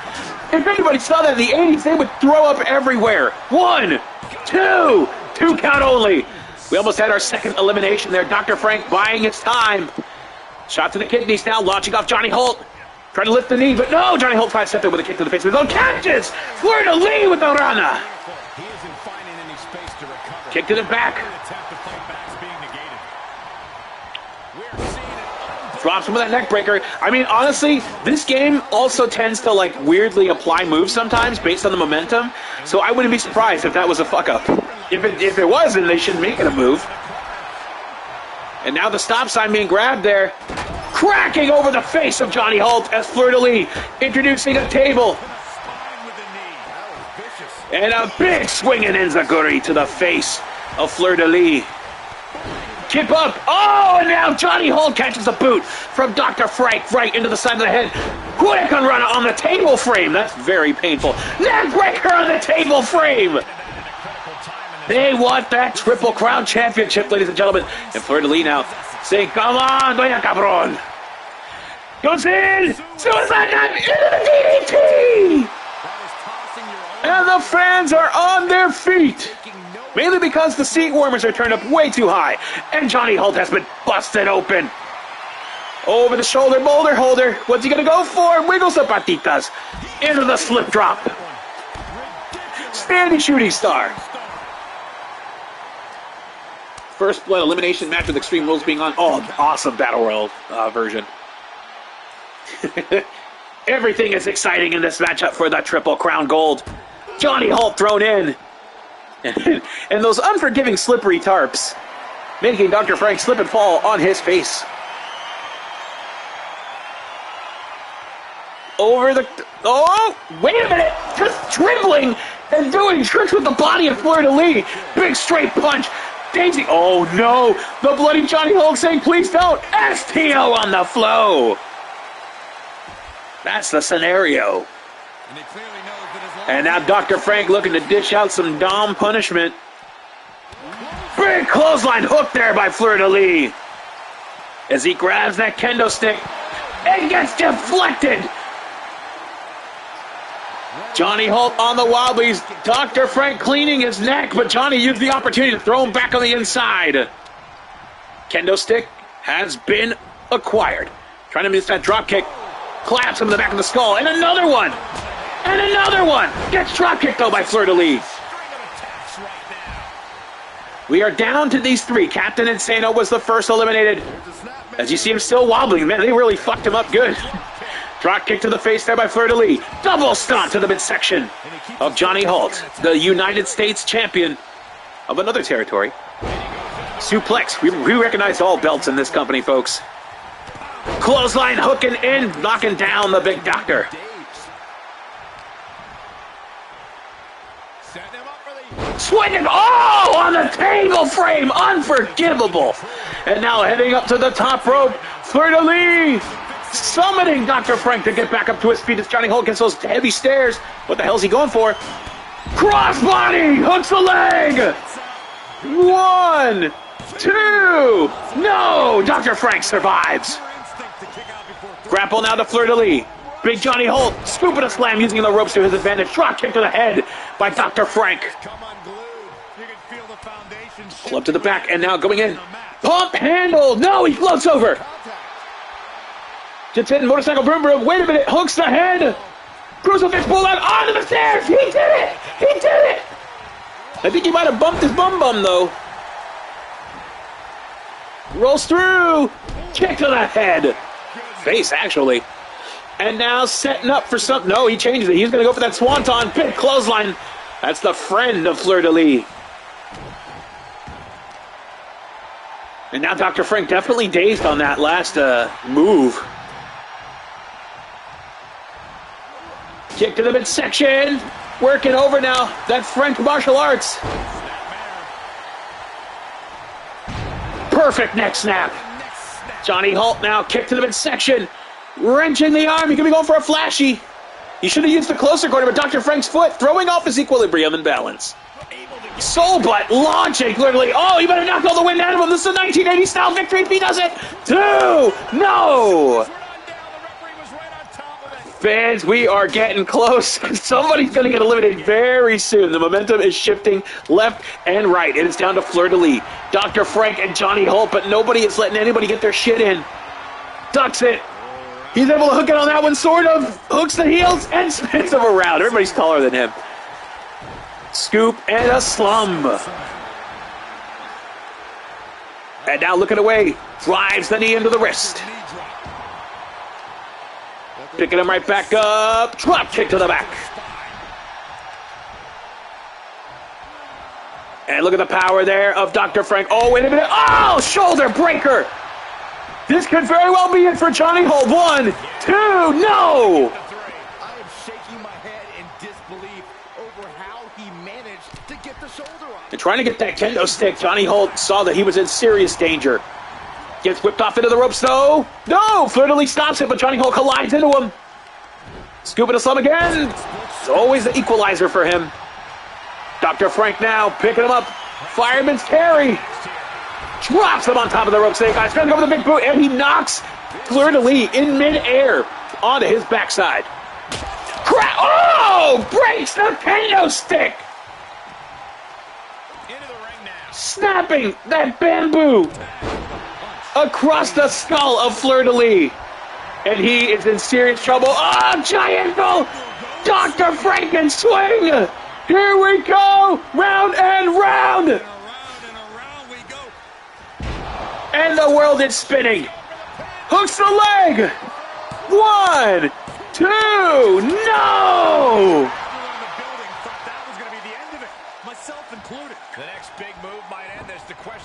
B: If anybody saw that in the 80s, they would throw up everywhere. 1, 2. 2 count only. We almost had our second elimination there. Dr. Frank buying his time. Shot to the kidneys now, launching off Johnny Holt. Trying to lift the knee, but no. Johnny Holt tries to step there with a kick to the face with his own catches. Fleur-de-Lis with the Rana. Kick to the back. Drops him with that neck breaker. I mean, honestly, this game also tends to like weirdly apply moves sometimes based on the momentum. So I wouldn't be surprised if that was a fuck up. If it wasn't, they shouldn't make it a move. And now the stop sign being grabbed there. Cracking over the face of Johnny Holt as Fleur-de-Lis introducing a table. And a big swinging enziguri to the face of Fleur-de-Lis. Kip up. Oh, and now Johnny Holt catches a boot from Dr. Frank right into the side of the head. Huracan Rana on the table frame. That's very painful. Neck breaker on the table frame. They want that Triple Crown Championship, ladies and gentlemen. And Fleur-de-Lis now saying, "Come on, Doña Cabron." Goes in. Suicide dive into the DDT. And the fans are on their feet. Mainly because the seat warmers are turned up way too high. And Johnny Holt has been busted open. Over the shoulder boulder holder. What's he going to go for? Wiggle zapatitas. Into the slip drop. Standing shooting star. First blood elimination match with Extreme Rules being on. Oh, awesome Battle Royal version. Everything is exciting in this matchup for the Triple Crown Gold. Johnny Holt thrown in. And those unforgiving slippery tarps making Dr. Frank slip and fall on his face. over the... Oh, wait a minute. Just dribbling and doing tricks with the body of Fleur-de-Lis. Big straight punch. Daisy. Oh, no. The bloody Johnny Hulk saying, please don't. STO on the flow. That's the scenario. And now Dr. Frank looking to dish out some Dom punishment. Big clothesline hook there by Fleur-de-Lis. As he grabs that kendo stick and gets deflected. Johnny Holt on the wobblies. Dr. Frank cleaning his neck, but Johnny used the opportunity to throw him back on the inside. Kendo stick has been acquired. Trying to miss that drop kick. Claps him in the back of the skull. And another one. And another one. Gets drop kicked though by Fleur-de-Lis. We are down to these three. Captain Insano was the first eliminated. As you see him still wobbling. Man, they really fucked him up good. Drop kick to the face there by Fleur-de-Lis. Double stomp to the midsection of Johnny Holt, the United States champion of another territory. Suplex. We recognize all belts in this company, folks. Clothesline hooking in, knocking down the big doctor. Swinging, oh, on the table frame, unforgivable. And now heading up to the top rope, Fleur-de-Lis summoning Dr. Frank to get back up to his feet as Johnny Holt gets those heavy stairs. What the hell is he going for? Crossbody, hooks the leg. 1, 2, no, Dr. Frank survives. Grapple now to Fleur-de-Lis. Big Johnny Holt scooping a slam using the ropes to his advantage. Drop kick to the head by Dr. Frank. Club to the back and now going in. Pump handle. No, he floats over. Just hitting motorcycle broom broom. Wait a minute. Hooks the head. Crucifix pull out onto the stairs. He did it. He did it. I think he might have bumped his bum though. Rolls through. Kick to the head. Face actually. And now setting up for something. No, he changes it. He's going to go for that swanton. Big clothesline. That's the friend of Fleur-de-Lis. And now Dr. Frank definitely dazed on that last move. Kick to the midsection. Working over now. That French martial arts. Perfect neck snap. Johnny Holt now kick to the midsection. Wrenching the arm. He could be going for a flashy. He should have used the closer corner, but Dr. Frank's foot throwing off his equilibrium and balance. Soul butt launching clearly. Oh, he better knock all the wind out of him. This is a 1980 style victory if he does it. 2. No. Fans, we are getting close. Somebody's going to get eliminated very soon. The momentum is shifting left and right. It is down to Fleur-de-Lis, Dr. Frank, and Johnny Holt, but nobody is letting anybody get their shit in. Ducks it. He's able to hook it on that one, sort of. Hooks the heels and spins him around. Everybody's taller than him. Scoop and a slum. And now looking away. Drives the knee into the wrist. Picking him right back up. Drop kick to the back. And look at the power there of Dr. Frank. Oh, wait a minute. Oh, shoulder breaker. This could very well be it for Johnny Holt. 1, 2, no!
D: I am shaking my head in disbelief over how he managed to get the shoulder up.
B: And trying to get that kendo stick, Johnny Holt saw that he was in serious danger. Gets whipped off into the ropes, though. No! Fleur-de-Lis stops it, but Johnny Holt collides into him. Scooping a slum again. It's always the equalizer for him. Dr. Frank now picking him up. Fireman's carry. Drops him on top of the rope. Say, guys, trying to go for the big boot, and he knocks Fleur-de-Lis in midair onto his backside. Oh! Breaks the kendo stick!
D: Into the ring now.
B: Snapping that bamboo across the skull of Fleur-de-Lis. And he is in serious trouble. Oh, giant goal! Dr. Franken swing! Here we go! Round and round! And the world is spinning. Hooks the leg. 1, 2, no!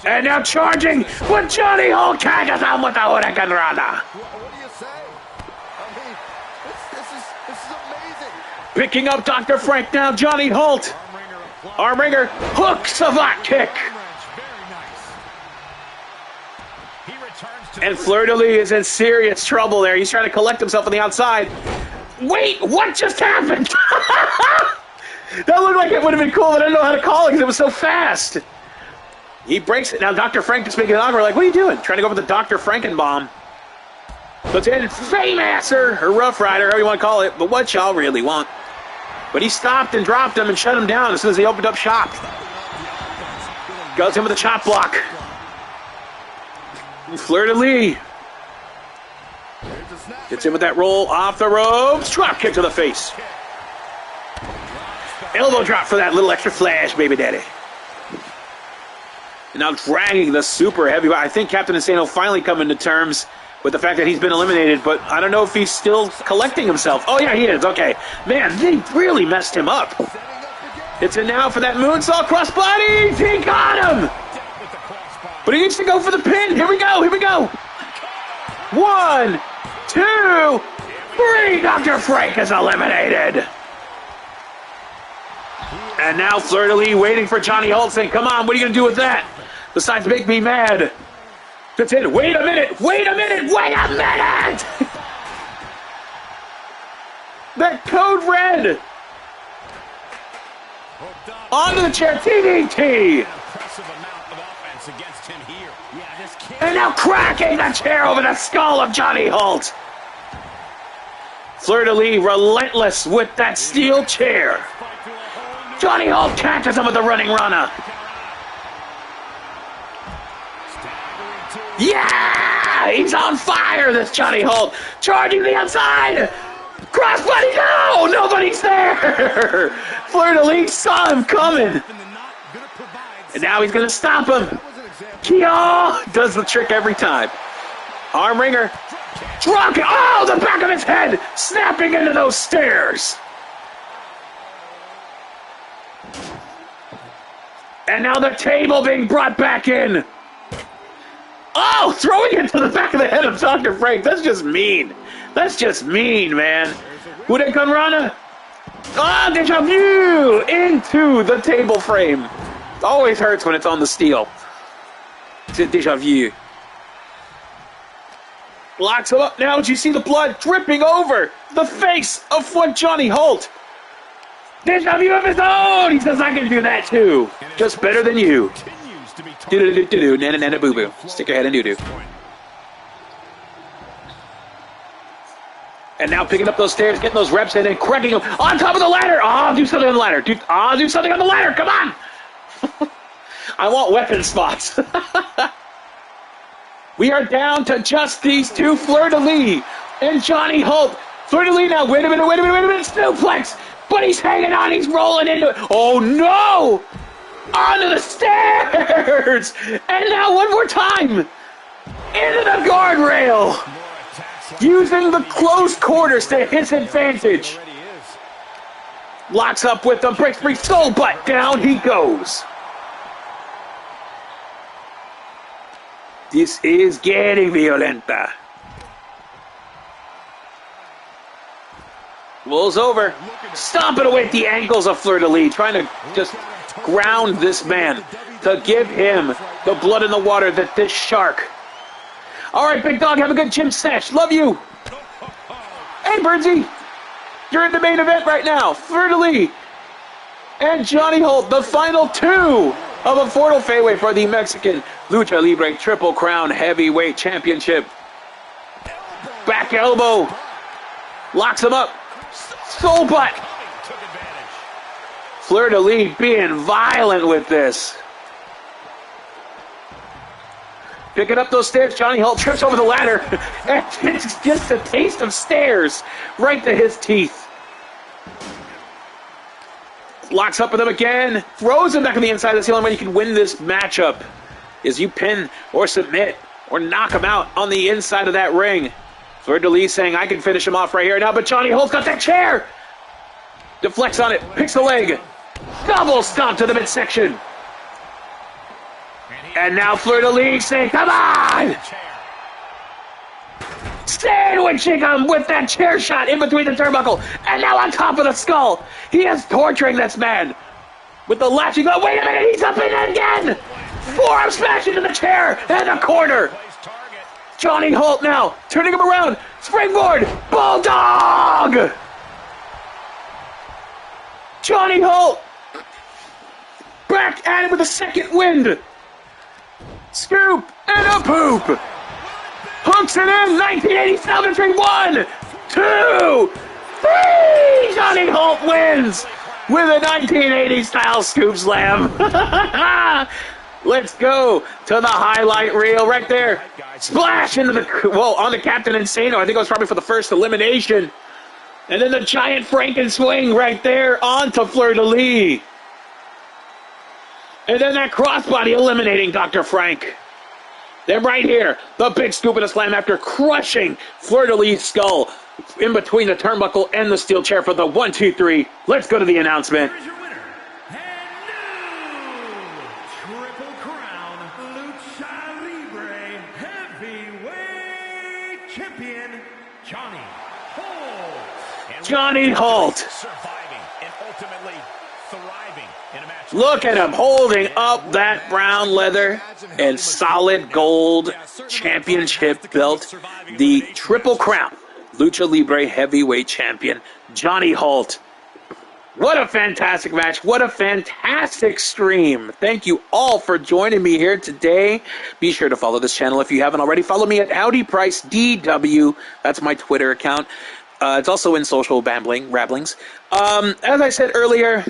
B: And now charging with Johnny Holt catches him with the Hurricane Rana.
E: What do you say? I mean, this
D: This is amazing.
B: Picking up Dr. Frank now, Johnny Holt. Armringer, hook, savant kick.
D: Very nice. He returns to
B: And Fleur-de-Lis is in serious trouble there. He's trying to collect himself on the outside. Wait, what just happened? That looked like it would have been cool, but I didn't know how to call it because it was so fast. He breaks it. Now Dr. Frank just making an offer. Like, what are you doing? Trying to go for the Dr. Frankenbomb. Puts in Fameasser, or Rough Rider, however you want to call it. But what y'all really want? But he stopped and dropped him and shut him down as soon as he opened up shop. Goes in with a chop block. Fleur-de-Lis. Gets in with that roll off the ropes. Drop kick to the face. Elbow drop for that little extra flash, baby daddy. And now dragging the super heavy. I think Captain Insane will finally come into terms with the fact that he's been eliminated, but I don't know if he's still collecting himself. Oh, yeah, he is. Okay. Man, they really messed him up. It's in now for that moonsault crossbody. He got him. But he needs to go for the pin. Here we go. Here we go. 1, 2, 3. Dr. Frank is eliminated. And now Fleur-de-Lis waiting for Johnny Holt saying, come on, what are you going to do with that? Besides make me mad. That's it. Wait a minute. Wait a minute. Wait a minute. That code red. Onto the chair. TDT. And now cracking the chair over the skull of Johnny Holt. Fleur-de-Lis relentless with that steel chair. Johnny Holt catches him with the running runner. Yeah! He's on fire, this Johnny Holt. Charging the outside. Crossbody, no! Nobody's there! Fleur-de-Lis saw him coming. And now he's going to stop him. Kia does the trick every time. Arm ringer. Drop it. Oh, the back of his head snapping into those stairs. And now the table being brought back in. Oh, throwing it to the back of the head of Dr. Frank. That's just mean. That's just mean, man. Huracan Rana. Ah, deja vu into the table frame. It always hurts when it's on the steel. It's a deja vu. Locks him up now. Did you see the blood dripping over the face of one Johnny Holt? Deja vu of his own! He says, I can do that too. Just better than you. Do-do-do-do-do, nana-nana-boo-boo. Stick your head in doo-doo. And now picking up those stairs, getting those reps in, and cracking them on top of the ladder. Oh, do something on the ladder. Do something on the ladder. Come on! I want weapon spots. We are down to just these two, Fleur-de-Lis and Johnny Holt. Fleur-de-Lis now, wait a minute, suplex! But he's hanging on, he's rolling into it. Oh no! Onto the stairs! And now one more time! Into the guardrail! Using the close quarters to his advantage. Locks up with the breaks free soul, but down he goes. This is getting violenta. Rolls over, stomping away at the ankles of Fleur-de-Lis, trying to just ground this man to give him the blood in the water that this shark. All right, big dog, have a good gym sesh. Love you. Hey, Birdsey, you're in the main event right now. Fleur-de-Lis and Johnny Holt, the final two of a Fatal Fairway for the Mexican Lucha Libre Triple Crown Heavyweight Championship. Back elbow, locks him up. Soul butt. Fleur-de-Lis being violent with this. Picking up those stairs, Johnny Holt trips over the ladder. And it's just a taste of stairs right to his teeth. Locks up with him again. Throws him back on the inside. That's the only way you can win this matchup. Is you pin or submit or knock him out on the inside of that ring. Fleur-de-Lis saying, I can finish him off right here now, but Johnny Holt's got that chair! Deflects on it, picks the leg. Double stomp to the midsection. And now Fleur-de-Lis saying, come on! sandwiching him with that chair shot in between the turnbuckle, and now on top of the skull. He is torturing this man with the latching. Oh, wait a minute, he's up in it again! Forearm smash into the chair and the corner. Johnny Holt now turning him around. Springboard, bulldog. Johnny Holt back at it with a second wind. Scoop and a poop. Hooks it in. 1987 3, 1, 2, 3. Johnny Holt wins with a 1980 style scoop slam. Let's go to the highlight reel right there. Splash into on the Captain Insano. I think it was probably for the first elimination. And then the giant Franken swing right there onto Fleur de Lis. And then that crossbody eliminating Dr. Frank. Then right here, the big scoop and a slam after crushing Fleur de Lis' skull in between the turnbuckle and the steel chair for the 1, 2, 3. Let's go to the announcement.
D: Here's your winner, and new Triple Crown Lucha Libre Heavyweight Champion, Johnny Holt.
B: Johnny Holt.
D: Surviving and ultimately thriving in a match.
B: Look at him holding up that brown leather and solid gold championship belt. The Triple Crown Lucha Libre Heavyweight Champion, Johnny Holt. What a fantastic match. What a fantastic stream. Thank you all for joining me here today. Be sure to follow this channel if you haven't already. Follow me at Audi Price DW. That's my Twitter account. It's also in social rabblings. As I said earlier,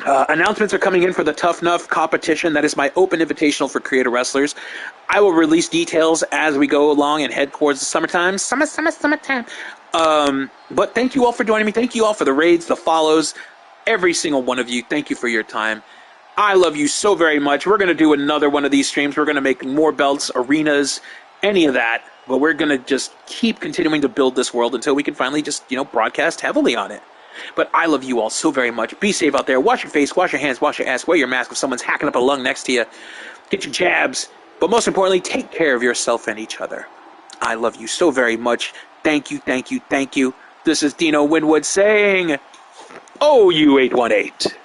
B: announcements are coming in for the Tough Enough competition. That is my open invitational for creator wrestlers. I will release details as we go along and head towards the summertime. Summertime. But thank you all for joining me. Thank you all for the raids, the follows, every single one of you. Thank you for your time. I love you so very much. We're going to do another one of these streams. We're going to make more belts, arenas, any of that. But we're going to just keep continuing to build this world until we can finally just, broadcast heavily on it. But I love you all so very much. Be safe out there. Wash your face, wash your hands, wash your ass, wear your mask if someone's hacking up a lung next to you. Get your jabs. But most importantly, take care of yourself and each other. I love you so very much. Thank you, thank you, thank you. This is Dino Winwood saying, oh, you 818.